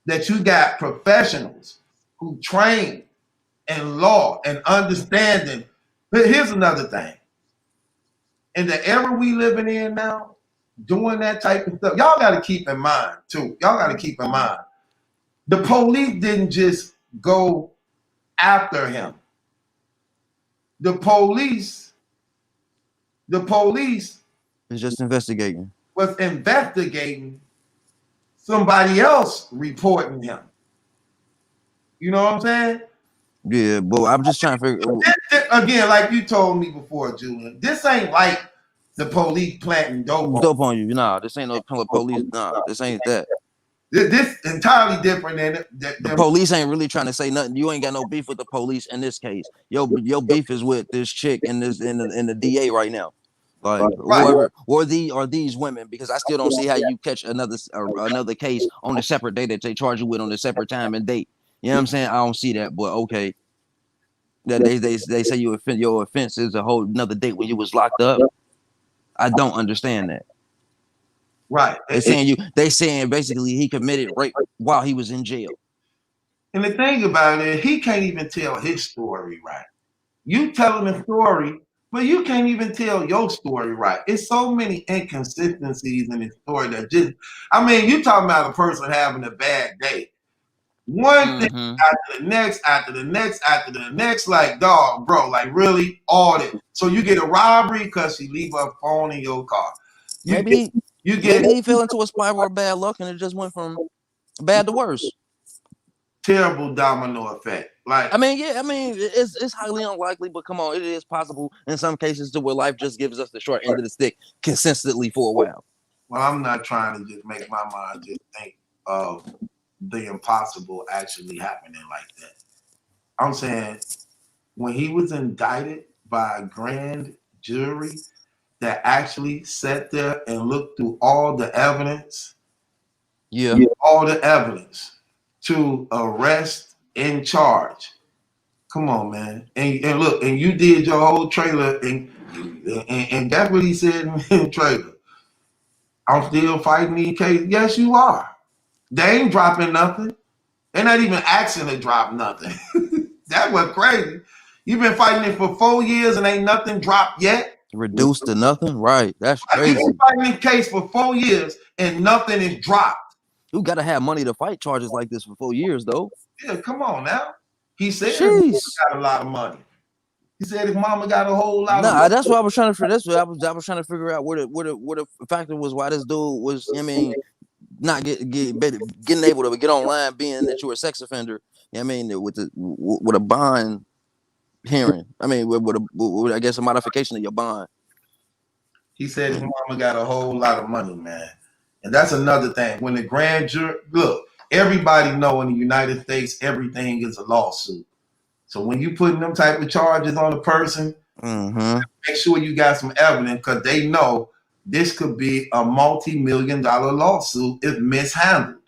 that you got professionals who train in law and understanding. But here's another thing. In the era we living in now, doing that type of stuff, y'all got to keep in mind too. Y'all got to keep in mind, the police didn't just go after him. The police is just investigating. Was investigating somebody else reporting him. You know what I'm saying? Yeah, but I'm just trying to figure. Again, like you told me before, Julian, this ain't like the police planting dope on you. Nah, this ain't no police. Nah, this ain't that. This entirely different than the police ain't really trying to say nothing. You ain't got no beef with the police in this case. Your beef is with this chick and the DA right now. Like whoever or these women, because I still don't see how you catch another case on a separate day that they charge you with on a separate time and date. You know what I'm saying? I don't see that, but okay. That they say your offense is a whole another date when you was locked up. I don't understand that. Right. They saying basically he committed rape while he was in jail. And the thing about it, he can't even tell his story right. You telling the story, but you can't even tell your story right. It's so many inconsistencies in his story that just, I mean, you talking about a person having a bad day. One thing after the next, like, dog, bro, like really all that. So you get a robbery because she leave her phone in your car. Maybe he fell into a spiral of bad luck and it just went from bad to worse. Terrible domino effect. Like, it's highly unlikely, but come on, it is possible in some cases to where life just gives us the short end of the stick consistently for a while. Well, I'm not trying to just make my mind just think of the impossible actually happening like that. I'm saying when he was indicted by a grand jury that actually sat there and looked through all the evidence, all the evidence to arrest in charge. Come on, man. And look, and you did your whole trailer, and that's what he said in the trailer. I'm still fighting these cases. Yes, you are. They ain't dropping nothing. They're not even asking to drop nothing. That was crazy. You've been fighting it for 4 years and ain't nothing dropped yet. Reduced to nothing, right? That's You've crazy. been fighting this case for 4 years and nothing is dropped. You gotta have money to fight charges like this for 4 years, though. Yeah, come on now. He said his Jeez. mama got a lot of money. He said his mama got a whole lot of Nah, money. that's what I was trying to figure. That's what I was trying to figure out what the factor was why this dude was. I mean, not getting able to get online, being that you were a sex offender. I mean, with a bond hearing. I mean, with I guess a modification of your bond. He said his mama got a whole lot of money, man. And that's another thing. When the grand jury, look, everybody know in the United States, everything is a lawsuit. So when you putting them type of charges on a person, make sure you got some evidence, because they know this could be a multi-million-dollar lawsuit if mishandled.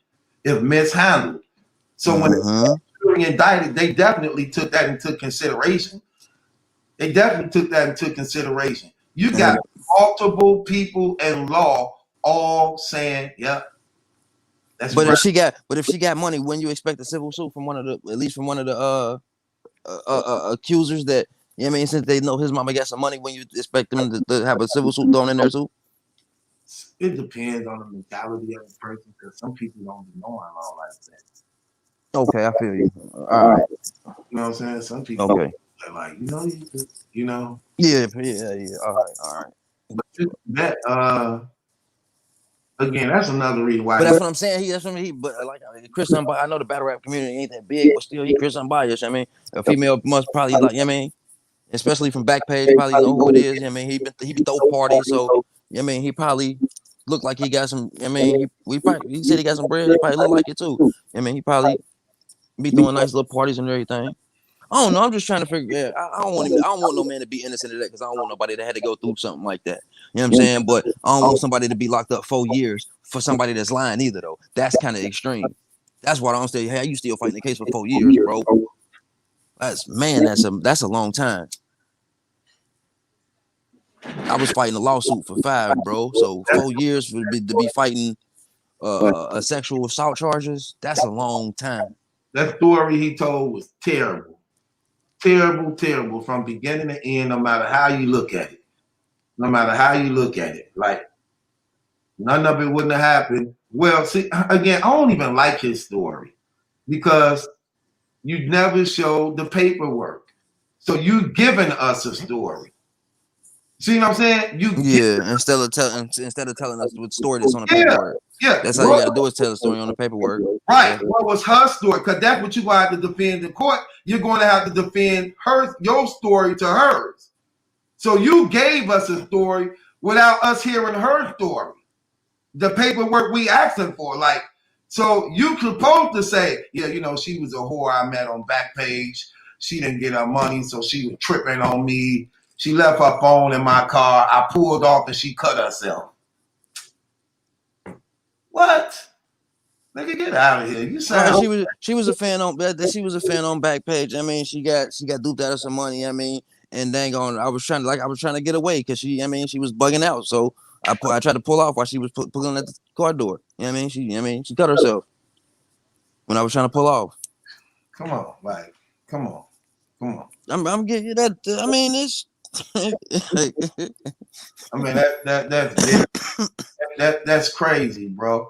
So when the jury indicted, they definitely took that into consideration. You got multiple people in law all saying, "Yep." That's But right. if she got money, when you expect a civil suit from at least one of the accusers that, you know what I mean, since they know his mama got some money, when you expect them to have a civil suit thrown in there too? It depends on the mentality of the person, because some people don't be knowing all like that. Okay, I feel you. All right. You know what I'm saying? Some people are like, you know. Yeah. All right. But that again, that's another reason why. But that's what I'm saying. That's what but like Chris Unbiased, I know the battle rap community ain't that big, but still he Chris Unbiased. I mean, a female must probably like, you know what I mean, especially from Backpage, probably know who it is. You know what I mean, he be throw parties, so you know what I mean, he probably look like he got some. I mean, he said he got some bread. He probably look like it too. I mean, he probably be throwing nice little parties and everything. I don't know. I'm just trying to figure. Yeah, I don't want no man to be innocent of that, because I don't want nobody that had to go through something like that. You know what I'm saying? But I don't want somebody to be locked up 4 years for somebody that's lying either, though. That's kind of extreme. That's why I don't say, hey, you still fighting the case for 4 years, bro. That's a long time. I was fighting a lawsuit for 5, bro. So 4 years to be fighting a sexual assault charges. That's a long time. That story he told was terrible. Terrible from beginning to end, no matter how you look at it. Like, none of it wouldn't have happened. Well, see, again, I don't even like his story, because you never showed the paperwork. So you giving us a story. See what I'm saying? Instead of telling us what story that's on the paperwork. Yeah. That's all you gotta do, is tell the story on the paperwork. Right. What was her story? Because that's what you're going to have to defend in court. You're going to have to defend your story to hers. So you gave us a story without us hearing her story. The paperwork we asking for. Like, so you supposed to say, yeah, you know, she was a whore I met on Backpage. She didn't get her money, so she was tripping on me. She left her phone in my car. I pulled off and she cut herself. What? Nigga, get out of here. You sound she was a fan on Backpage. I mean, she got duped out of some money. I mean, and dang on, I was trying to get away, because she was bugging out. So I tried to pull off while she was pulling at the car door. You know what I mean? She cut herself when I was trying to pull off. Come on, like, come on. I'm getting you that. I mean, it's. I mean that's crazy, bro.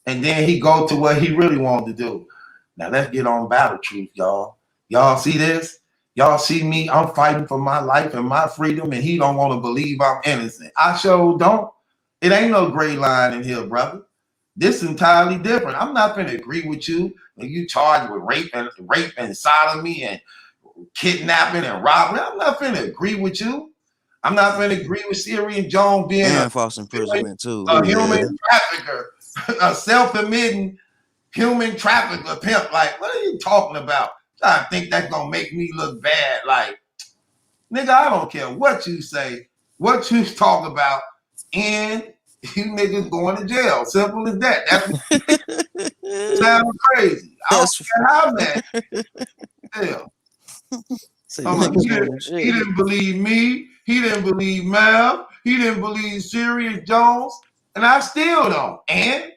And then he go to what he really wanted to do. Now let's get on Battle Truth, y'all. Y'all see this? Y'all see me? I'm fighting for my life and my freedom, and he don't want to believe I'm innocent. I sure don't. It ain't no gray line in here, brother. This is entirely different. I'm not gonna agree with you when you charged with rape and sodomy and kidnapping and robbery. I'm not gonna agree with you. I'm not gonna agree with Syrian Jones being and false imprisonment too. A human trafficker, a self-admitting human trafficker pimp. Like, what are you talking about? I think that's gonna make me look bad. Like, nigga, I don't care what you say, what you talk about. End You niggas going to jail. Simple as that. That's what sounds crazy. I don't care how mad. Hell. He didn't believe me. He didn't believe Mel. He didn't believe Sirius Jones. And I still don't. And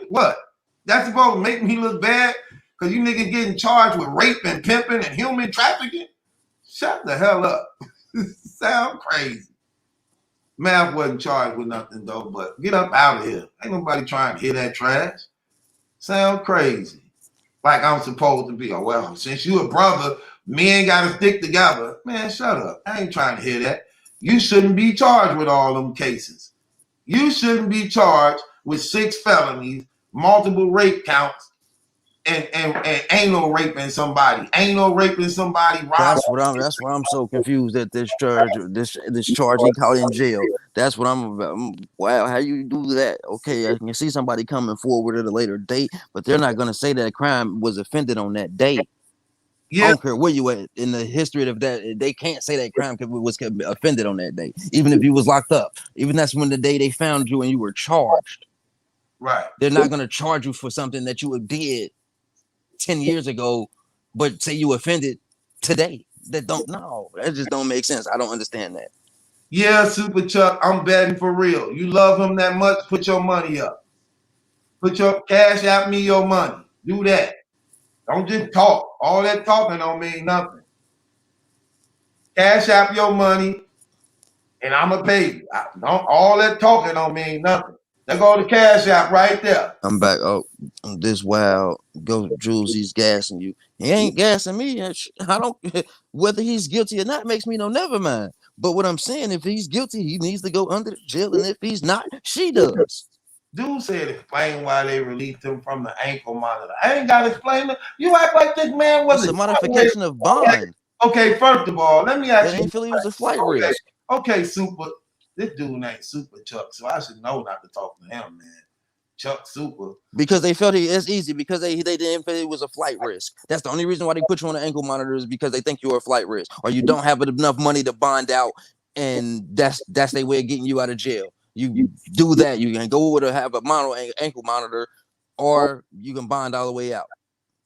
what? That's supposed to make me look bad because you niggas getting charged with rape and pimping and human trafficking? Shut the hell up. Sound crazy. Math wasn't charged with nothing though, but get up out of here. Ain't nobody trying to hear that trash. Sound crazy. Like I'm supposed to be. Oh, well, since you a brother, men got to stick together. Man, shut up. I ain't trying to hear that. You shouldn't be charged with all them cases. You shouldn't be charged with 6 felonies, multiple rape counts, and anal raping somebody. Anal raping somebody. That's why I'm so confused at this charge. This charge he caught in jail. That's what I'm about. Wow, how you do that? Okay, I can see somebody coming forward at a later date, but they're not gonna say that crime was offended on that date. Yeah. I don't care where you at in the history of that. They can't say that crime was offended on that day, even if you was locked up. Even that's when the day they found you and you were charged. Right. They're not gonna charge you for something that you did 10 years ago, but say you offended today. That just don't make sense. I don't understand that. Yeah, Super Chuck, I'm betting for real. You love him that much, put your money up. Put your cash out me your money. Do that. Don't just talk. All that talking don't mean nothing. Cash out your money, and I'm going to pay you. All that talking don't mean nothing. There go the cash out right there. I'm back. Oh, this wild. Go, Jules, he's gassing you. He ain't gassing me. I don't, whether he's guilty or not makes me no never mind. But what I'm saying, if he's guilty, he needs to go under the jail. And if he's not, she does. Dude said explain why they released him from the ankle monitor. I ain't got to explain it. You act like this man was a modification of bond. Okay, first of all, let me ask you. I didn't feel he was a flight risk. Okay, Super. This dude ain't Super Chuck, so I should know not to talk to him, man. Chuck Super. Because they felt it's easy because they didn't feel it was a flight risk. That's the only reason why they put you on the ankle monitor is because they think you're a flight risk or you don't have enough money to bond out, and that's their way of getting you out of jail. You do that, you can go to have a ankle monitor, or you can bond all the way out.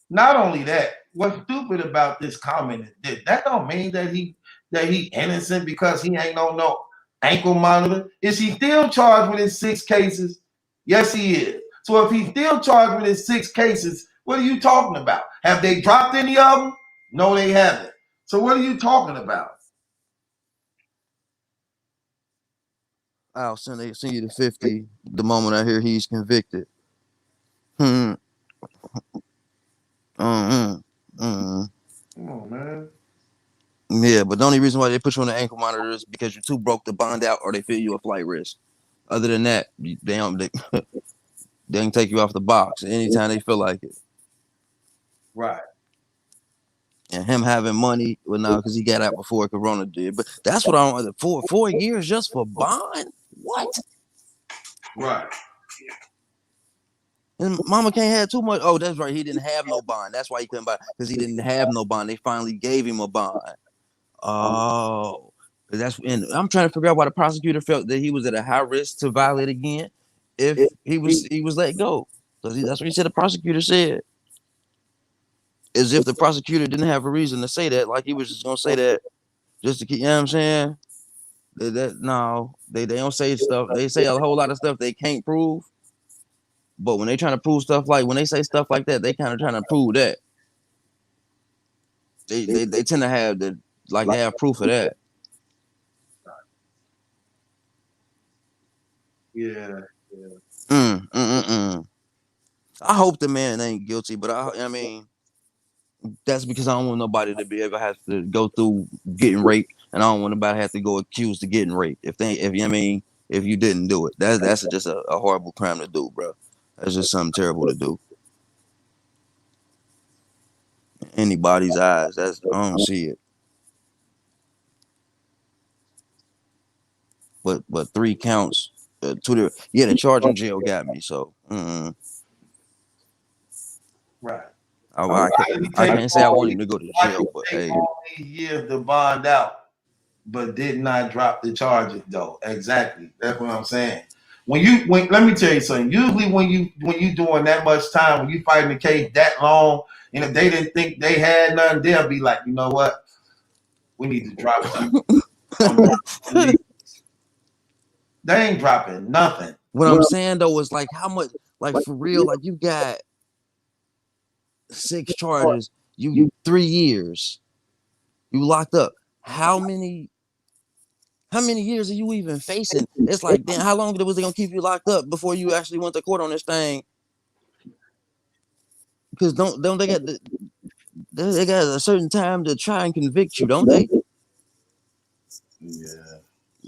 Not only that, what's stupid about this comment is that don't mean that he innocent because he ain't no ankle monitor. Is he still charged with his 6 cases? Yes, he is. So if he's still charged with his 6 cases, what are you talking about? Have they dropped any of them? No, they haven't. So what are you talking about? I'll send you the 50 the moment I hear he's convicted. Come on, man. Yeah, but the only reason why they put you on the ankle monitor is because you're too broke to bond out or they feel you a flight risk. Other than that, they can take you off the box anytime they feel like it. Right. And him having money, well, no, because he got out before Corona did. But that's what I want. 4 years just for bond? What? Right. And Mama can't have too much. Oh, that's right. He didn't have no bond. That's why he couldn't buy, because he didn't have no bond. They finally gave him a bond. Oh, and I'm trying to figure out why the prosecutor felt that he was at a high risk to violate again if he was let go. Because that's what he said. The prosecutor said, as if the prosecutor didn't have a reason to say that, like he was just gonna say that just to keep. You know what I'm saying? No, they don't say stuff. They say a whole lot of stuff they can't prove. But when they trying to prove stuff when they say stuff like that, they kind of trying to prove that. They tend to have have proof of that. Yeah. I hope the man ain't guilty, but I mean, that's because I don't want nobody to be able to have to go through getting raped, and I don't want nobody to have to go accused of getting raped if you didn't do it. That's just a horrible crime to do, bro. That's just something terrible to do. Anybody's eyes, I don't see it. But 3 counts, the charge in jail got me. So, right. I can't say I want him to go to jail, but hey, all these years to bond out, but did not drop the charges though. Exactly. That's what I'm saying. let me tell you something. Usually when you doing that much time, when you fighting the case that long, and if they didn't think they had nothing, they'll be like, you know what? We need to drop something. They ain't dropping nothing. What I'm saying though is like how much, like for real, like you got 6 charges, you 3 years, you locked up. How many years are you even facing? It's like, damn, how long was they gonna keep you locked up before you actually went to court on this thing? Because don't they got a certain time to try and convict you, don't they? Yeah.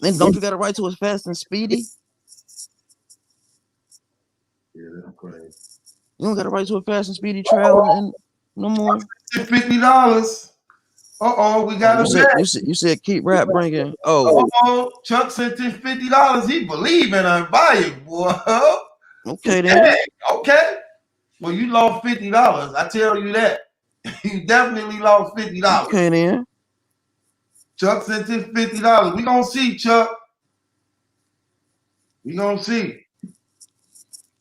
And don't you got a right to a fast and speedy? Yeah, that's crazy. You don't got a right to a fast and speedy trial and no more. $50. We got you said keep rap bringing. Chuck sent him $50. He believe in Unbias, boy. Okay then. Okay. Well, you lost $50. I tell you that. You definitely lost $50. Okay then. Chuck sent him $50. We gonna see, Chuck. We gonna see.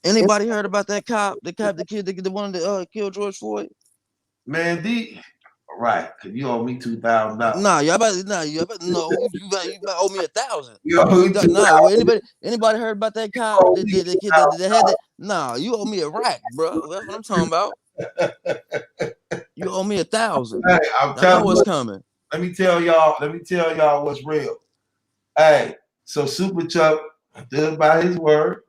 Anybody heard about that cop? The kid, the one that killed George Floyd? Man, right? Cause you owe me $2,000. Nah, you better no. You better owe me $1,000. You owe me $2,000. Anybody heard about that cop? The kid that had that? Nah, you owe me a rack, bro. That's what I'm talking about. You owe me $1,000. Hey, I'm telling you what's coming. Let me tell y'all what's real. Hey, so Super Chuck stood by his word.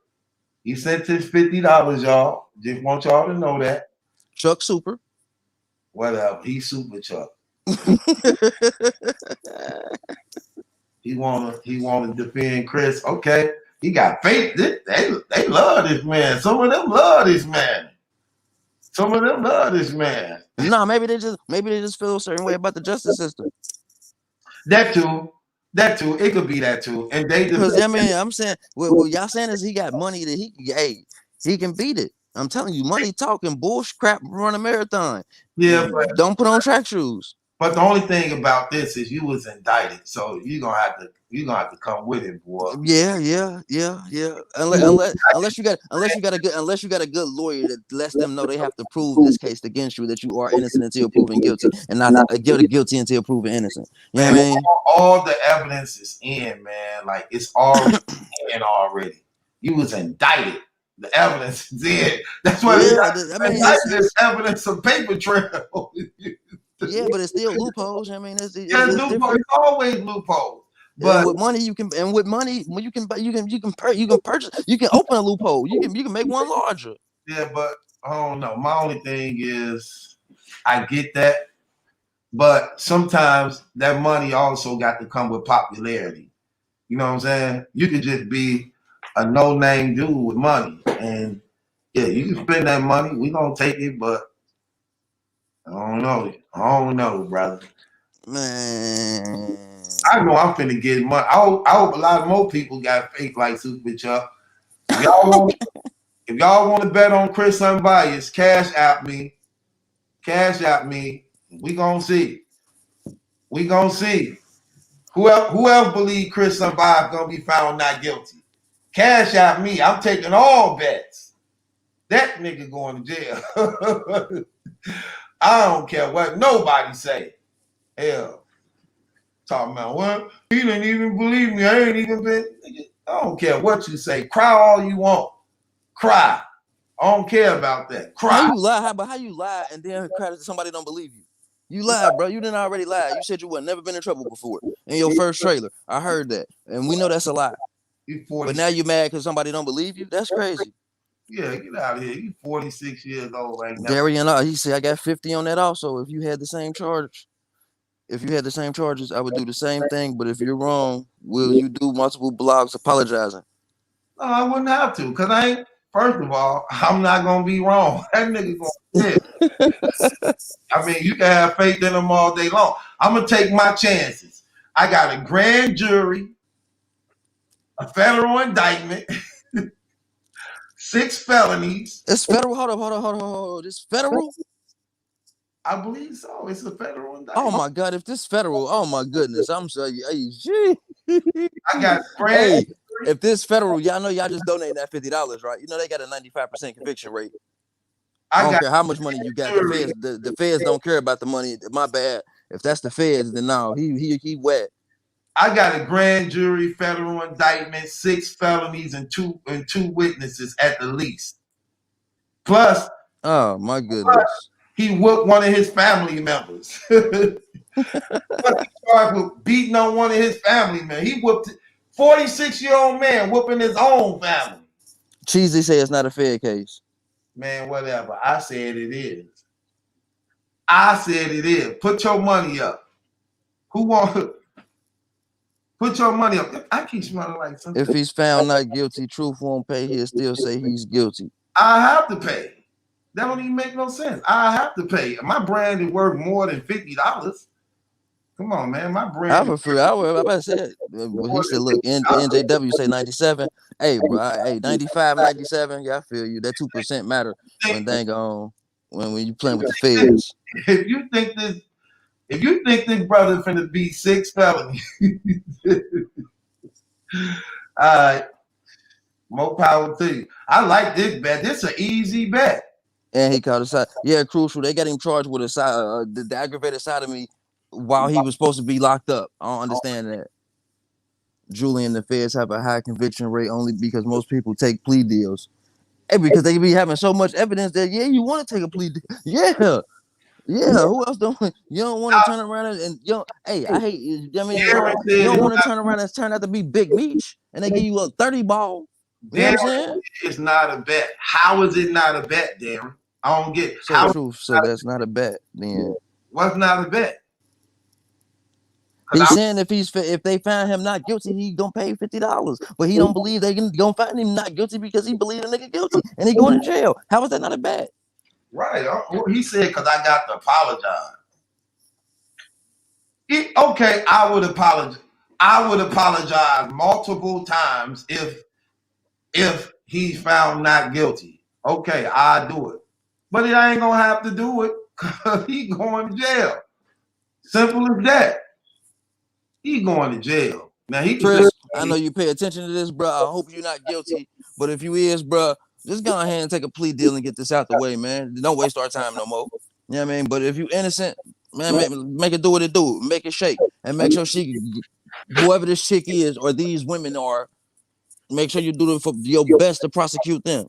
He sent his $50, y'all. Just want y'all to know that. Chuck Super. Whatever. He's Super Chuck. He wanna defend Chris. Okay. He got faith. They love this man. Some of them love this man. No, maybe they just feel a certain way about the justice system. That too. It could be that too. And they because I'm saying what y'all saying is he got money that he can beat it. I'm telling you, money talking bullshit crap, run a marathon. Yeah, but don't put on track shoes. But the only thing about this is you was indicted, so you're gonna have to come with it, boy. Yeah. Unless you got a good lawyer that lets them know they have to prove this case against you, that you are innocent until proven guilty, and not guilty until proven innocent. You know what I mean? All the evidence is in, man. Like it's already in already. You was indicted. The evidence is in. That's why there's evidence of paper trail. Yeah, but it's still loopholes. I mean, it's always loopholes. But with money, you can purchase. You can open a loophole. You can make one larger. Yeah, but I don't know. My only thing is, I get that, but sometimes that money also got to come with popularity. You know what I'm saying? You could just be a no-name dude with money, and yeah, you can spend that money. We gonna take it, but. I don't know, brother. Man, I know I'm finna get money. I hope a lot more people got faith like Super Chuck. If y'all want to bet on Chris Unbias, cash out me. We gonna see. Who else believe Chris Unbias gonna be found not guilty? Cash out me. I'm taking all bets. That nigga going to jail. I don't care what nobody say. Hell, talking about what? He didn't even believe me. I ain't even been. I don't care what you say. Cry all you want. Cry. I don't care about that. Cry. How you lie? How you lie and then cry that somebody don't believe you? You lied, bro. You didn't already lie. You said you would never been in trouble before in your first trailer. I heard that, and we know that's a lie. But now you're mad because somebody don't believe you. That's crazy. Yeah, get out of here. You 46 years old right now. Darian, he said I got 50 on that also. If you had the same charges, I would do the same thing. But if you're wrong, will you do multiple blogs apologizing? No, I wouldn't have to, because first of all, I'm not gonna be wrong. That nigga gonna I mean, you can have faith in them all day long. I'm gonna take my chances. I got a grand jury, a federal indictment. 6 felonies. It's federal. Hold on. It's federal? I believe so. It's a federal indictment. Oh my God! If this federal, oh my goodness! I'm sorry. I got grand if this federal, y'all know y'all just donating that $50, right? You know they got a 95% conviction rate. I don't care how much money you got. The feds don't care about the money. My bad. If that's the feds, then no, he wet. I got a grand jury, federal indictment, 6 felonies, and two witnesses at the least. Plus, oh my goodness, he whooped one of his family members. What's charged with beating on one of his family members? He whooped 46-year-old man whooping his own family. Cheesy say it's not a Fed case. Man, whatever. I said it is. I said it is. Put your money up. Who want? Put your money up. I keep smelling like something. If he's found not guilty, Truth won't pay. He'll still say he's guilty. I have to pay. That don't even make no sense. I have to pay. My brand is worth more than $50. Come on, man. My brand. I said. He said, "Look, NJW say 97. Hey, bro. Hey, 95, 97. Yeah, I feel you. That 2% matter when when you playing with the feds. If you think this brother finna be 6 felonies, all right, more power to you. I like this bet. This is an easy bet. And he called us out. Yeah, crucial. They got him charged with the aggravated sodomy while he was supposed to be locked up. I don't understand that. Julian, the feds have a high conviction rate only because most people take plea deals. Hey, because they be having so much evidence that you want to take a plea deal. Yeah. Who else don't? You don't want to turn around and hey, I hate. I mean, you don't want to turn around and turn out to be Big Meech, and they give you a 30 ball. You know what I'm saying? It's not a bet. How is it not a bet, Darren? I don't get. So that's not a bet. Then what's not a bet? He's saying if they find him not guilty, he gonna pay $50. But he don't believe they gonna find him not guilty because he believes the nigga guilty and he going to jail. How is that not a bet? Right. He said because I got to apologize. Okay, I would apologize. I would apologize multiple times if he's found not guilty. Okay, I do it. But I ain't gonna have to do it because he going to jail. Simple as that. He going to jail. Now Chris, I know you pay attention to this, bro. I hope you're not guilty. But if you is, bro, just go ahead and take a plea deal and get this out the way, man. Don't waste our time no more. You know what I mean? But if you innocent, man, make it do what it do. Make it shake. And make sure whoever this chick is or these women are, make sure you do it for your best to prosecute them.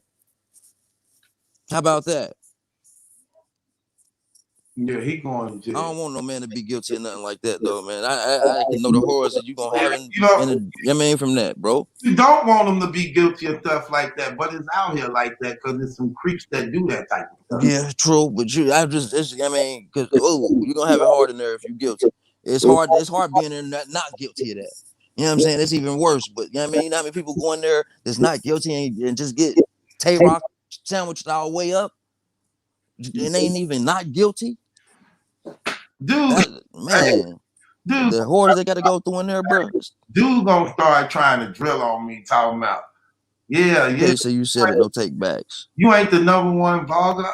How about that? Yeah, he going to jail. I don't want no man to be guilty of nothing like that, though, man. I can know the horrors that you gonna have from that, bro. You don't want them to be guilty of stuff like that, but it's out here like that because there's some creeps that do that type of stuff. Yeah, true, but because you're gonna have it hard in there if you're guilty. It's hard being there not guilty of that. You know what I'm saying? It's even worse. But you know what I mean? You know how many people go in there that's not guilty and just get Tay-Rock sandwiched all the way up and ain't even not guilty? Dude, the horrors they got to go through in there, bro. Dude gonna start trying to drill on me, talking about, yeah. So you said it, no take backs. You ain't the number one blogger.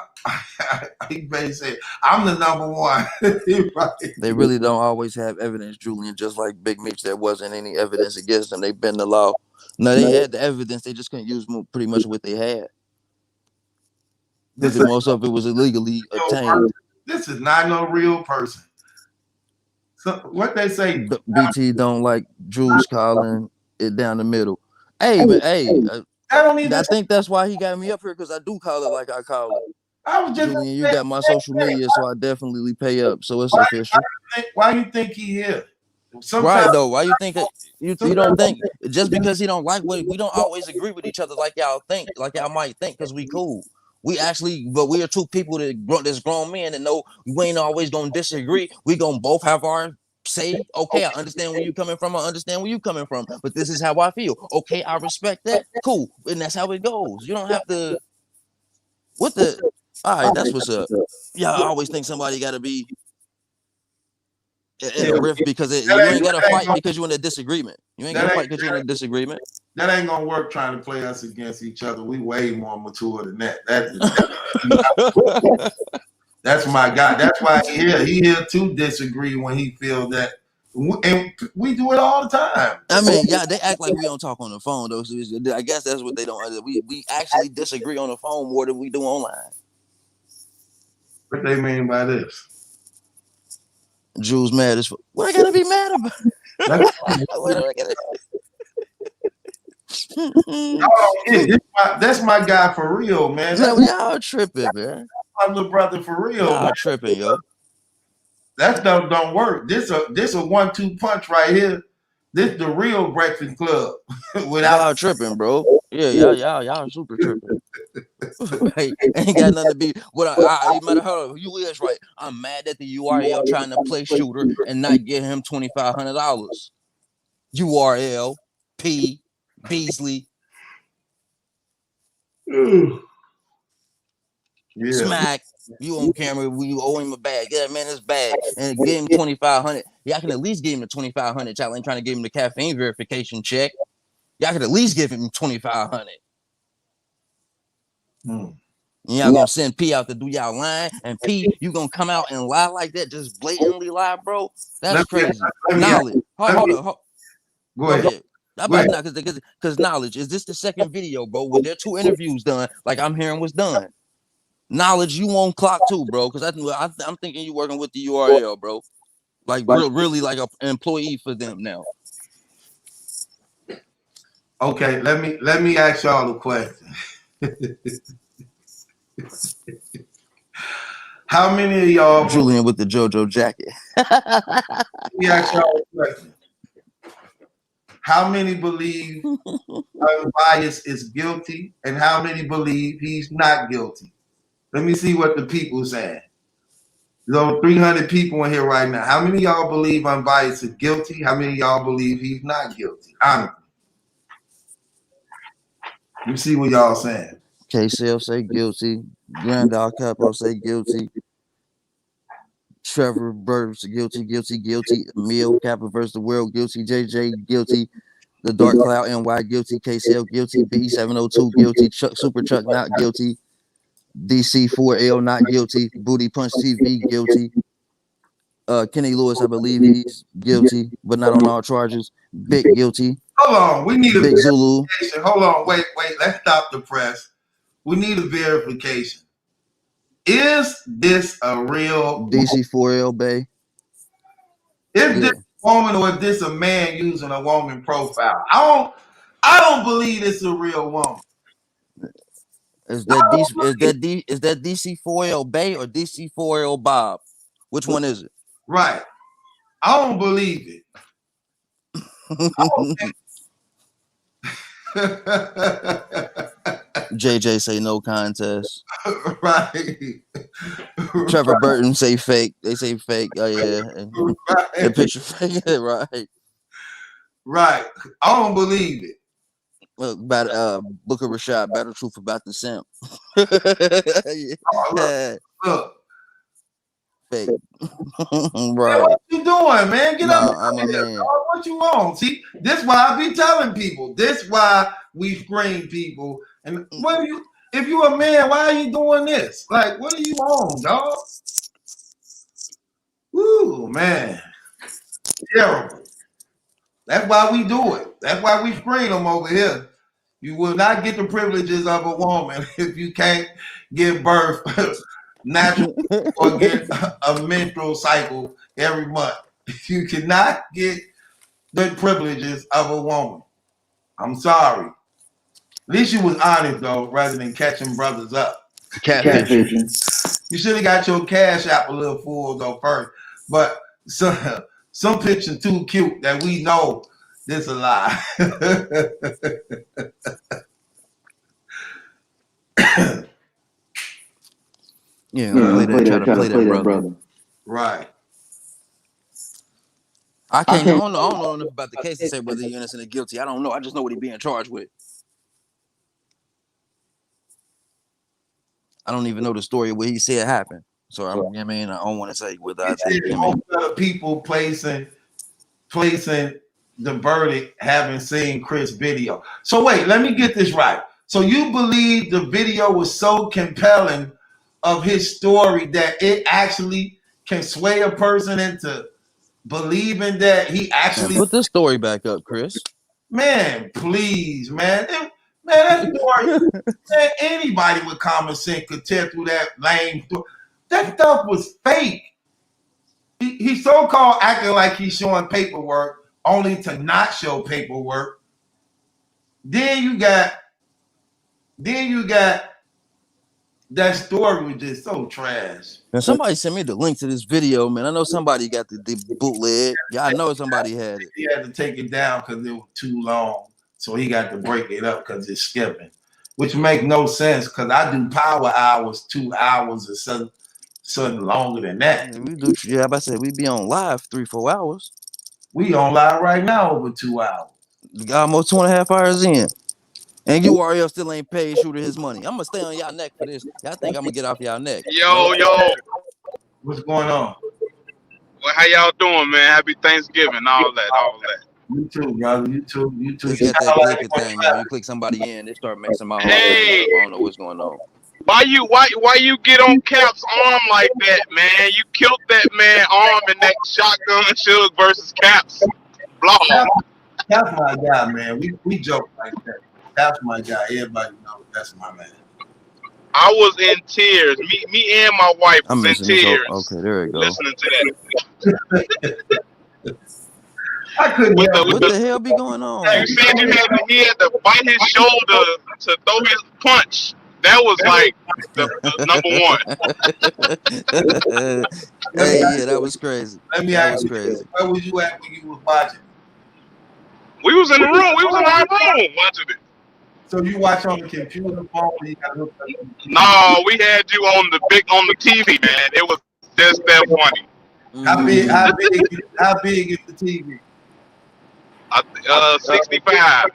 He basically said, I'm the number one. Right. They really don't always have evidence, Julian, just like Big Meech. There wasn't any evidence against them. They bend the law. No, they had the evidence. They just couldn't use pretty much what they had. Because most of it was illegally obtained. This is not no real person. So what they say, BT don't like Jules calling it down the middle. Hey, but I think that's why he got me up here, because I do call it like I call it. I was just Julian, you got my social media, so I definitely pay up. So it's official. Why you think he here? Right though. Why you think you don't think just because he don't like what we don't always agree with each other like y'all think, like y'all might think, because we cool. We are two people that's grown men that know we ain't always gonna disagree. We gonna both have our say. Okay, I understand where you coming from. I understand where you coming from. But this is how I feel. Okay, I respect that. Cool, and that's how it goes. You don't have to. All right, that's what's up. Yeah, I always think somebody got to be in a rift because you ain't got to fight because you're in a disagreement. You ain't got to fight because you're in a disagreement. That ain't gonna work trying to play us against each other. We way more mature than that. That's my guy. That's why he here to disagree when he feels that And we do it all the time. I mean, yeah, they act like we don't talk on the phone though. So I guess that's what they don't. We actually disagree on the phone more than we do online. What they mean by this? Jules mad as fuck. What I gotta be mad about? What I gotta... That's my guy for real, man. No, y'all tripping, man. My little brother for real. Y'all tripping, yo. That stuff don't work. This a 1-2 punch right here. This the real Breakfast Club. Without y'all tripping, bro. Yeah, y'all super tripping. Right? Ain't got nothing to be. What I matter how you is right. I'm mad that the URL trying to play shooter and not give him $2,500. URL P Beasley. Yeah. Smack. You on camera, you owe him a bag. Yeah, man, it's bad. And give him $2,500. Y'all can at least give him the $2,500. Y'all ain't trying to give him the caffeine verification check. Y'all could at least give him $2,500. Y'all gonna send P out to do y'all line, and P, you gonna come out and lie like that, just blatantly lie, bro? That's crazy. Knowledge. Hold on. Go ahead. Because knowledge, is this the second video, bro? Were there 2 interviews done like I'm hearing was done? Knowledge, you on clock too, bro? Because I'm thinking you working with the URL, bro. Like really like an employee for them now. Okay, let me ask y'all a question. How many of y'all Julian with the JoJo jacket? Let me ask y'all a question. How many believe Unbias is guilty, and how many believe he's not guilty? Let me see what the people saying. There's 300 people in here right now. How many of y'all believe Unbias is guilty? How many of y'all believe he's not guilty? Honestly. Let me see what y'all saying. KCL say guilty. Grand Al Capo say guilty. Trevor Burks guilty. Emil Kappa versus the world guilty. JJ guilty. The Dark Cloud NY guilty. KCL guilty. B702 guilty. Super Chuck not guilty. DC4L not guilty. Booty Punch TV guilty. Kenny Lewis, I believe he's guilty, but not on all charges. Big guilty. Hold on, we need a Big verification. Zulu. Hold on, wait. Let's stop the press. We need a verification. Is this a real DC4L Bay? Is this a woman or is this a man using a woman profile? I don't believe it's a real woman. Is that DC4L Bay or DC4L Bob? Which one is it? Right. I don't believe it. JJ say no contest. Right. Trevor Burton say fake. They say fake. Oh yeah. Right. The picture fake. Right. Right. I don't believe it. Look, about Booker Rashad, Battle Truth about the simp. Look. Fake. Right. Man, what you doing, man? Get up. I'm a man. What you want? See, this why I be telling people. This why we screen people. And what do you? If you a man, why are you doing this? Like, what are you on, dog? Ooh, man. Terrible. That's why we do it. That's why we screen them over here. You will not get the privileges of a woman if you can't give birth naturally or get a menstrual cycle every month. You cannot get the privileges of a woman. I'm sorry. At least you was honest though, rather than catching brothers up. Catfishing. You should have got your cash app a little full though first. But some picture too cute that we know this a lie. Yeah, try to play that brother. Right. I don't know enough about the case to say whether he's innocent or guilty. I don't know. I just know what he's being charged with. I don't even know the story of what he said happened. So I don't want to say whether I think people placing the verdict having seen Chris' video. So wait, let me get this right. So you believe the video was so compelling of his story that it actually can sway a person into believing that he Man, actually. put this story back up, Chris. Man, please, man. Man, that story, man, anybody with common sense could tear through that lame story. That stuff was fake. He so-called acting like he's showing paperwork, only to not show paperwork. Then you got that story was just so trash. And somebody sent me the link to this video, man. I know somebody got the bootleg. Yeah, I know somebody had it. He had to take it down because it was too long. So he got to break it up because it's skipping. Which make no sense because I do power hours, 2 hours or something longer than that. We do, yeah, I said we be on live 3-4 hours. We on live right now over 2 hours. We got almost 2.5 hours in. And URL still ain't paid Shooter his money. I'm gonna stay on y'all neck for this. Y'all think I'm gonna get off y'all neck? Yo. What's going on? Well, how y'all doing, man? Happy Thanksgiving, all that. You too, brother. You too. Just get that clicker thing, man. You click somebody in, they start mixing my heart. Hey. I don't know what's going on. Why you get on Cap's arm like that, man? You killed that man arm in that shotgun Suge versus Cap's blog. That's my guy, man. We joke like that. That's my guy. Everybody knows that's my man. I was in tears. Me and my wife was in tears. Okay, there we go. Listening to that. I couldn't. What the hell be going on? You said he had to bite his shoulder to throw his punch. That was like the number one. Hey, yeah, that was crazy. Let me ask you, where was you at when you was watching? We was in the room. We was in our room watching it. So you watch on the computer phone? No, we had you on the TV, man. It was just that funny. How big is the TV? 65.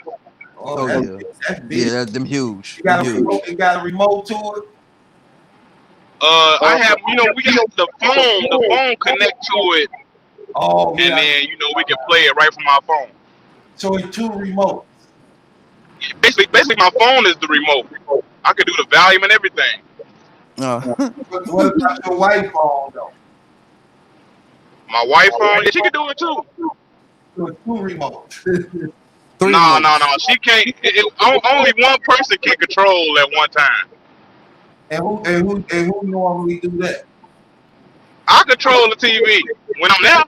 Oh yeah. That's big. Yeah, them huge. You got a remote to it? I have, we got the phone connect to it. Oh, yeah. And then, we can play it right from our phone. So it's 2 remotes. Basically, my phone is the remote. I can do the volume and everything. What about your wife's phone, though? My wife's phone, yeah, she can do it too. So it's 2 remotes. No. She can't. Only one person can control at one time. And who normally do that? I control the TV when I'm there.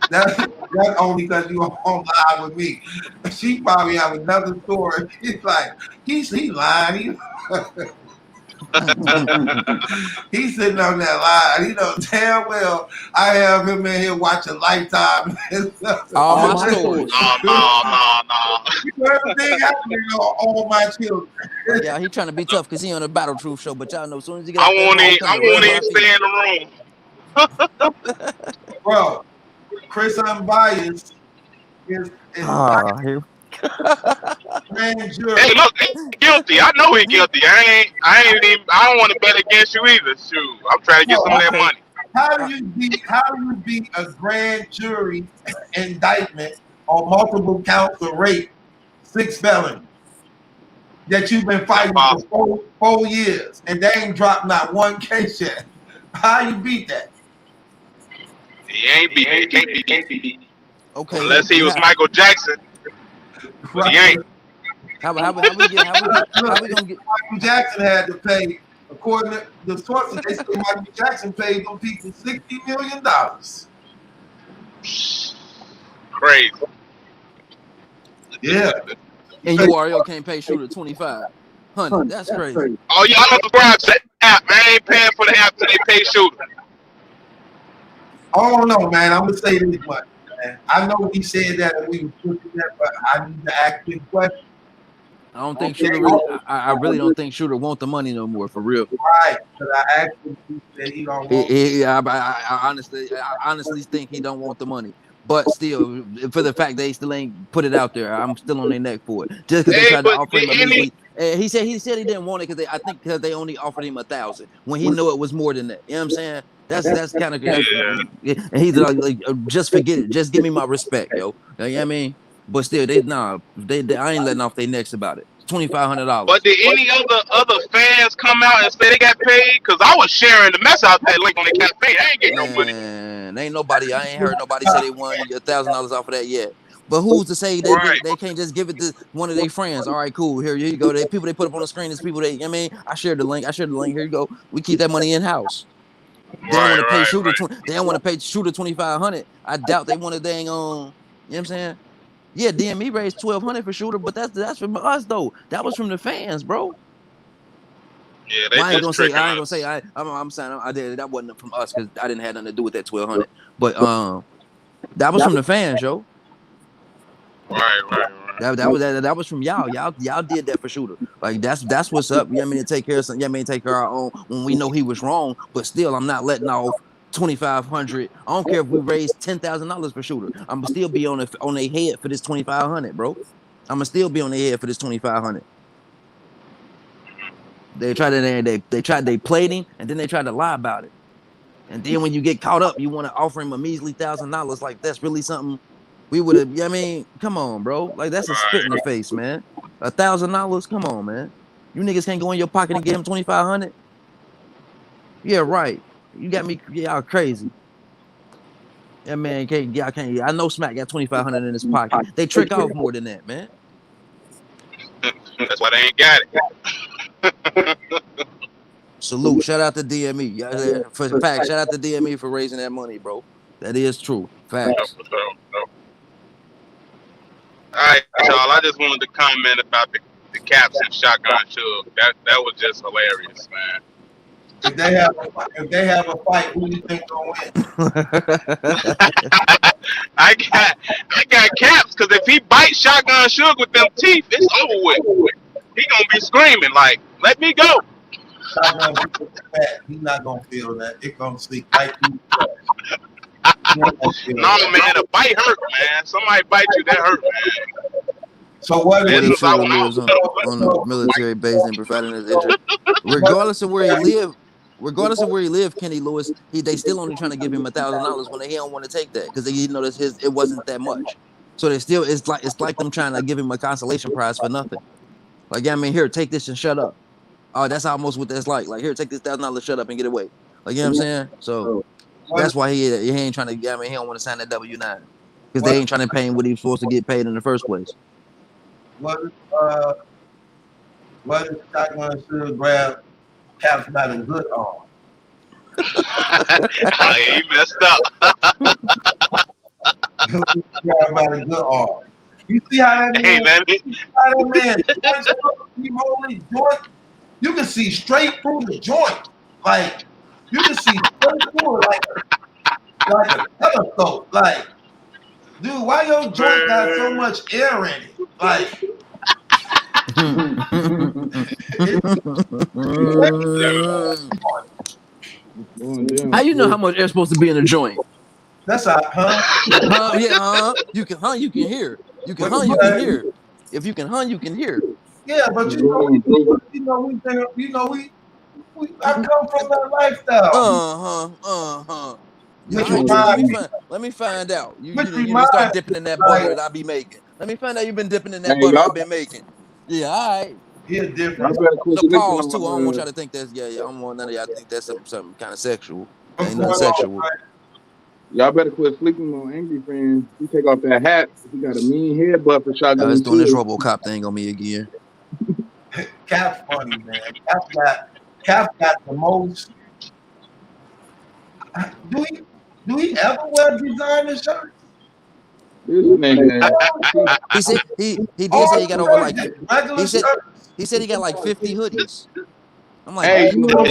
That's only because you on live with me. She probably have another story. She's like, he's lying. He's sitting on that line. Damn well I have him in here watching Lifetime. All my stories. No. Everything happening on all my children. Yeah, he trying to be tough because he on a Battle Truth show, but y'all know as soon as he get I won't even stay in the room. Bro, Chris Unbias is grand jury. Hey, look, he's guilty. I know he's guilty. I don't want to bet against you either. Shoot, I'm trying to get some of that money. How do you beat a grand jury indictment on multiple counts of rape, 6 felonies that you've been fighting for 4 years and they ain't dropped not one case yet? How you beat that? He ain't beat it. Can't be beat. Okay. Unless he was Michael Jackson. But he ain't. How we gonna get? Michael Jackson had to pay, according to the sources, they say Michael Jackson paid them people $60 million. Crazy. Yeah. And URL can't pay Shooter 2500. That's crazy. Oh, y'all don't subscribe to the app. I ain't paying for the app till they pay Shooter. I don't know, man. I'm gonna say this much, man. I know he said that and we were pushing that, but I need to ask you a question. I don't think Shooter really, I really don't think Shooter want the money no more, for real. Right, because I asked him, he said he don't want I honestly think he don't want the money. But still, for the fact they still ain't put it out there, I'm still on their neck for it. Just because they tried to offer him he said he didn't want it because they only offered him 1,000 when he knew it was more than that. You know what I'm saying? That's kind of good. And he's like, just forget it. Just give me my respect, yo. You know what I mean? But still, I ain't letting off their necks about it. $2,500. But did any other fans come out and say they got paid? Because I was sharing the mess out that link on the campaign. I ain't getting no money. man. Ain't nobody. I ain't heard nobody say they won $1,000 off of that yet. But who's to say Right. they can't just give it to one of their friends? All right, cool. Here you go. They people they put up on the screen is people they. I mean, I shared the link. Here you go. We keep that money in house. They don't want to pay shooter. They don't want to pay shooter 2,500. I doubt they want to dang on. You know what I'm saying? Yeah, DME raised 1,200 for shooter, but that's from us though. That was from the fans, bro. Yeah, they Well, I ain't just gonna say. tricking I ain't gonna us. say. I'm saying I did. That wasn't from us because I didn't have nothing to do with that 1,200. But that was from the fans, yo. Right. That was from y'all. Y'all did that for shooter. Like that's what's up. You know what I mean? To take care of something. You know what I mean? Take care of our own when we know he was wrong. But still, I'm not letting off 2,500. I don't care if we raise $10,000 for shooter. I'm still be on their head for this 2,500, bro. I'm gonna still be on their head for this 2,500. They played him and then they tried to lie about it. And then when you get caught up, you want to offer him a measly $1,000. Like that's really something we would have. I mean, come on, bro. Like that's a spit in the face, man. $1,000. Come on, man. You niggas can't go in your pocket and get him 2,500. Yeah, right. You got me. Y'all crazy. Yeah, man. Y'all can't. I know Smack got 2,500 in his pocket. They trick off more than that, man. That's why they ain't got it. Salute. Shout out to DME. For facts, shout out to DME for raising that money, bro. That is true. Facts. All right, y'all. I just wanted to comment about the Caps and Shotgun Suge. That was just hilarious, man. If they have a fight, who do you think gonna win? I got Caps because if he bites Shotgun Suge with them teeth, it's over with. He gonna be screaming like, "Let me go!" He's not gonna feel that. It's gonna sleep right through. No, man, a bite hurt, man. Somebody bite you, that hurt, man. So what if if shooter lives on the military base and providing his injury? Regardless of where he live, Kenny Lewis, they still only trying to give him $1,000 when he don't want to take that because they know that it wasn't that much. So they still it's like them trying to give him a consolation prize for nothing. Like, yeah, I mean, here, take this and shut up. Oh, that's almost what that's like. Like, here, take this $1,000, shut up and get away. Like, you know what I'm saying? So that's why he ain't trying to. I mean, he don't want to sign that W-9 because they ain't trying to pay him what he was supposed to get paid in the first place. What if Shotgun should grab Caps by the good arm? He messed up. Grab by the good arm. You see how that man, you can see straight through the joint. Like, you can see straight through it like a telescope. Like, dude, why your joint got so much air in it? Like, how you know how much air's supposed to be in a joint? That's how, You can hear. You can hear. If you can you can hear. Yeah, but I come from that lifestyle. Let me find out. You start dipping in that butter that I be making. Let me find out you've been dipping in that butter I've been making. Yeah, all right. Yeah, different. The pause too. I don't want y'all to think that's I don't want none of y'all to think that's something kind of sexual. Ain't nothing sexual. Y'all better quit sleeping on Angry Friends. He take off that hat. He got a mean headbutt for Shotgun. I was doing this RoboCop thing on me again. Cap's funny, man. Cap got the most. Do he ever wear designer shirts? He said he did say he got over like he said he got like 50 hoodies. I'm like, hey, boy,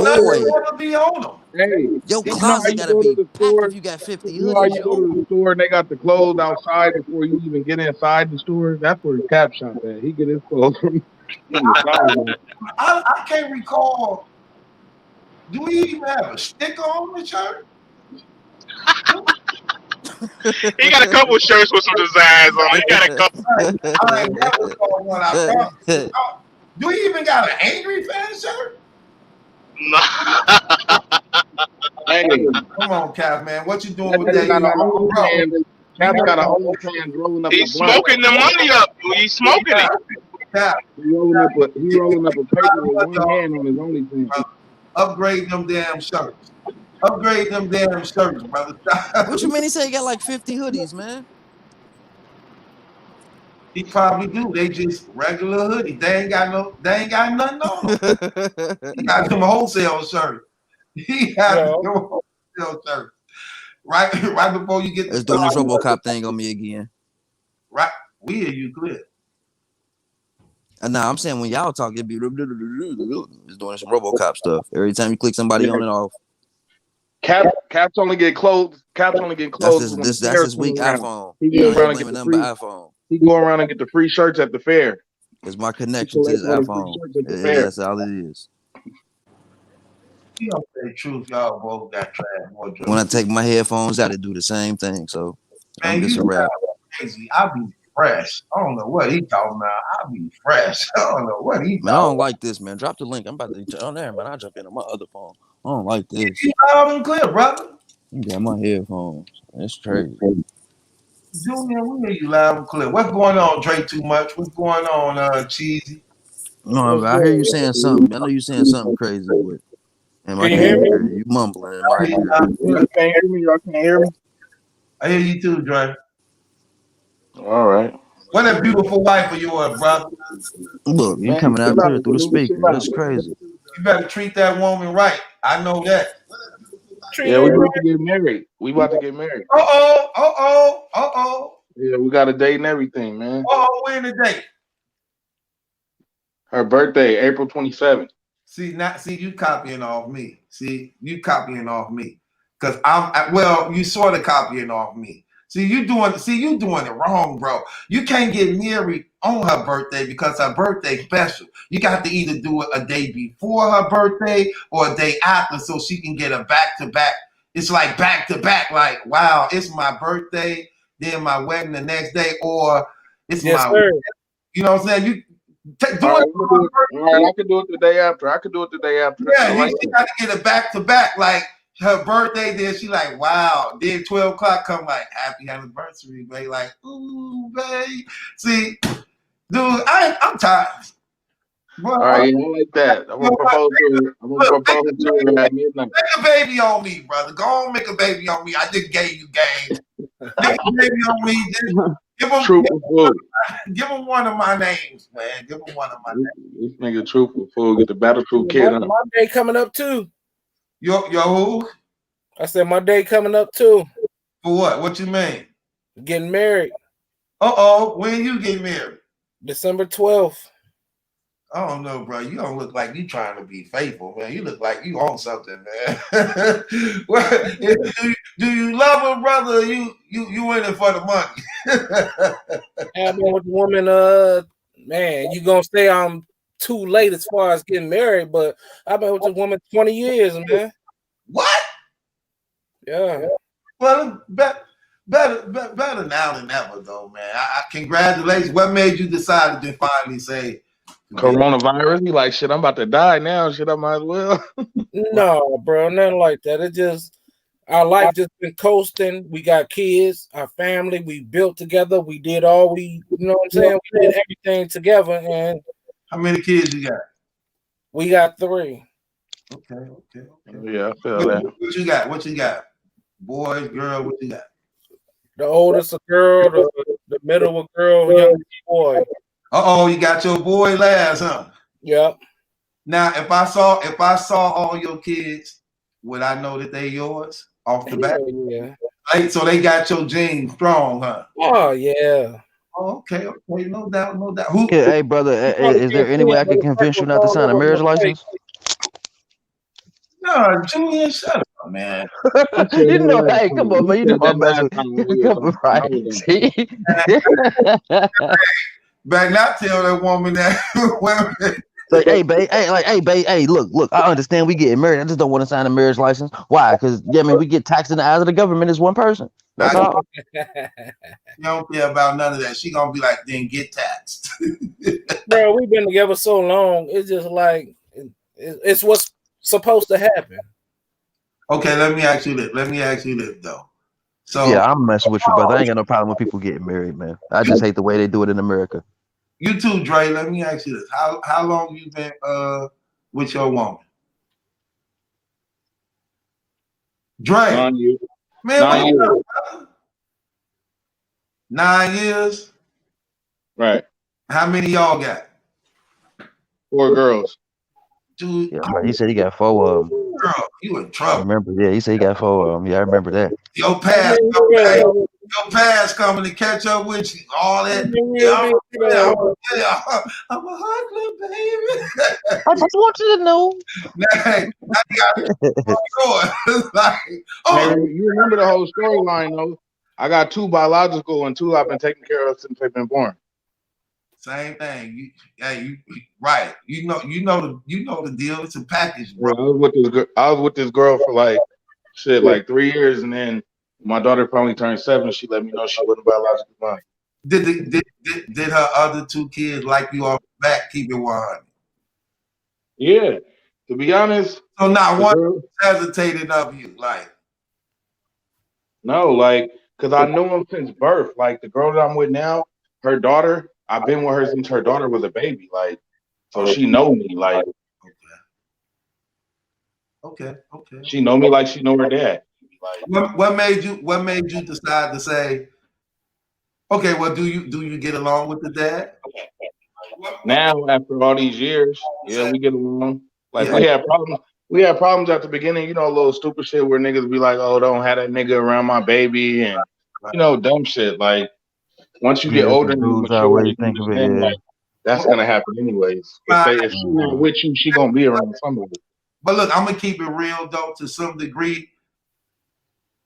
hey, your closet gotta be packed if you got 50 hoodies. You know how you go to the store and they got the clothes outside before you even get inside the store? That's where Cap shop at. He get his clothes from the I can't recall. Do we even have a sticker on the shirt? He got a couple of shirts with some designs on it. He got a couple. I ain't never saw one. I promise. Do we even got an Angry Fan shirt? No. Hey, come on, Cap, man. What you doing with that? Cap's got a whole pan rolling up. He's smoking the money up. He's smoking it. Cap. He rolling up a paper with one hand on his OnlyFans. Upgrade them damn shirts. Upgrade them damn shirts, brother. What you mean? He said he got like 50 hoodies, man. He probably do. They just regular hoodies. They ain't got nothing on them. He got them wholesale shirts. He got them wholesale shirts. Right before you get Let's doing this RoboCop thing on me again. Right, we hear you clear. Nah, I'm saying when y'all talk, it be it's doing some RoboCop stuff. Every time you click somebody on and off. Caps only get closed. Caps only get closed. That's his weak iPhone. He go around and get the free iPhone. He go around and get the free shirts at the fair. It's my connection to his iPhone. That's all it is. You don't say truth, y'all both got trash more drugs. When I take my headphones out, it do the same thing. So man, it's a wrap. Crazy. I be fresh. I don't know what he talking about. I be fresh. I don't know what he. Man, I don't like this, man. Drop the link. I'm about to on there, man. I jump in on my other phone. I don't like this. You loud and clear, brother. You got my headphones. It's crazy. Junior, we hear you loud and clear. What's going on, Drake? Too much. What's going on, Cheesy? No, I hear you saying something. I know you saying something crazy with. And Can you hear me? You mumbling in my ear. You can't hear me. Y'all can't hear me. I hear you too, Drake. All right. What a beautiful wife of yours, brother. Look, you coming out clear through the speaker. That's crazy. You better treat that woman right. I know that. Yeah, we about to get married. We about to get married. Yeah, we got a date and everything, man. When the date? Her birthday, April 27th. See, you copying off me. Cause you sort of copying off me. You doing it wrong, bro. You can't get married on her birthday because her birthday's special. You got to either do it a day before her birthday or a day after so she can get a back-to-back. It's like back-to-back, like, wow, it's my birthday, then my wedding the next day, or it's my wedding. You know what I'm saying? You all right, I can do it the day after. Yeah, you got to get it back-to-back, like her birthday, then she like, wow. Then 12 o'clock come like, happy anniversary, babe. Like, ooh, babe. See, dude, I'm tired. All right, I like that. I'm gonna propose to her at midnight. Make a baby on me, brother. Go on, make a baby on me. I just gave you game. Make a baby on me. Give him one of my names, man. Give him one of my names. This nigga truthful fool. Get the Battlefield kid on. My day coming up too. Yo, who? I said my day coming up too. For what? What you mean? Getting married. When you get married? December 12th. I don't know, bro. You don't look like you trying to be faithful, man. You look like you own something, man. do you love her, brother? You in it for the money? I've been with the woman. Man, you gonna say I'm too late as far as getting married, but I've been with the woman 20 years, man. What? Yeah. Well, better now than ever, though, man. I congratulations. What made you decide to finally say? Coronavirus? You like, shit, I'm about to die now. Shit, I might as well. No, bro, nothing like that. It just our life just been coasting. We got kids, our family, we built together. We did all you know what I'm saying? We did everything together. And how many kids you got? We got 3. Okay. Yeah, I feel that. What you got? Boys, girl, what you got? The oldest a girl, the middle a girl, youngest boy. You got your boy last, huh? Yep. Now, if I saw all your kids, would I know that they yours off the bat? Yeah. So they got your genes strong, huh? Oh yeah. Okay, no doubt. Hey, brother, is there any way I can convince you not to sign a marriage license? No, Julian, shut up, man. You know, hey, come on, man. You know I'm messing with you. Right. Better not tell that woman that. Like, hey, babe, look, I understand we getting married. I just don't want to sign a marriage license. Why? Because, we get taxed in the eyes of the government as one person. That's all. You don't care about none of that. She gonna be like, then get taxed. Bro, we've been together so long. It's just like, it's what's supposed to happen. Okay, let me ask you this, though. So yeah, I'm messing with you, brother. I ain't got no problem with people getting married, man. I just hate the way they do it in America. You too, Dre. Let me ask you this: How long you been with your woman? Drake, 9 years. man, 9 wait years. up. 9 years. Right. How many y'all got? 4 girls. Dude, Yeah, but he said he got 4 of them. girl, you in I trouble. remember, yeah, he said he got 4 of them. Yeah, I remember that. Your past coming to catch up with you. All that. I'm a hustler, baby. I just want you to know. Hey, I got it. Like, Hey, you remember the whole storyline though? I got 2 biological and 2 I've been taking care of since they've been born. same thing. You right. You know the deal. It's a package, bro. Yeah, I was with this girl for like 3 years, and then my daughter finally turned 7. She let me know she wasn't biologically mine. Did her other 2 kids like you off the back? Keep it 100. Yeah, to be honest. So not one hesitated of you, like. No, like, because I knew him since birth. Like, the girl that I'm with now, her daughter, I've been with her since her daughter was a baby. Like, so she know me. Like, Okay. she know me like she know her dad. Like, what made you decide to say, okay, well, do you get along with the dad? Now, after all these years, yeah, we get along. Like, we had problems. We had problems at the beginning, you know, a little stupid shit where niggas be like, "Oh, don't have that nigga around my baby," and you know, dumb shit. Like, once you get older and you mature, you understand, like, that's gonna happen anyways. If she's not with you, she gonna be around somebody. But look, I'm gonna keep it real though. To some degree,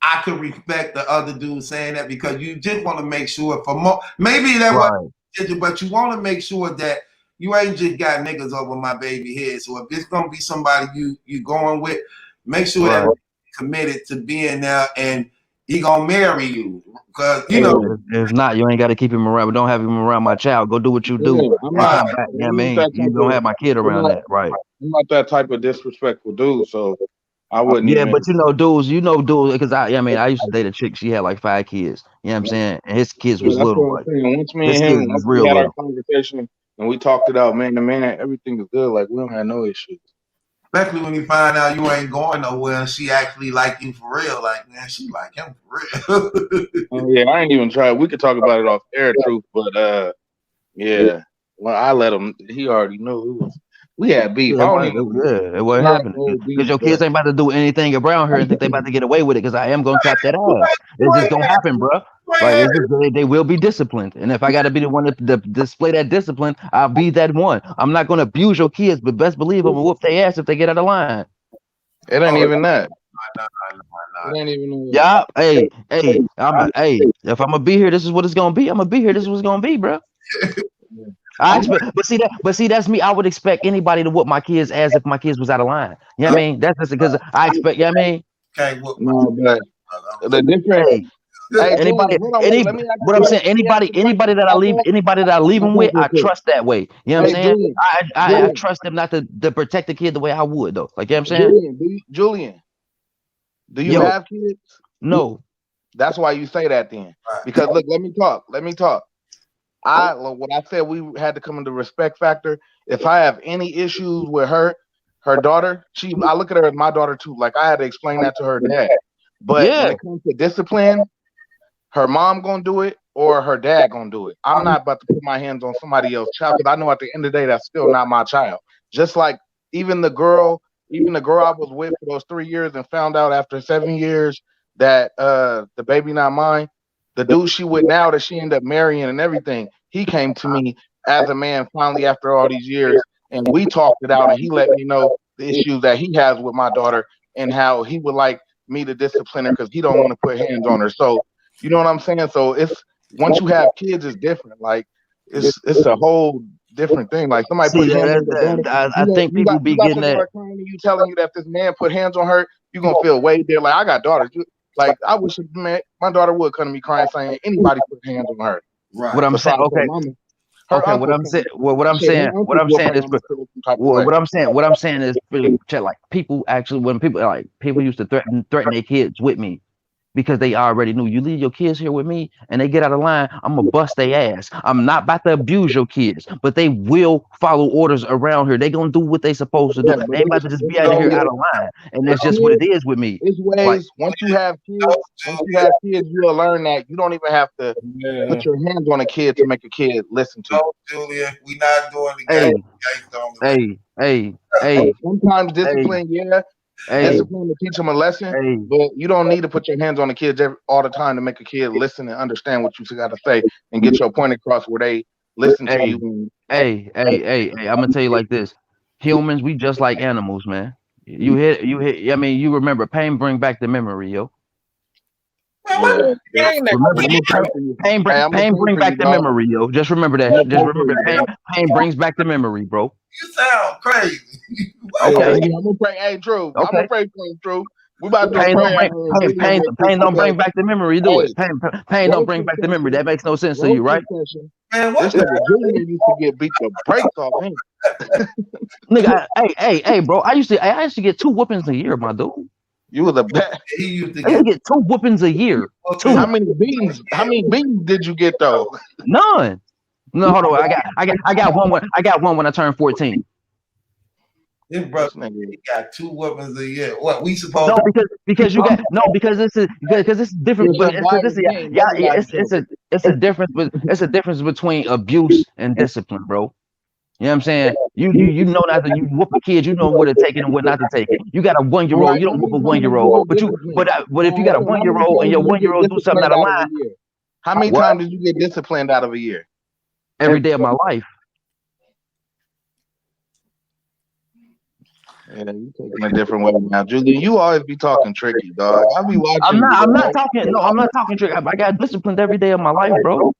I could respect the other dude saying that because you just want to make sure for more. Maybe that wasn't, but you want to make sure that you ain't just got niggas over my baby head. So if it's gonna be somebody you going with, make sure that you're committed to being there and he gonna marry you. Because you know, if not, you ain't got to keep him around. But don't have him around my child. Go do what you do. I'm not. Come back. You know what I mean? You don't have my kid around that, right? I'm not that type of disrespectful dude, so I wouldn't. Yeah, even. but dudes, because I used to date a chick. She had like 5 kids. You know what I'm saying? And his kids was little. Like, once me and him, once we had our conversation and we talked it out man to man, everything is good. Like, we don't have no issues. Especially when you find out you ain't going nowhere and she actually like you for real. Like, man, she like him for real. Yeah, I ain't even tried. We could talk about it off air, truth, but yeah. Well, I let him. He already knew. We had beef. It wasn't happening. Because your kids ain't about to do anything around her and think they about to get away with it. Because I am gonna tap that ass. It's just gonna happen, bro. Like, they will be disciplined, and if I got to be the one to display that discipline, I'll be that one. I'm not gonna abuse your kids, but best believe I'm gonna whoop their ass if they get out of line. It ain't even that. It ain't even. Yeah. Hey. If I'm gonna be here, this is what it's gonna be. I'm gonna be here. This is what's gonna be, bro. I expect, but see, that's me. I would expect anybody to whoop my kids' ass if my kids was out of line. You know what I mean? That's just because I expect. You know what I mean? Okay, well, no, but the difference. Anybody that I leave them with, I trust that way. You know what I'm saying? I trust them not to protect the kid the way I would though. Like, you know what I'm saying? Julian, do you have kids? No. That's why you say that then. Because look, let me talk. What I said, we had to come into respect factor. If I have any issues with her daughter, I look at her as my daughter too. Like, I had to explain that to her dad. But when it comes to discipline, her mom gonna do it or her dad gonna do it. I'm not about to put my hands on somebody else's child because I know at the end of the day that's still not my child. Just like even the girl I was with for those 3 years and found out after 7 years that the baby not mine. The dude she with now that she ended up marrying and everything, he came to me as a man finally after all these years, and we talked it out, and he let me know the issues that he has with my daughter and how he would like me to discipline her because he don't want to put hands on her. So you know what I'm saying? So it's once you have kids, it's different. Like it's a whole different thing. Like somebody put hands on your daughter. I think people be getting that. You telling you that this man put hands on her, you gonna feel way there. Like I got daughters. Like I wish my daughter would come to me crying saying anybody put hands on her. Right. What I'm saying, okay. What I'm saying is like people actually when people used to threaten their kids with me. because they already knew you leave your kids here with me and they get out of line, I'm gonna bust their ass. I'm not about to abuse your kids, but they will follow orders around here. They gonna do what they supposed to do. Yeah, but They ain't about to just be out of here out of line. And that's just what it is with me. It's ways. Once you have kids, you'll learn that you don't even have to put your hands on a kid to make a kid listen to you. No, Julian, we not doing the Hey. Sometimes discipline, discipline to teach them a lesson, but you don't need to put your hands on the kids all the time to make a kid listen and understand what you got to say and get your point across where they listen to you. Hey, I'm gonna tell you like this. Humans, we just like animals, man. You hit. I mean, you remember pain bring back the memory, yo. Yeah. Remember, pain bring back the memory, yo. Just remember that. Just remember, pain brings back the memory, bro. You sound crazy. Okay, I'm gonna pray. Hey, Drew. Okay. I'm gonna pray for you, Drew. We about to pain don't bring back the memory. Do it. Pain don't bring back the memory. That makes no sense to you, right? Man, what? This nigga Julian used to get beat the brakes off him. Nigga, hey, bro. I used to get 2 whoopings a year, my dude. You were the best. He used to I used to get 2 whoopings a year. 2. How many beatings did you get though? None. No, hold on. I got one. I got one when I turned 14. His brother, he got 2 weapons a year. What we supposed? No, because you got because this is different. It's a difference. It's a difference between abuse and discipline, bro. You know what I'm saying? You know not to you whoop a kid. You know what to take it and what not to take it. You got a 1-year-old. You don't whoop a 1-year-old. But if you got a 1-year-old and your 1-year-old do something out of line, how many times did you get disciplined out of a year? Every day of my life. Yeah, you taking a different way now, Julian. You always be talking tricky, dog. I be watching. I'm not talking. No, I'm not talking tricky. I got disciplined every day of my life, bro.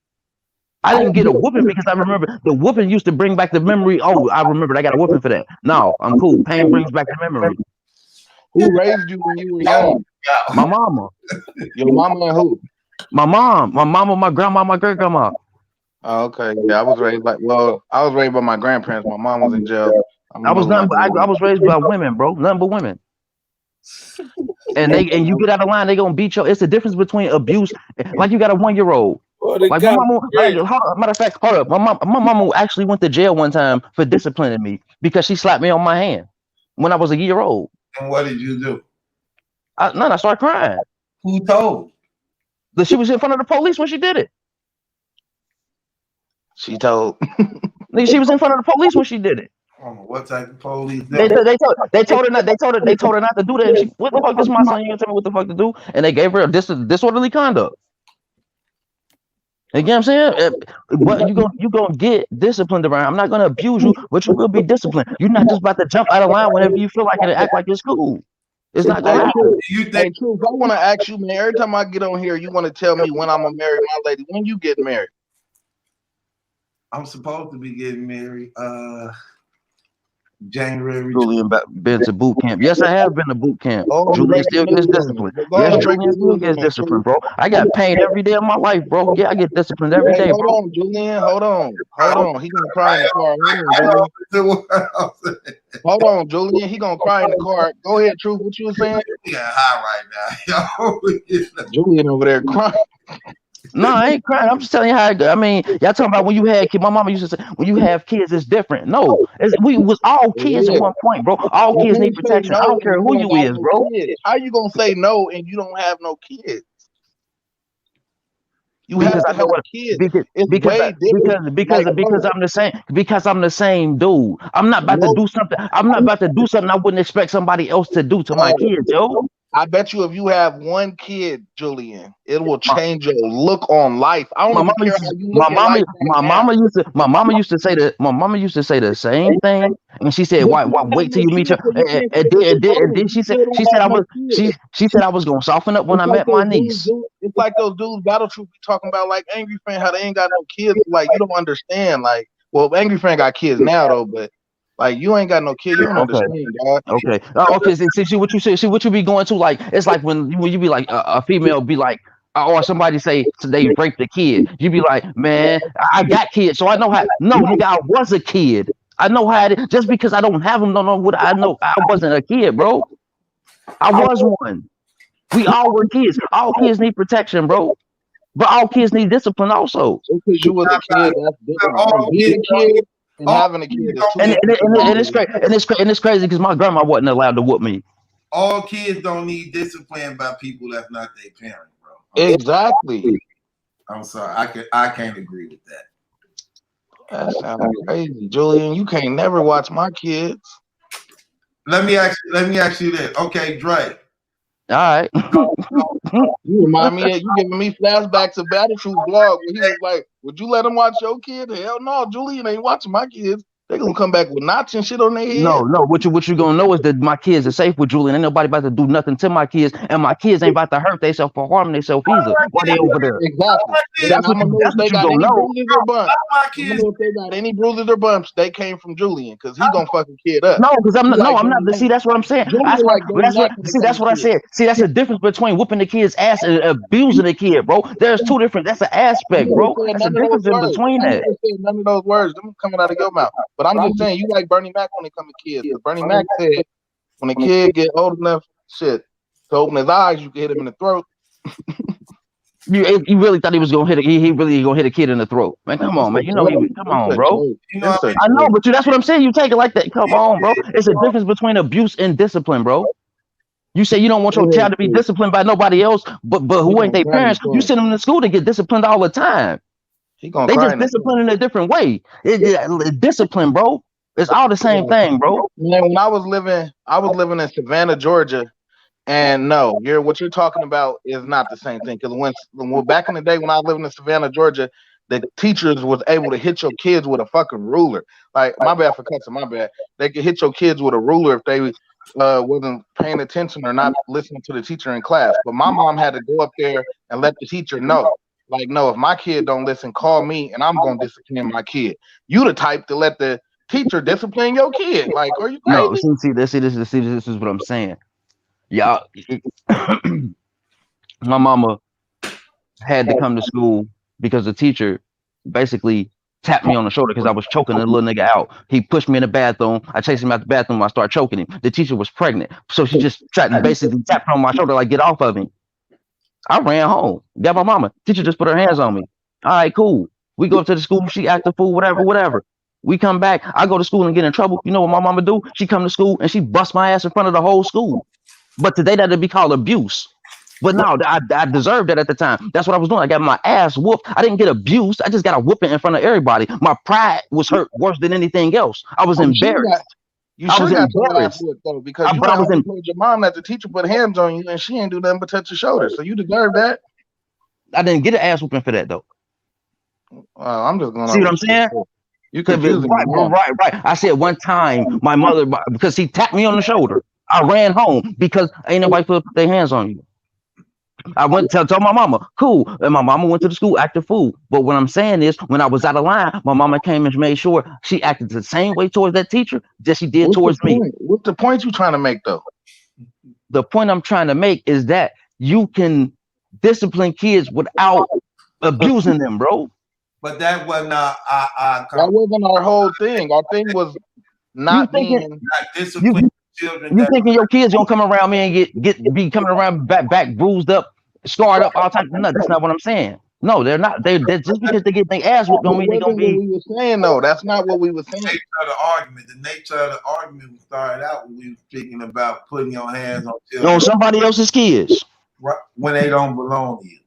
I didn't get a whooping because I remember the whooping used to bring back the memory. Oh, I remembered I got a whooping for that. No, I'm cool. Pain brings back the memory. Who raised you when you were young? My mama. Your mama and who? My mom, my grandma, my great grandma. Oh, okay. Yeah, I was raised by my grandparents. My mom was in jail. I was raised by women, bro. Nothing but women. And you get out of line, they gonna beat you. It's the difference between abuse, like you got a 1-year-old. Like my mama, matter of fact, hold up. My mama actually went to jail one time for disciplining me because she slapped me on my hand when I was a year old. And what did you do? I started crying. Who told? She was in front of the police when she did it. She told. She was in front of the police when she did it. What type of police? They told her not to do that. She, what the fuck is my son? You gonna tell me what the fuck to do? And they gave her a disorderly conduct. You get what I'm saying? What you gonna get disciplined around? I'm not gonna abuse you, but you will be disciplined. You're not just about to jump out of line whenever you feel like it and act like it's cool. It's not gonna happen. Hey, Truth, I want to ask you, man. Every time I get on here, you want to tell me when I'm gonna marry my lady. When you get married? I'm supposed to be getting married. January. Julian been to boot camp. Yes, I have been to boot camp. Julian still gets disciplined. Yes, Julian still gets disciplined, bro. I got pain every day of my life, bro. Yeah, I get disciplined every day, bro. Hold on, Julian. Hold on. He gonna cry in the car. Hold on, Julian. He gonna cry in the car. Go ahead, Truth. What you were saying? Yeah, high right now. Julian over there crying. No, I ain't crying. I'm just telling you how it go. I mean, y'all talking about when you had kids. My mama used to say, when you have kids, it's different. No, we was all kids at one point, bro. All kids need protection. I don't care who you is, bro. How you gonna say no and you don't have no kids? You have to have kids. Because I'm the same. Because I'm the same dude. I'm not about to do something. I'm not about to do something I wouldn't expect somebody else to do to my kids, yo. I bet you if you have one kid, Julian, it will change your look on life. I don't care how you look. My mama used to say the same thing, and she said, "Why wait till you meet your?" And then she said I was gonna soften up when I met my niece. It's like those dudes Battle Troop be talking about, like Angry Fan, how they ain't got no kids. Like you don't understand. Like, well, Angry Fan got kids now though, but. Like you ain't got no kid, you don't understand, dog. Okay. Okay. See what you say. See what you be going to. Like it's like when you be like a female be like, or somebody say they raped a kid. You be like, man, I got kids, so I know how. No, nigga, I was a kid. I know how it is. Just because I don't have them, don't know what I know. I wasn't a kid, bro. I was one. We all were kids. All kids need protection, bro. But all kids need discipline also. Just because you was a kid, that's different. From being a kid and having a kid is two And different it's crazy. And it's crazy because my grandma wasn't allowed to whoop me. All kids don't need discipline by people that's not their parent, bro. Exactly. I'm sorry. I can't agree with that. That sounds crazy, Julian. You can't never watch my kids. Let me ask you this. Okay, Dre. All right. You remind me of you giving me flashbacks of Battlefield vlog where he was like, "Would you let him watch your kid?" Hell no, Julian ain't watching my kids. They gonna come back with knots and shit on their head. No. What you gonna know is that my kids are safe with Julian. Ain't nobody about to do nothing to my kids, and my kids ain't about to hurt themselves or harm themselves either. While they over there. Exactly. That's what you gonna know. If they got any bruises or bumps, they came from Julian because he gonna fucking kid up. No, because I'm not. See, that's what I'm saying. That's what I said. See, that's the difference between whooping the kid's ass and abusing the kid, bro. There's two different. That's an aspect, bro. That's a difference in between that. None of those words, them coming out of your mouth. But I'm just saying, you like Bernie Mac when it comes to kids. Bernie Mac said, when a kid get old enough, to open his eyes, you can hit him in the throat. You really thought he was gonna hit he really gonna hit a kid in the throat, man? Come on, man. Come on, bro. I know, but that's what I'm saying. You take it like that. Come on, bro. It's a difference between abuse and discipline, bro. You say you don't want your child to be disciplined by nobody else, but who ain't their parents? You send them to school to get disciplined all the time. They just discipline in a different way. Discipline, bro. It's all the same thing, bro. Man, when I was living in Savannah, Georgia, and no, what you're talking about is not the same thing. Because when back in the day when I was living in Savannah, Georgia, the teachers was able to hit your kids with a fucking ruler. Like, my bad for cussing, my bad. They could hit your kids with a ruler if they wasn't paying attention or not listening to the teacher in class. But my mom had to go up there and let the teacher know. Like, no, if my kid don't listen, call me and I'm gonna discipline my kid. You the type to let the teacher discipline your kid. Like, are you crazy? No, see, this is what I'm saying. Y'all, my mama had to come to school because the teacher basically tapped me on the shoulder because I was choking the little nigga out. He pushed me in the bathroom. I chased him out the bathroom. I started choking him. The teacher was pregnant, so she just tried to basically tap on my shoulder like, get off of me. I ran home. Got my mama. Teacher just put her hands on me. All right, cool. We go up to the school. She act the fool, whatever. We come back. I go to school and get in trouble. You know what my mama do? She come to school and she bust my ass in front of the whole school. But today that'd be called abuse. But no, I deserved that at the time. That's what I was doing. I got my ass whooped. I didn't get abused. I just got a whooping in front of everybody. My pride was hurt worse than anything else. I was embarrassed. You should have got your ass whooped though, because you told your mom that the teacher put hands on you and she ain't do nothing but touch your shoulder. So you deserve that. I didn't get an ass whooping for that though. I'm just going. See what I'm saying? You confusing me. Right. I said one time my mother, because he tapped me on the shoulder, I ran home because ain't nobody put their hands on you. I went to tell my mama, cool. And my mama went to the school, acted fool. But what I'm saying is, when I was out of line, my mama came and made sure she acted the same way towards that teacher that she did towards me. What's the point you trying to make, though? The point I'm trying to make is that you can discipline kids without abusing them, bro. But that wasn't that wasn't our whole thing. Our thing was not being discipline children. You thinking your kids gonna come around me and be coming around back bruised up, scarred up, all types? No, that's not what I'm saying. No, they're not. They're just because they get their ass whooped don't mean they're gonna be. We were saying though. That's not what we were saying. The nature of the argument started out when we were speaking about putting your hands on children. On somebody else's kids. Right, when they don't belong to you.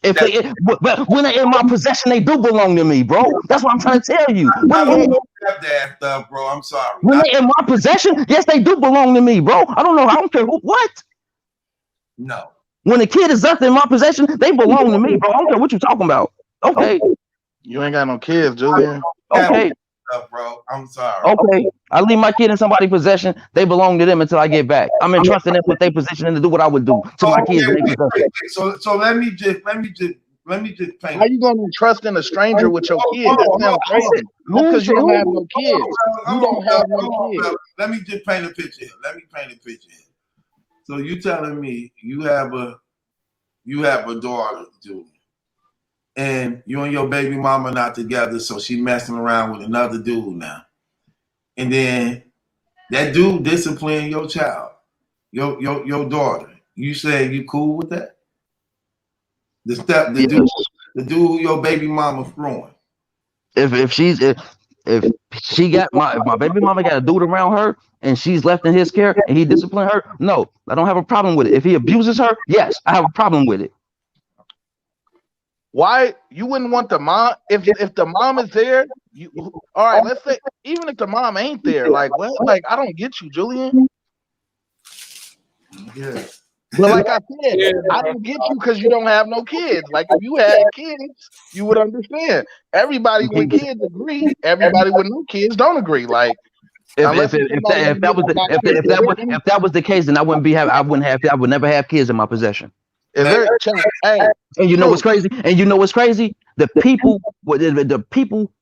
But when they're in my possession, they do belong to me, bro. That's what I'm trying to tell you. That stuff, bro. I'm sorry. When they're in my possession, yes, they do belong to me, bro. I don't know. I don't care what. No. When a kid is up in my possession, they belong to me, bro. I don't care what you're talking about. Okay. You ain't got no kids, Julian. Okay. Bro, I'm sorry. Okay, I leave my kid in somebody's possession. They belong to them until I get back. I'm entrusting them with their position and to do what I would do to my kids. So let me just paint. How you gonna trust in a stranger with your kid? That sounds crazy. Because you don't have no kids. You don't have no kids. Let me just paint a picture here. So you telling me you have a daughter, dude, and you and your baby mama not together, so she messing around with another dude now. And then that dude discipline your child, your daughter. You say you cool with that? The Yes. dude who your baby mama throwing. If she got if my baby mama got a dude around her and she's left in his care and he disciplined her, no, I don't have a problem with it. If he abuses her, yes, I have a problem with it. Why you wouldn't want the mom if the mom is there? You all right? Let's say even if the mom ain't there, like what? Like I don't get you, Julian. Yeah. But like I said, I don't get you because you don't have no kids. Like if you had kids, you would understand. Everybody with kids agree. Everybody with no kids don't agree. Like if that was the case, then I would never have kids in my possession. Hey, and you know what's crazy? The people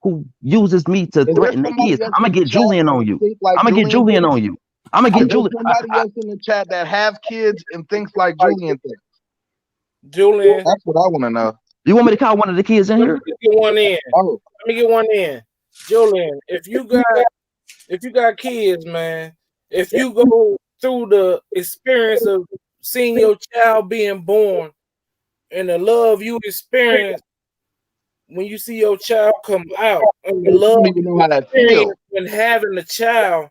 who uses me to threaten their kids. I'm gonna get Julian on you. I'm gonna get Julian on you. I'm gonna get Julian. Somebody else in the chat that have kids and thinks like Julian thinks. Julian, that's what I want to know. You want me to call one of the kids in here? Let me get one in. Oh. Let me get one in. Julian, if you got kids, man, if you go through the experience of seeing your child being born and the love you experience when you see your child come out and the love you experience when having a child,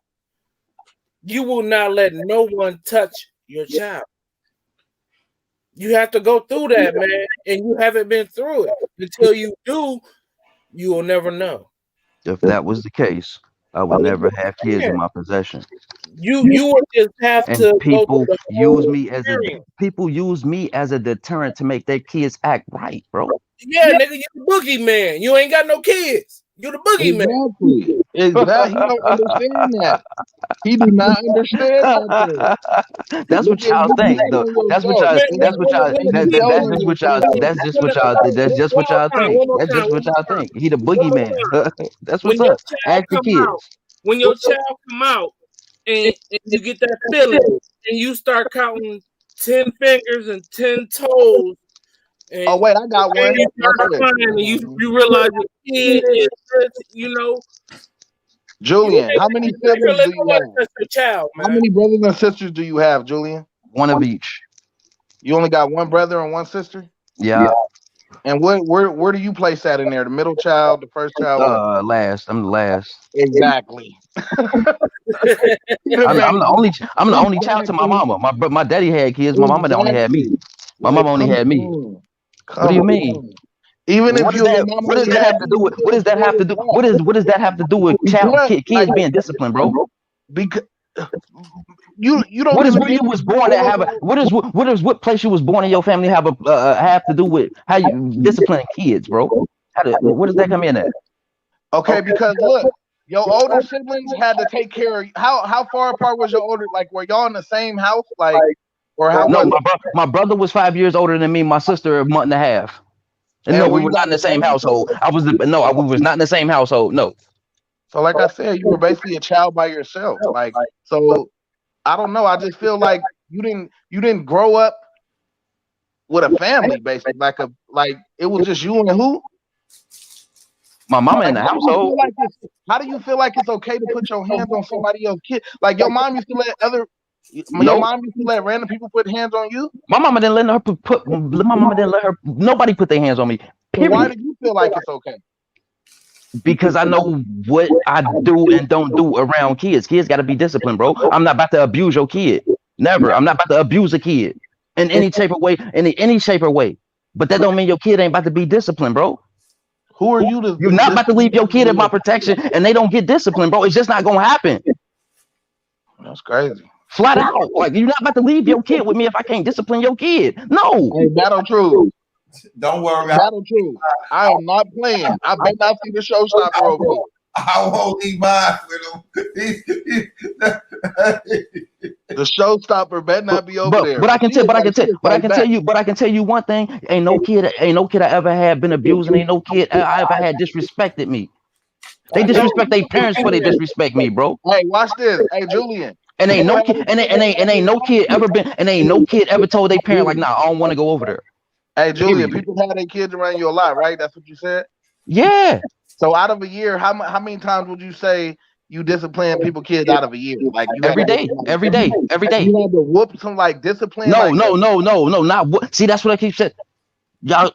you will not let no one touch your child. You have to go through that, man, and you haven't been through it. Until you do, you will never know. If that was the case, I would never have kids in my possession. You would just have to. People use me as a deterrent to make their kids act right, bro. Yeah, nigga, you the boogeyman. You ain't got no kids. You the boogeyman. Exactly. He don't understand that. He do not understand that. That's what y'all think, though. That's just what y'all think. He the boogeyman. That's what's up. Ask the kids. When your child come out and you get that feeling and you start counting 10 fingers and 10 toes. And oh wait, I got one. You realize your kid is, Julian, how many siblings do you have? Child, how many brothers and sisters do you have, Julian? One of each. You only got one brother and one sister? Yeah. And where do you place that in there? The middle child, the first child? Last. I'm the last. Exactly. I'm the only child to my mama. My daddy had kids. My mama only had me. My mama only had me. What do you mean? Even if what does that have to do with? What does that have to do? What does that have to do with kids being disciplined, bro? Because you don't. What is where you was born at have a? What place you was born in your family have to do with how you disciplining kids, bro? What does that come in at? Okay, because look, your older siblings had to take care of. How far apart was your older? Like, were y'all in the same house? Like, or how? No, my brother was 5 years older than me. My sister a month and a half. And no, we were not in the same household. We was not in the same household. No. So, like I said, you were basically a child by yourself. Like, so I don't know. I just feel like you didn't grow up with a family, basically. Like it was just you and who? My mama in the household. How do you feel like it's okay to put your hands on somebody else's kid? Like your mom used to let your mom used to let random people put hands on you? My mama didn't let nobody put their hands on me. Period. So why do you feel like it's okay? Because I know what I do and don't do around kids. Kids got to be disciplined, bro. I'm not about to abuse your kid. Never. I'm not about to abuse a kid in any shape or way. Any shape or way. But that don't mean your kid ain't about to be disciplined, bro. Who are you to? You're not about to leave your kid in my protection and they don't get disciplined, bro. It's just not gonna happen. That's crazy. Flat out. Like, you're not about to leave your kid with me if I can't discipline your kid. No. Hey, battle true. Don't worry. Battle true. I am not playing. I bet not see the showstopper over here. I won't leave mine with him. The showstopper better not be over there. But I can tell you one thing. Ain't no kid I ever had been abusing. Ain't no kid I ever had disrespected me. They disrespect their parents before they disrespect me, bro. Hey, watch this. Hey, Julian. And ain't no kid, ain't no kid ever told their parent like, nah, I don't want to go over there. Hey, Julian, people have their kids around you a lot, right? That's what you said? Yeah. So out of a year, how many times would you say you discipline people kids out of a year? Like you every had to, day, every day, every day. You had to whoop some like discipline. No, like no, not what. See, that's what I keep saying. Y'all,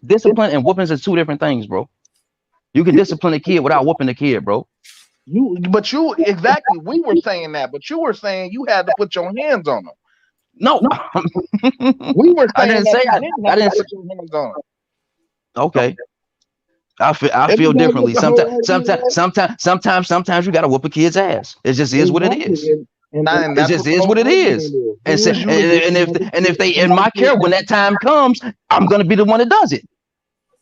discipline and whoopings is 2 different things, bro. You can discipline a kid without whooping the kid, bro. But you exactly. We were saying that, but you were saying you had to put your hands on them. No, we were saying I didn't say I didn't. put your hands on them. Okay. I feel differently. Sometimes you gotta whoop a kid's ass. It just is what it is. And it just is what it is. And if they in my care when that time comes, I'm gonna be the one that does it.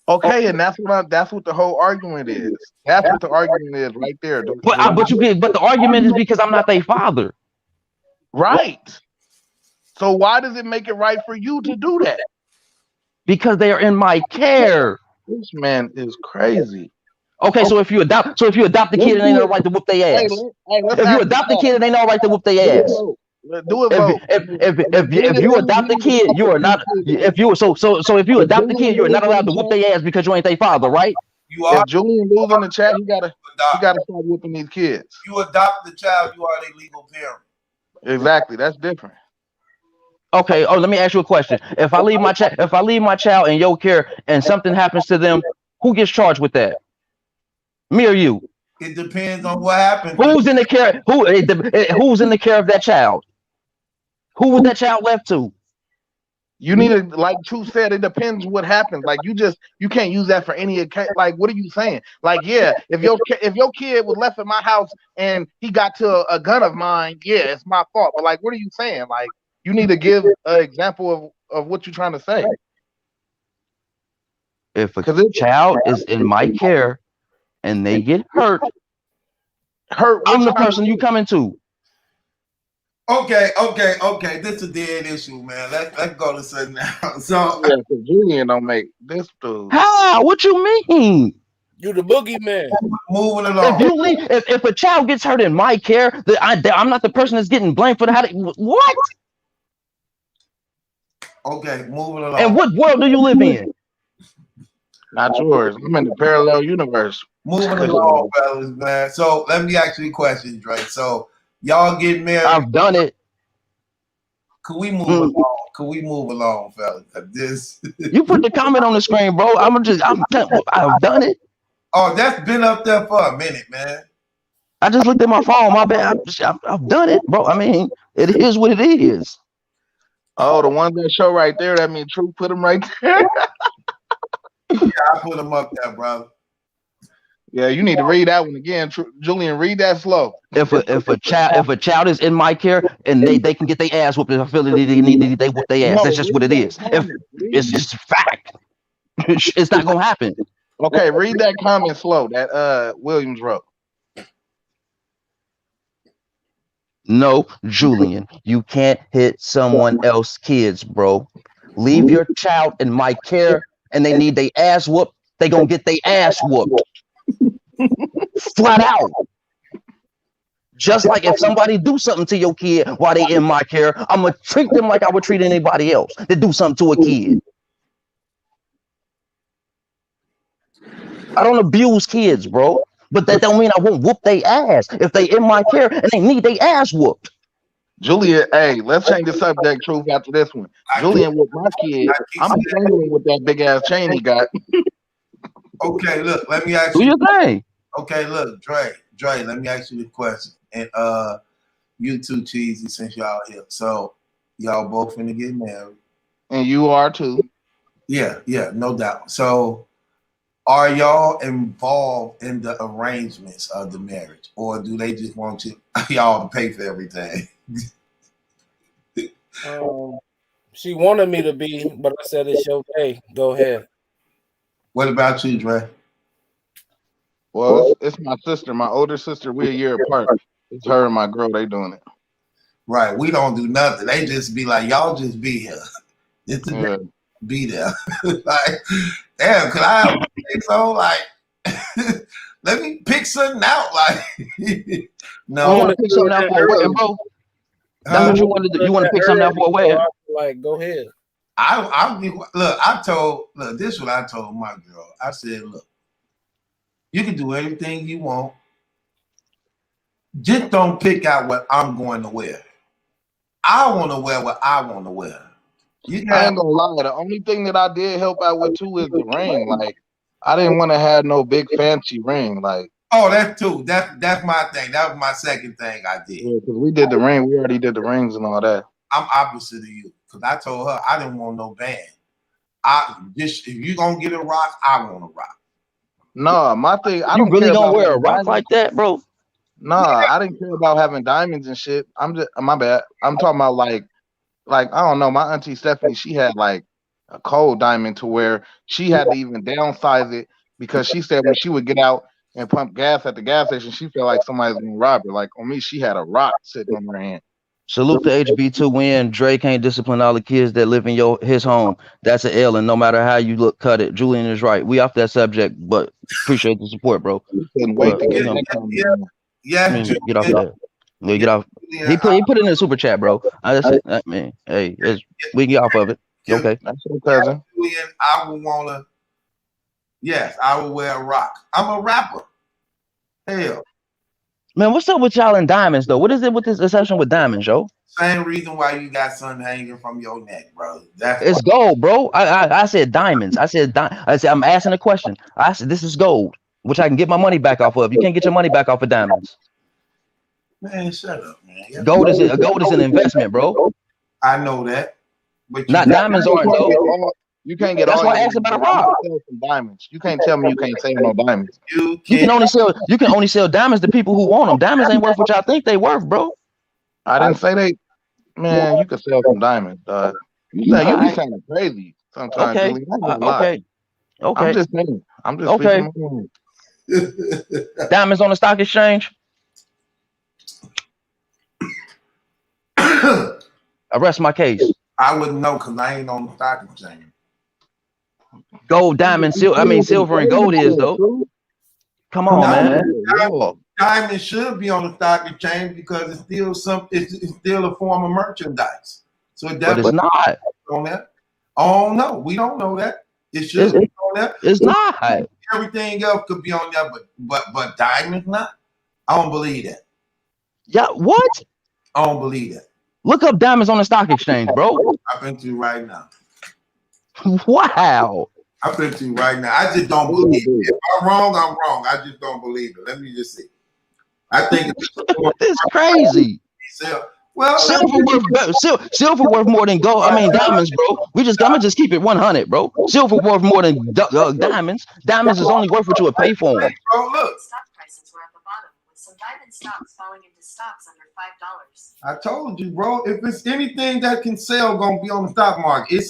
Okay, and that's what the whole argument is. That's what the argument is right there. But the argument is because I'm not their father. Right. So why does it make it right for you to do that? Because they are in my care. This man is crazy. Okay, so if you adopt the kid, it ain't no right to whoop their ass. If you adopt the kid, it ain't no right to whoop their ass. Do it. If you adopt the kid, you are not. If you adopt the kid, you are not allowed to whoop their ass because you ain't their father, right? You are. If Julian lose in the chat, he gotta start whooping these kids. You adopt the child, you are their legal parent. Exactly, that's different. Okay. Oh, let me ask you a question. If I leave my child in your care and something happens to them, who gets charged with that? Me or you? It depends on what happened. Who's in the care? Who's in the care of that child? Who was that child left to? You need to, like True said, it depends what happens. Like you can't use that for any. Like, what are you saying? Like, yeah, if your kid was left at my house and he got to a gun of mine, yeah, it's my fault. But like, what are you saying? Like, you need to give an example of what you're trying to say. If a child is in my care and they get hurt, I'm the person you coming to. Okay. This is a dead issue, man. Let's go to something now. So yeah, Julian don't make this dude. How? What you mean? You the boogeyman. Moving along. If a child gets hurt in my care, I'm not the person that's getting blamed for what? Okay, moving along. And what world do you live in? Not yours. I'm in the parallel universe. Moving along, fellas, man. So let me ask you a question, Dre. So y'all get married. I've done it. Could we move along? Could we move along, fellas? This. You put the comment on the screen, bro. I've done it. Oh, that's been up there for a minute, man. I just looked at my phone. My bad. I've done it, bro. I mean, it is what it is. Oh, the ones that show right there, that means True put them right there. Yeah, I put them up there, brother. Yeah, you need to read that one again, Julian. Read that slow. If a child is in my care and they can get their ass whooped, if I feel that they whoop their ass. That's just what it is. It's just a fact. It's not gonna happen. Okay, read that comment slow that Williams wrote. No, Julian, you can't hit someone else's kids, bro. Leave your child in my care and they need their ass whooped. They gonna get their ass whooped. Flat out. Just like if somebody do something to your kid while they in my care, I'm gonna treat them like I would treat anybody else that do something to a kid. I don't abuse kids, bro. But that don't mean I won't whoop their ass if they in my care and they need their ass whooped. Julian, hey, let's change the subject, Truth, after this one. Julian with my kid, I'm struggling with that big ass chain he got. Okay, look, let me ask you. Do your thing. Okay, look, Dre, let me ask you the question. And you too, Cheesy, since y'all here. So y'all both finna get married. And you are too. Yeah, no doubt. So are y'all involved in the arrangements of the marriage, or do they just want y'all to pay for everything? She wanted me to be, but I said it's your day. Go ahead. What about you, Dre? Well, it's my sister, my older sister. We're a year apart. It's her and my girl. They doing it. Right. We don't do nothing. They just be like, y'all just be here. It's be there. Like, damn, could I have so like let me pick something out? Like no. You want to pick something out for a wedding, bro? That's what you want to do. You want to pick something out for a wedding? Like, go ahead. This is what I told my girl. I said, look, you can do everything you want, just don't pick out what I'm going to wear. I want to wear what I want to wear. I ain't gonna lie. The only thing that I did help out with too is the ring. Like, I didn't want to have no big fancy ring. Like, oh, that's too. That's my thing. That was my second thing I did. Yeah, because we did the ring. We already did the rings and all that. I'm opposite of you because I told her I didn't want no band. If you gonna get a rock, I want a rock. No, my thing. I You don't really care gonna about wear a having rock diamonds. like that, bro? Nah, I didn't care about having diamonds and shit. I'm just my bad. I'm talking about like I don't know. My auntie Stephanie, she had like a cold diamond to where she had to even downsize it because she said when she would get out and pump gas at the gas station, she felt like somebody was gonna rob her. Like on me, she had a rock sitting on her hand. Salute to HB2 win. Dre can't discipline all the kids that live in his home. That's an L, and no matter how you look, cut it. Julian is right. We off that subject, but appreciate the support, bro. Couldn't wait to get get off that. Yeah, get off. He put it in the super chat, bro. I mean, hey, we can get off of it. Okay. That's your cousin. Julian, I would wanna. Yes, I would wear a rock. I'm a rapper. Hell. Man, what's up with y'all in diamonds though? What is it with this exception with diamonds, yo? Same reason why you got something hanging from your neck, bro. It's gold, bro. I said diamonds. I said I'm asking a question. I said this is gold, which I can get my money back off of. You can't get your money back off of diamonds. Man, shut up, man. Gold is an investment, bro. I know that, but not diamonds aren't though. You can't get. That's all why I asked about a rock. Diamonds. You can't tell me you can't sell no diamonds. You can only sell diamonds to people who want them. Diamonds ain't worth what y'all think they worth, bro. I didn't say they. Man, you could sell some diamonds. You be sounding crazy sometimes. Okay. Okay. I'm just saying. I'm just okay. Diamonds on the stock exchange. I rest my case. I wouldn't know because I ain't on the stock exchange. Gold, diamond, silver and gold is though. Come on, man. Diamond should be on the stock exchange because it's still it's still a form of merchandise. So it but it's not on that. Oh no, we don't know that. It should be on that. It's not. Everything else could be on there, but diamonds not. I don't believe that. Yeah, what? I don't believe that. Look up diamonds on the stock exchange, bro. I've been to you right now. Wow. I've been to you right now. I just don't believe it. If I'm wrong, I'm wrong. I just don't believe it. Let me just see. I think it's crazy. Well, silver worth more than gold. I mean diamonds, bro. I'm gonna just keep it 100, bro. Silver worth more than diamonds. Diamonds is only worth what you would pay for them. Bro, look. Stock prices were at the bottom, with some diamond stocks falling into stocks under $5. I told you, bro. If it's anything that can sell, gonna be on the stock market.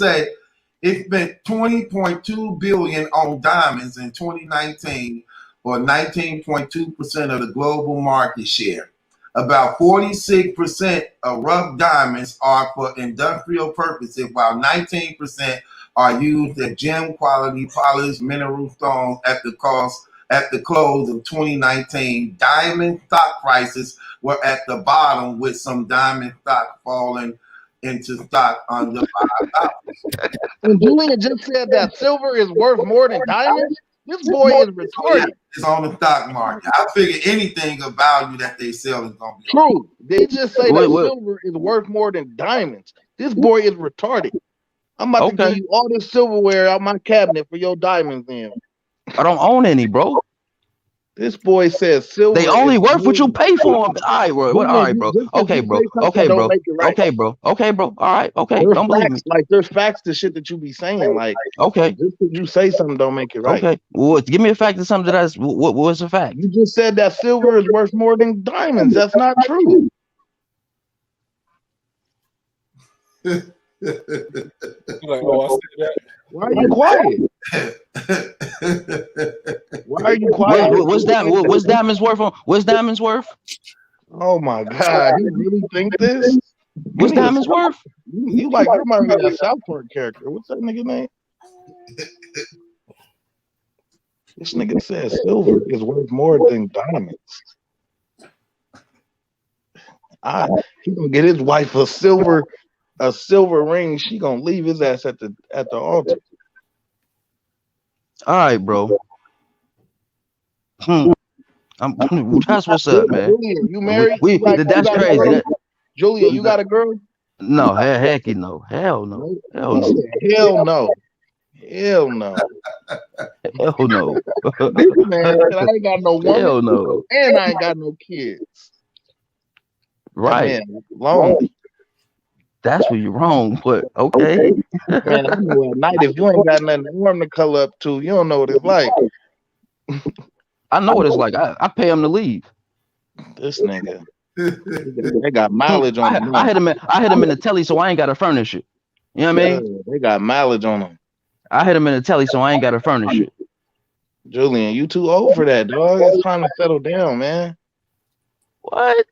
It's been 20.2 billion on diamonds in 2019, or 19.2% of the global market share. About 46% of rough diamonds are for industrial purposes, while 19% are used as gem quality polished mineral stones at the close of 2019. Diamond stock prices were at the bottom, with some diamond stock falling into stock under $5. And Julian just said that silver is worth more than diamonds. This boy is retarded. It's on the stock market. I figure anything of value that they sell is gonna be true. They just say that silver is worth more than diamonds. This boy is retarded. I'm about to give you all this silverware out my cabinet for your diamonds in. I don't own any, bro. This boy says silver. They only worth what you pay for them. All right, bro. All right, bro. Okay, bro. Okay, bro. Okay, bro. Okay, bro. All right. Okay. Don't believe me. Like there's facts to shit that you be saying. Like okay, just because you say something don't make it right. Okay. Well, give me a fact of something that's what was a fact. You just said that silver is worth more than diamonds. That's not true. Like, oh, I said that. Why are you quiet? Why are you quiet? What's diamonds worth? What's diamonds worth? Oh my God! You really think this? What's diamonds worth? You like remind me of that South Park character. What's that nigga name? This nigga says silver is worth more than diamonds. He gonna get his wife a silver ring. She gonna leave his ass at the altar. All right, bro. That's what's up, man. Julian, you married? That's crazy. Julian, you got a girl? No, heck no. Hell no. Hell no. Hell no. Hell no. Hell no. This man said, I ain't got no woman. Hell no. And I ain't got no kids. Right. That man lonely. That's where you're wrong, but okay. Man, I know at night if you ain't got nothing warm to cuddle up to, you don't know what it's like. I know what it's like. I pay him to leave. This nigga. They got mileage on him. I hit him in the telly, so I ain't gotta furnish it. You know what I mean? They got mileage on him. I hit him in the telly, so I ain't gotta furnish it. Julian, you too old for that, dog. It's time to settle down, man. What?